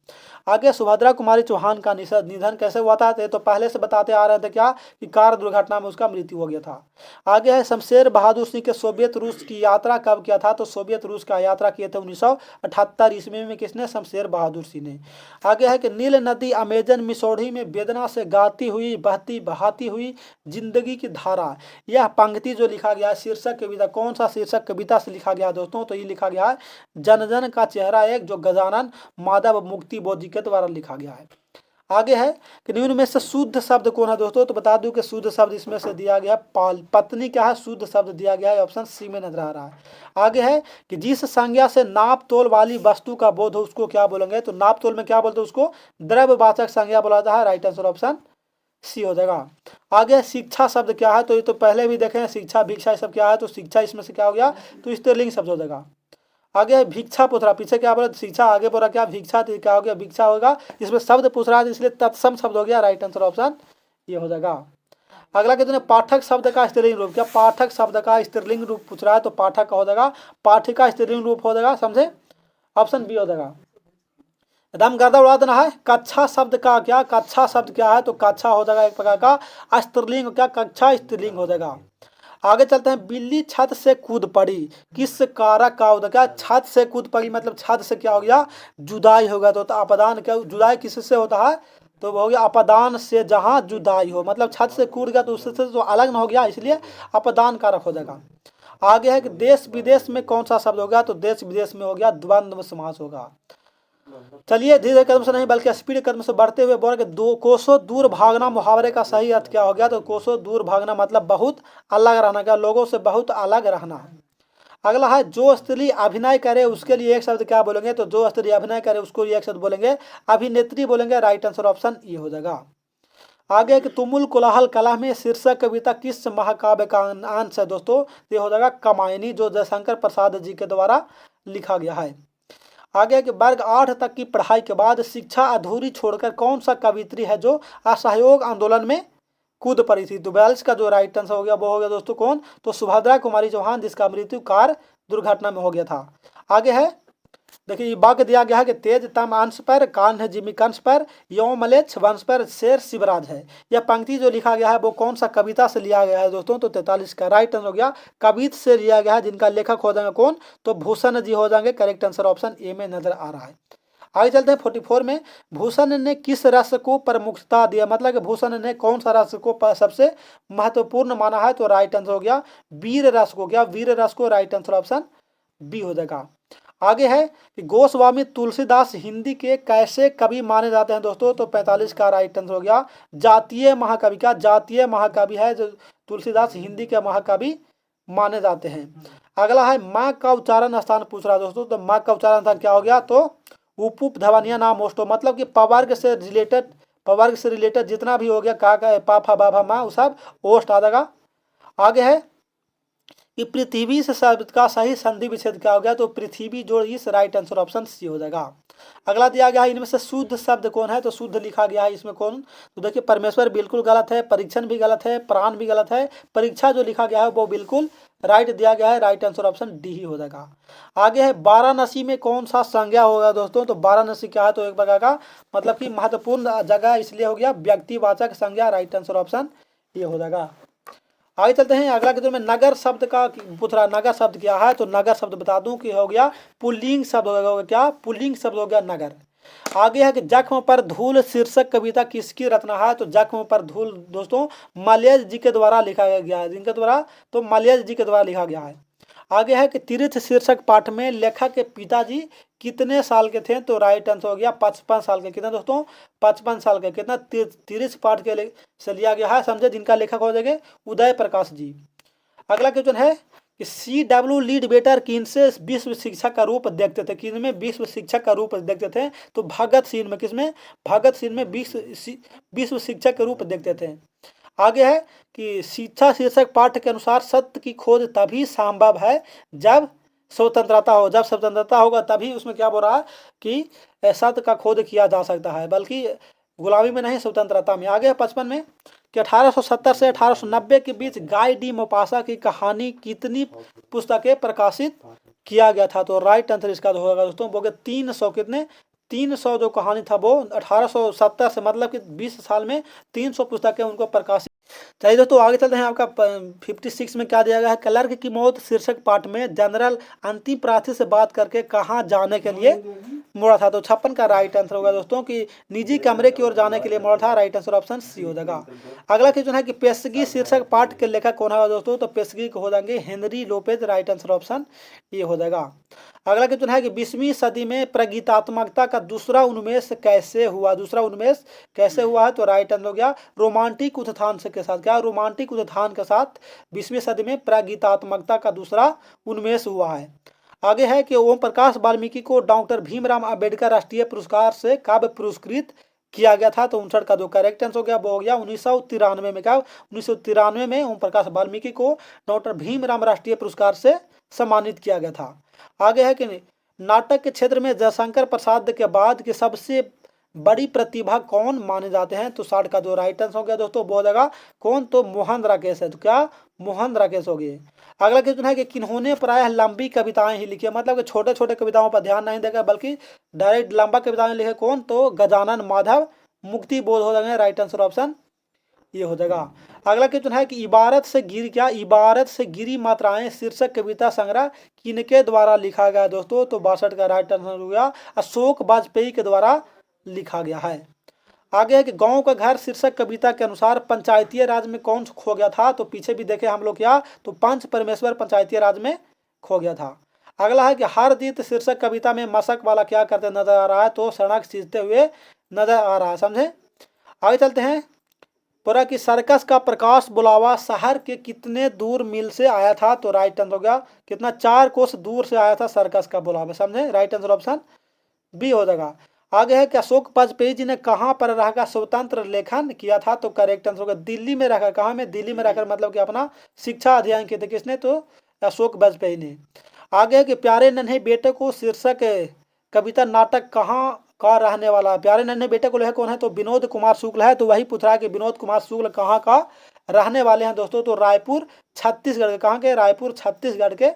आगे सुभद्रा कुमारी चौहान का निधन कैसे हुआ था? तो पहले से बताते आ रहे थे क्या कि कार दुर्घटना में उसका मृत्यु हो गया था। आगे है शमशेर बहादुर सिंह के सोवियत रूस की यात्रा कब किया था? तो सोवियत रूस का यात्रा किए थे 1978 ईस्वी में। किसने? शमशेर बहादुर सिंह ने। आगे है कि नील नदी अमेजन मिसौढ़ी में वेदना से गाती हुई बहती बहाती हुई जिंदगी की धारा, यह पंक्ति जो लिखा गया है शीर्षक कविता, कौन सा शीर्षक कविता से लिखा गया है दोस्तों? तो ये लिखा गया है जन जन का चेहरा एक, जो गजानन माधव मुक्ति बोधि के द्वारा लिखा गया है। आगे है कि निम्न में से शुद्ध शब्द कौन है दोस्तों? तो बता दूं कि शुद्ध शब्द इसमें से दिया गया पत्नी क्या है? शुद्ध शब्द दिया गया है, ऑप्शन सी में नजर आ रहा है। आगे है कि जिस संज्ञा से नाप तोल वाली वस्तु का बोध हो उसको क्या बोलेंगे? तो नाप तोल में क्या बोलते हैं उसको? द्रव्यवाचक संज्ञा बोला जाता है। राइट आंसर ऑप्शन सी हो जाएगा। आगे शिक्षा शब्द क्या है? तो ये तो पहले भी देखे हैं, शिक्षा भिक्षा सब क्या है? तो शिक्षा इसमें से क्या हो गया? तो स्त्रीलिंग शब्द हो जाएगा। आगे भिक्षा पूछ रहा, पीछे क्या बोला? शिक्षा, आगे बोला क्या? भिक्षा, तो क्या हो गया? भिक्षा होगा। इसमें शब्द पूछ रहा है इसलिए तत्सम शब्द हो गया। राइट आंसर ऑप्शन ये हो जाएगा। अगला कहते हैं पाठक शब्द का स्त्रीलिंग रूप, क्या पाठक शब्द का स्त्रीलिंग रूप पूछ रहा है? तो पाठक का हो जाएगा पाठिका, स्त्रीलिंग रूप हो जाएगा, समझे? ऑप्शन बी हो जाएगा। एकदम गर्दा उड़ा देना है। कक्षा शब्द का क्या? कक्षा शब्द क्या है? तो कक्षा हो जाएगा एक प्रकार का स्त्रीलिंग, क्या कक्षा स्त्रीलिंग हो जाएगा। आगे चलते हैं। बिल्ली छत से कूद पड़ी, किस कारक का होगा? क्या छत से कूद पड़ी मतलब छत से क्या हो गया? जुदाई होगा। तो अपदान, क्या जुदाई किससे होता है? तो हो गया अपदान से, जहाँ जुदाई हो, मतलब छत से कूद गया तो उससे तो अलग न हो गया, इसलिए अपदान कारक हो जाएगा। आगे है कि देश विदेश में कौन सा शब्द होगा? तो देश विदेश में हो गया द्वंद्व समास होगा। चलिए धीरे कदम से नहीं बल्कि स्पीड कदम से बढ़ते हुए बोल के दो कोसों दूर भागना मुहावरे का सही अर्थ क्या हो गया? तो कोसों दूर भागना मतलब बहुत अलग रहना, क्या लोगों से बहुत अलग रहना। अगला है जो स्त्री अभिनय करे उसके लिए एक शब्द क्या बोलेंगे? तो जो स्त्री अभिनय करे उसको एक शब्द बोलेंगे अभिनेत्री बोलेंगे। राइट आंसर ऑप्शन ये हो जाएगा। आगे कि तुमुल कोलाहल कला में शीर्षक कविता किस महाकाव्य का अंश है दोस्तों? ये हो जाएगा कामायनी, जो जयशंकर प्रसाद जी के द्वारा लिखा गया है। आगे कि वर्ग 8 तक की पढ़ाई के बाद शिक्षा अधूरी छोड़कर कौन सा कवित्री है जो असहयोग आंदोलन में कूद पड़ी थी? तो 42 का जो राइट आंसर हो गया वो हो गया दोस्तों कौन? तो सुभद्रा कुमारी चौहान, जिसका मृत्यु कार दुर्घटना में हो गया था। आगे है देखिए ये वाक्य दिया गया है कि तेज तम अंश पर, कान है जिमी कंस पर, यौम मलेच्छ वंश पर, शेर शिवराज है। यह पंक्ति जो लिखा गया है वो कौन सा कविता से लिया गया है दोस्तों? तो 43 का राइट आंसर हो गया कवित से लिया गया है, जिनका लेखक हो जाएंगे कौन? तो भूषण जी हो जाएंगे। करेक्ट आंसर ऑप्शन ए में नजर आ रहा है। आगे चलते हैं 44 में। भूषण ने किस रस को प्रमुखता दिया, मतलब कि भूषण ने कौन सा रस को सबसे महत्वपूर्ण माना है? तो राइट आंसर हो गया वीर रस को, क्या वीर रस को। राइट आंसर ऑप्शन बी हो जाएगा। आगे है कि गोस्वामी तुलसीदास हिंदी के कैसे कवि माने जाते हैं दोस्तों? तो 45 का राइट आंसर हो गया जातीय महाकवि, क्या जातीय महाकवि है जो तुलसीदास हिंदी के महाकवि माने जाते हैं। अगला है माँ का उच्चारण स्थान पूछ रहा है दोस्तों। तो माँ का उच्चारण स्थान क्या हो गया? तो उप धवनिया नाम ओष्टो, मतलब कि पवर्ग से रिलेटेड जितना भी हो गया का पाफा बाभा माँ वो सब ओष्ट आ जाएगा। आगे है कि पृथ्वी से शब्द का सही संधि विच्छेद क्या हो गया? तो पृथ्वी जोड़ इस। राइट आंसर ऑप्शन सी हो जाएगा। अगला दिया गया है इनमें से शुद्ध शब्द कौन है? तो शुद्ध लिखा गया है इसमें कौन? तो देखिए परमेश्वर बिल्कुल गलत है, परीक्षण भी गलत है, प्राण भी गलत है, परीक्षा जो लिखा गया है वो बिल्कुल राइट दिया गया है। राइट आंसर ऑप्शन डी ही हो जाएगा। आगे है वाराणसी में कौन सा संज्ञा होगा दोस्तों? तो वाराणसी क्या है? तो एक प्रकार का मतलब कि महत्वपूर्ण जगह, इसलिए हो गया व्यक्तिवाचक संज्ञा। राइट आंसर ऑप्शन ये हो जाएगा। आगे चलते हैं अगला के में नगर शब्द का पूछ रहा। नगर शब्द क्या है? तो नगर शब्द बता दूं कि हो गया पुल्लिंग शब्द हो गया। क्या पुल्लिंग शब्द हो गया नगर। आगे है कि जख्म पर धूल शीर्षक कविता किसकी रचना है? तो जख्म पर धूल दोस्तों मलयज जी के द्वारा लिखा गया है, जिनके द्वारा तो मलयज जी के द्वारा लिखा गया है। आगे है कि तीर्थ शीर्षक पाठ में लेखक के पिताजी कितने साल के थे? तो राइट आंसर हो गया 55 साल के। कितना दोस्तों? 55 साल के। कितना? तीर्थ पाठ के से लिया गया है, समझे, जिनका लेखक हो जाएंगे उदय प्रकाश जी। अगला क्वेश्चन है कि CW लीड बेटर किन से विश्व शिक्षक का रूप देखते थे? किन में विश्व शिक्षक का रूप देखते थे? तो भगत सिंह में। किसमें? भगत सिंह में विश्व शिक्षक के रूप देखते थे। आगे है कि शिक्षा शीर्षक पाठ के अनुसार सत्य की खोज तभी संभव है जब स्वतंत्रता हो, जब स्वतंत्रता होगा तभी उसमें क्या बोल रहा है कि सत्य का खोज किया जा सकता है, बल्कि गुलामी में नहीं, स्वतंत्रता में। आगे 55 में कि 1870 से 1890 के बीच गाय डी मोपासा की कहानी कितनी पुस्तकें प्रकाशित किया गया था? तो राइट आंसर इसका होगा दोस्तों, वो 300 कितने 300 जो कहानी था वो 1870 से, मतलब कि 20 साल में 300 पुस्तकें उनको प्रकाशित। चलिए दोस्तों आगे चलते हैं। आपका 56 में क्या दिया गया है? क्लर्क की मौत शीर्षक पाठ में जनरल अंतिम प्रार्थी से बात करके कहाँ जाने के लिए मुड़ा था? तो 56 का राइट आंसर होगा दोस्तों कि निजी कमरे की ओर जाने के लिए मुड़ा था। राइट आंसर ऑप्शन सी हो जाएगा। अगला क्वेश्चन है कि पेशगी शीर्षक पाठ के लेखक कौन है दोस्तों? तो पेशगी को हो जाएंगे Henry Lopez. Right answer option ये हो जाएगा। अगला क्वेश्चन है कि 20वीं सदी में प्रगीतात्मकता का दूसरा उन्मेष कैसे हुआ? दूसरा उन्मेष कैसे हुआ है? तो राइट आंसर हो गया रोमांटिक उत्थान से के साथ। क्या? रोमांटिक उत्थान के साथ 20वीं सदी में प्रगीतात्मकता का दूसरा उन्मेष हुआ है। आगे है कि ओम प्रकाश वाल्मीकि को डॉक्टर भीमराव अंबेडकर राष्ट्रीय पुरस्कार से कब पुरस्कृत किया गया था? तो 59 का जो करेक्ट आंसर हो गया वो हो गया 1993 में। क्या? 1993 में ओम प्रकाश वाल्मीकि को डॉक्टर भीमराव राष्ट्रीय पुरस्कार से सम्मानित किया गया था। आगे है कि नाटक के क्षेत्र में जयशंकर प्रसाद के बाद की सबसे बड़ी प्रतिभा कौन माने जाते हैं? तो 60 का जो राइट आंसर हो गया दोस्तों वो हो जाएगा कौन? तो मोहन राकेश है। तो क्या? मोहन राकेश हो गए। अगला क्वेश्चन है कि किन्होंने प्रायः लंबी कविताएं ही लिखी है? मतलब कि छोटे छोटे कविताओं पर ध्यान नहीं देगा बल्कि डायरेक्ट लंबा कविताएं लिखे। कौन? तो गजानन माधव मुक्ति बोध हो जाएंगे। राइट आंसर ऑप्शन ये हो जाएगा। अगला क्वेश्चन है कि इबारत से गिर क्या इबारत से गिरी मात्राएं शीर्षक कविता संग्रह किनके द्वारा लिखा गया दोस्तों? तो 62 का राइट आंसर हो गया अशोक वाजपेयी के द्वारा लिखा गया है। आगे है कि गांव का घर शीर्षक कविता के अनुसार पंचायतीय राज में कौन खो गया था? तो पीछे भी देखे हम लोग क्या, तो पंच परमेश्वर पंचायतीय राज में खो गया था। अगला है कि हरदीत शीर्षक कविता में मशक वाला क्या करते नजर आ रहा है? तो सड़क सींचते हुए नजर आ रहा है। समझे? आगे चलते हैं। पूरा कि सर्कस का प्रकाश बुलावा शहर के कितने दूर मील से आया था? तो राइट आंसर हो गया कितना 4 कोस दूर से आया था सर्कस का बुलावा। समझे? राइट आंसर ऑप्शन बी हो जाएगा। आगे है कि अशोक वाजपेयी जी ने कहाँ पर रहकर स्वतंत्र लेखन किया था? तो करेक्ट आंसर होगा दिल्ली में रहकर। कहाँ में? दिल्ली में रहकर, मतलब कि अपना शिक्षा अध्ययन किए थे। किसने? तो अशोक वाजपेयी ने। आगे है कि प्यारे नन्हे बेटे को शीर्षक कविता नाटक कहाँ का रहने वाला है? प्यारे नन्हे बेटे को लेखक कौन है? तो विनोद कुमार शुक्ल है। तो वही पूछ रहा है कि विनोद कुमार शुक्ल कहाँ का रहने वाले हैं दोस्तों? तो रायपुर छत्तीसगढ़ के। कहाँ के? रायपुर छत्तीसगढ़ के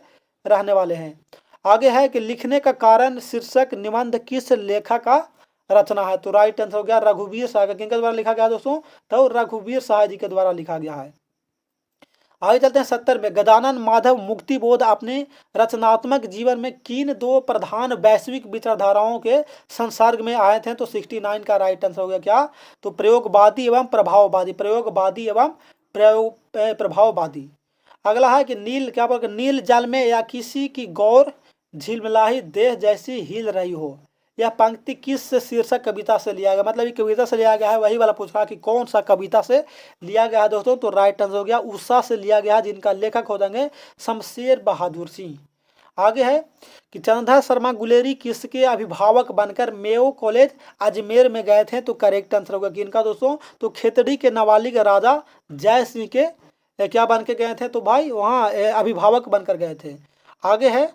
रहने वाले हैं। आगे है कि लिखने का कारण शीर्षक निबंध किस लेखक का रचना है? तो राइट आंसर हो गया रघुवीर साय। किनके द्वारा लिखा गया दोस्तों? तो रघुवीर साय जी के द्वारा लिखा गया है। आगे चलते हैं 70 में। गजानन माधव मुक्ति बोध अपने रचनात्मक जीवन में किन 2 प्रधान वैश्विक विचारधाराओं के संसर्ग में आए थे? तो 69 का राइट आंसर हो गया क्या? तो प्रयोगवादी एवं प्रभाववादी। प्रयोगवादी एवं प्रभाववादी। अगला है कि नील क्या बोल नील जल में या किसी की गौर झिलमिलाही देह जैसी हिल रही हो, यह पंक्ति किस शीर्षक कविता से लिया गया? मतलब ये कविता से लिया गया है, वही वाला पूछ रहा कि कौन सा कविता से लिया गया है दोस्तों? तो राइट आंसर हो गया उषा से लिया गया है, जिनका लेखक हो जाएंगे शमशेर बहादुर सिंह। आगे है कि चंद्रधर शर्मा गुलेरी किसके अभिभावक बनकर मेयो कॉलेज अजमेर में गए थे? तो करेक्ट आंसर होगा कि इनका दोस्तों तो खेतड़ी के नाबालिग राजा जय सिंह के क्या बन के गए थे? तो भाई वहाँ अभिभावक बनकर गए थे। आगे है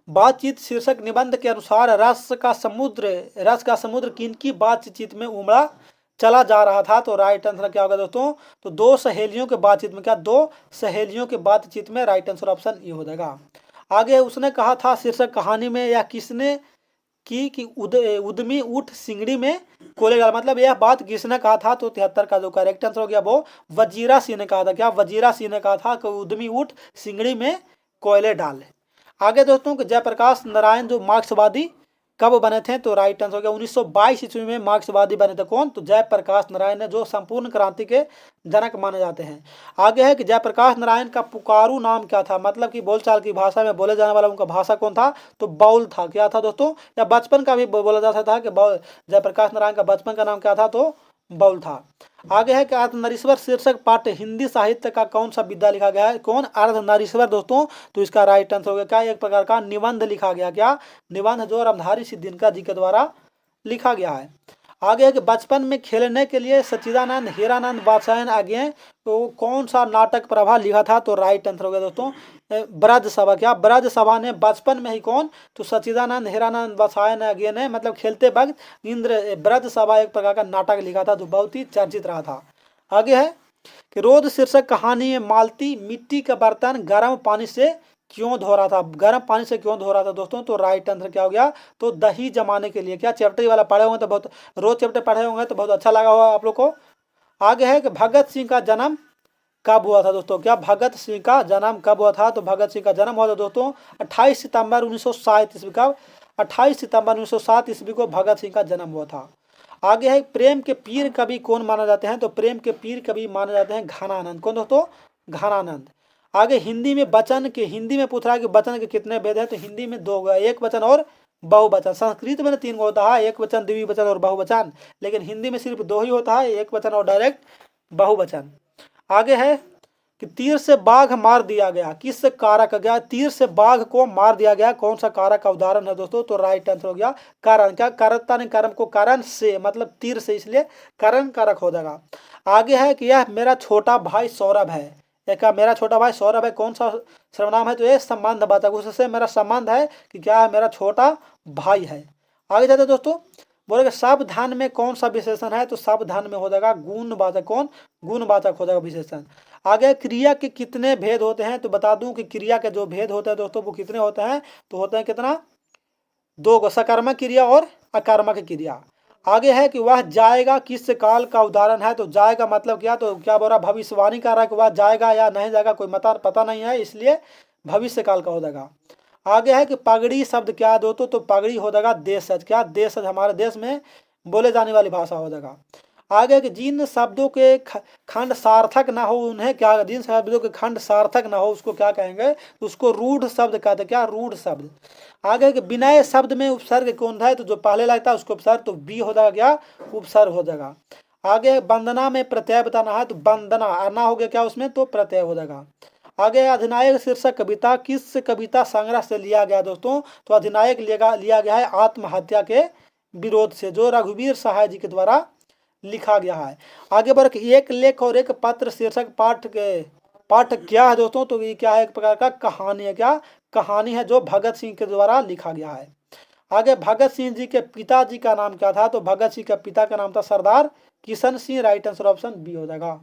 बातचीत शीर्षक निबंध के अनुसार रस का समुद्र किनकी बातचीत में उमड़ा चला जा रहा था? तो राइट आंसर क्या होगा दोस्तों? तो 2 सहेलियों के बातचीत में। क्या? 2 सहेलियों के बातचीत में। राइट आंसर ऑप्शन ये हो जाएगा। आगे उसने कहा था शीर्षक कहानी में या किसने की कि उद्यमी ऊँट सिंगड़ी में कोयले डाल, मतलब यह बात किसने कहा था? तो 73 का जो करेक्ट आंसर हो गया वो वजीरा सिंह ने कहा था। क्या? वजीरा सिंह ने कहा था कि उद्यमी ऊँट सिंगड़ी में कोयले डाले। आगे दोस्तों जयप्रकाश नारायण जो मार्क्सवादी कब बने थे? तो राइट आंसर हो गया 1922 ईस्वी में मार्क्सवादी बने थे। कौन? तो जयप्रकाश नारायण ने, जो संपूर्ण क्रांति के जनक माने जाते हैं। आगे है कि जयप्रकाश नारायण का पुकारू नाम क्या था? मतलब कि बोलचाल की भाषा में बोले जाने वाला उनका भाषा कौन था? तो बाउल था। क्या था दोस्तों? या बचपन का भी बोला जा सकता है कि जयप्रकाश नारायण का बचपन का नाम क्या था? तो बाउल था। आगे है कि अर्धनारीश्वर शीर्षक पाठ्य हिंदी साहित्य का कौन सा विधा लिखा गया है? कौन? अर्धनारीश्वर दोस्तों। तो इसका राइट आंसर हो गया क्या? एक प्रकार का निबंध लिखा गया। क्या? निबंध जो रामधारी सिंह दिनकर जी के द्वारा लिखा गया है। आगे है कि बचपन में खेलने के लिए सच्चिदानंद हीरानंद वात्स्यायन आगे तो कौन सा नाटक प्रभा लिखा था? तो राइट आंसर हो गया दोस्तों ब्रज सभा, क्या ब्रज सभा ने बचपन में ही कौन, तो सच्चिदानंद हीरानंद बसायन अगे ने मतलब खेलते वक्त इंद्र ब्रज सभा एक प्रकार का नाटक लिखा था जो बहुत ही चर्चित रहा था। आगे है कि रोद शीर्षक कहानी में मालती मिट्टी का बर्तन गर्म पानी से क्यों धो रहा था, गर्म पानी से क्यों धो रहा था दोस्तों, तो राइट आंसर क्या हो गया, तो दही जमाने के लिए। क्या चैप्टर वाला पढ़े होंगे तो बहुत, रोज चैप्टर पढ़े होंगे तो बहुत अच्छा लगा होगा आप लोग को। आगे है कि भगत सिंह का जन्म कब हुआ था दोस्तों, क्या भगत सिंह का जन्म कब हुआ था, तो भगत सिंह का जन्म हुआ था दोस्तों 28 सितंबर 1907 ईस्वी का, 28 सितंबर 1907 ईस्वी को भगत सिंह का जन्म हुआ था। आगे है प्रेम के पीर कवि कौन माना जाते हैं, तो प्रेम के पीर कवि माने जाते हैं घनानंद। कौन दोस्तों, घनानंद। आगे हिंदी में वचन के, हिंदी में पूछ रहा है कि वचन के कितने भेद हैं, तो हिंदी में दो, एक वचन और बहुवचन। संस्कृत में 3 होता है, एक वचन, द्विवचन और बहुवचन, लेकिन हिंदी में सिर्फ 2 ही होता है, एक वचन और डायरेक्ट बहुवचन। आगे है कि तीर से बाघ मार दिया गया, किस कारक गया, तीर से बाघ को मार दिया गया, कौन सा कारक का उदाहरण है दोस्तों, तो राइट आंसर हो गया कारण। क्या करता ने कर्म को कारण से मतलब तीर से, इसलिए कारण कारक हो जाएगा। आगे है कि यह मेरा छोटा भाई सौरभ है, क्या मेरा छोटा भाई सौरभ है, कौन सा सर्वनाम है, तो ये संबंध बातक, उससे मेरा संबंध है कि क्या है, मेरा छोटा भाई है। आगे जाते दोस्तों, बोलेगा सावधान में कौन सा विशेषण है, तो सावधान में हो जाएगा गुणवाचक, कौन, गुणवाचक हो जाएगा विशेषण। आगे क्रिया के कितने भेद होते हैं, तो बता दूं कि क्रिया के जो भेद होते हैं दोस्तों वो कितने होते हैं, तो होते हैं कितना, 2 सकर्मक क्रिया और अकर्मक क्रिया। आगे है कि वह जाएगा किस काल का उदाहरण है, तो जाएगा मतलब क्या, तो क्या बोल रहा, भविष्यवाणी कर रहा है कि वह जाएगा या नहीं जाएगा, कोई पता नहीं है, इसलिए भविष्य काल का हो जाएगा। आगे है कि पगड़ी शब्द क्या है दोस्तों, तो पगड़ी हो जाएगा देशज, क्या देशज, हमारे देश में बोले जाने वाली भाषा हो जाएगा। आगे कि जिन शब्दों के खंड सार्थक ना हो उन्हें क्या, जिन शब्दों के खंड सार्थक ना हो उसको क्या कहेंगे, तो उसको रूढ़ शब्द कहते हैं, क्या रूढ़ शब्द। आगे कि विनय शब्द में उपसर्ग कौन था, तो जो पहले लगता है उसको उपसर्ग, तो बी हो जाएगा क्या, उपसर्ग हो जाएगा। आगे वंदना में प्रत्यय बताना है, तो वंदना आना हो गया क्या उसमें, तो प्रत्यय हो जाएगा। आगे अधिनायक शीर्षक कविता किस कविता संग्रह से लिया गया दोस्तों, तो अधिनायक लिया गया है आत्महत्या के विरोध से, जो रघुवीर सहाय जी के द्वारा लिखा गया है। आगे बढ़ के एक लेख और एक पत्र शीर्षक पाठ क्या है दोस्तों, तो ये क्या है, एक प्रकार का कहानी है, क्या कहानी है जो भगत सिंह के द्वारा लिखा गया है। आगे भगत सिंह जी के पिताजी का नाम क्या था, तो भगत सिंह के पिता का नाम था Sardar Kishan Singh, right answer option B हो जाएगा।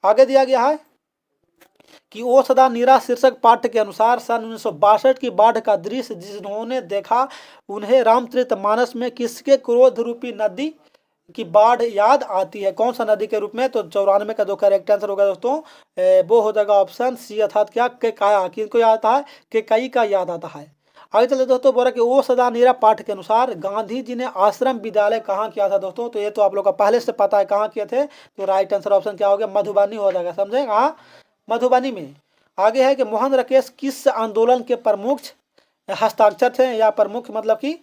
आगे दिया गया है कि ओ सदा नीरा शीर्षक पाठ के अनुसार सन 1962 की बाढ़ का दृश्य जिन्होंने देखा उन्हें रामचरितमानस में किसके क्रोध रूपी नदी की बाढ़ याद आती है, कौन सा नदी के रूप में, तो 94 का जो करेक्ट आंसर होगा दोस्तों वो हो जाएगा ऑप्शन सी, अर्थात क्या केकाया, किनको याद आता है, केकई का याद आता है। आगे चले दोस्तों, बोला कि ओ सदा नीरा पाठ के अनुसार गांधी जी ने आश्रम विद्यालय कहाँ किया था दोस्तों, तो ये तो आप लोग का पहले से पता है कहाँ किए थे, तो राइट आंसर ऑप्शन क्या हो गया, मधुबनी हो जाएगा, समझे, कहाँ, मधुबनी में। आगे है कि मोहन राकेश किस आंदोलन के प्रमुख हस्ताक्षर थे या प्रमुख मतलब कि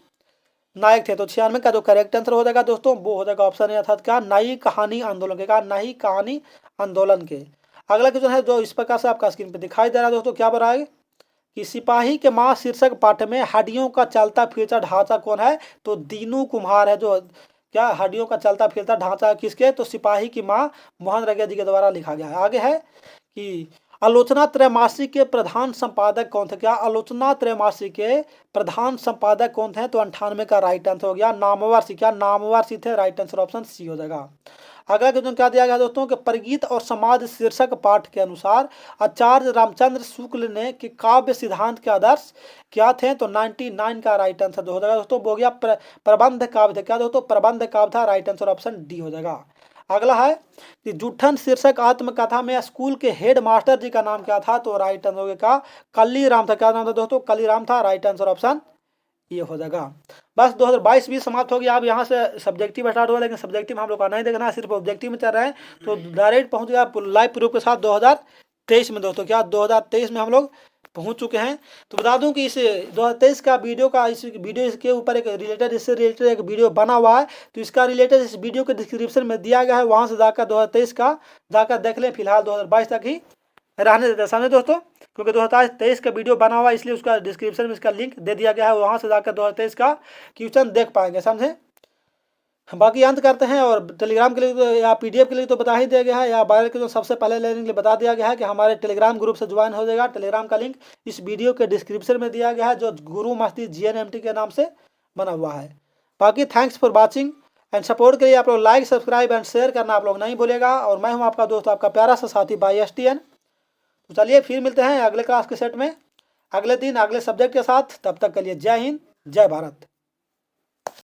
नायक थे, तो 96 का जो करेक्ट आंसर हो जाएगा दोस्तों वो हो जाएगा ऑप्शन है, अर्थात क्या नई कहानी आंदोलन के, कहा नई कहानी आंदोलन के। अगला क्वेश्चन है जो इस प्रकार से आपका स्क्रीन पे दिखाई दे रहा है दोस्तों, क्या बता है कि सिपाही के माँ शीर्षक पाठ में हड्डियों का चलता फिरता ढांचा कौन है, तो दीनू कुम्हार है, जो क्या हड्डियों का चलता फिरता ढांचा किसके, तो सिपाही की माँ मोहन राकेश जी के द्वारा लिखा गया है। आगे है कि आलोचना त्रैमासिक के प्रधान संपादक कौन थे, क्या आलोचना त्रैमासिक के प्रधान संपादक कौन थे, तो 98 का राइट आंसर हो गया नामवर सिंह, क्या नामवर सिंह थे, राइट आंसर ऑप्शन सी हो जाएगा। अगला क्वेश्चन क्या दिया गया दोस्तों कि परगीत और समाज शीर्षक पाठ के अनुसार आचार्य रामचंद्र शुक्ल ने कि काव्य सिद्धांत के आदर्श क्या थे, तो 99 का राइट आंसर जो हो जाएगा दोस्तों वो हो गया प्रबंध काव्य थे, क्या दोस्तों प्रबंध काव्य था, राइट आंसर ऑप्शन डी हो जाएगा। अगला है कि जूठन शीर्षक आत्मकथा में स्कूल के हेड मास्टर जी का नाम क्या था, तो राइट आंसर का कल्ली राम था, क्या नाम था दोस्तों, कल्ली राम था, राइट आंसर ऑप्शन ये हो जाएगा। बस 2022 भी समाप्त हो गया, अब यहाँ से सब्जेक्टिव स्टार्ट हुआ, लेकिन सब्जेक्टिव हम लोग का नहीं देखना है, सिर्फ ऑब्जेक्टिव में चल रहे हैं, तो डायरेक्ट पहुँच गया लाइव प्रूफ के साथ 2023 में दोस्तों, क्या 2023 में हम लोग पहुंच चुके हैं। तो बता दूं कि इस 2023 का वीडियो का इस वीडियो इसके ऊपर एक रिलेटेड इससे रिलेटेड एक वीडियो बना हुआ है, तो इसका रिलेटेड इस वीडियो के डिस्क्रिप्शन में दिया गया है, वहां से जाकर 2023 का जाकर देख लें, फिलहाल 2022 तक ही रहने देते हैं, समझे दोस्तों, क्योंकि 2023 का वीडियो बना हुआ है इसलिए उसका डिस्क्रिप्शन में इसका लिंक दे दिया गया है, वहां से जाकर 2023 का क्वेश्चन देख पाएंगे, समझे। बाकी अंत करते हैं। और टेलीग्राम के लिए तो या पीडीएफ के लिए तो बता ही दिया गया है, या बायो के तो सबसे पहले लेने के लिए बता दिया गया है कि हमारे टेलीग्राम ग्रुप से ज्वाइन हो जाएगा। टेलीग्राम का लिंक इस वीडियो के डिस्क्रिप्शन में दिया गया है, जो गुरु मस्ती GNMT के नाम से बना हुआ है। बाकी thanks for watching and support के लिए आप लोग लाइक, सब्सक्राइब एंड शेयर करना आप लोग नहीं भूलेगा। और मैं हूँ आपका दोस्त, आपका प्यारा सा साथी भाई STN। तो चलिए फिर मिलते हैं अगले क्लास के सेट में, अगले दिन अगले सब्जेक्ट के साथ। तब तक के लिए जय हिंद, जय भारत।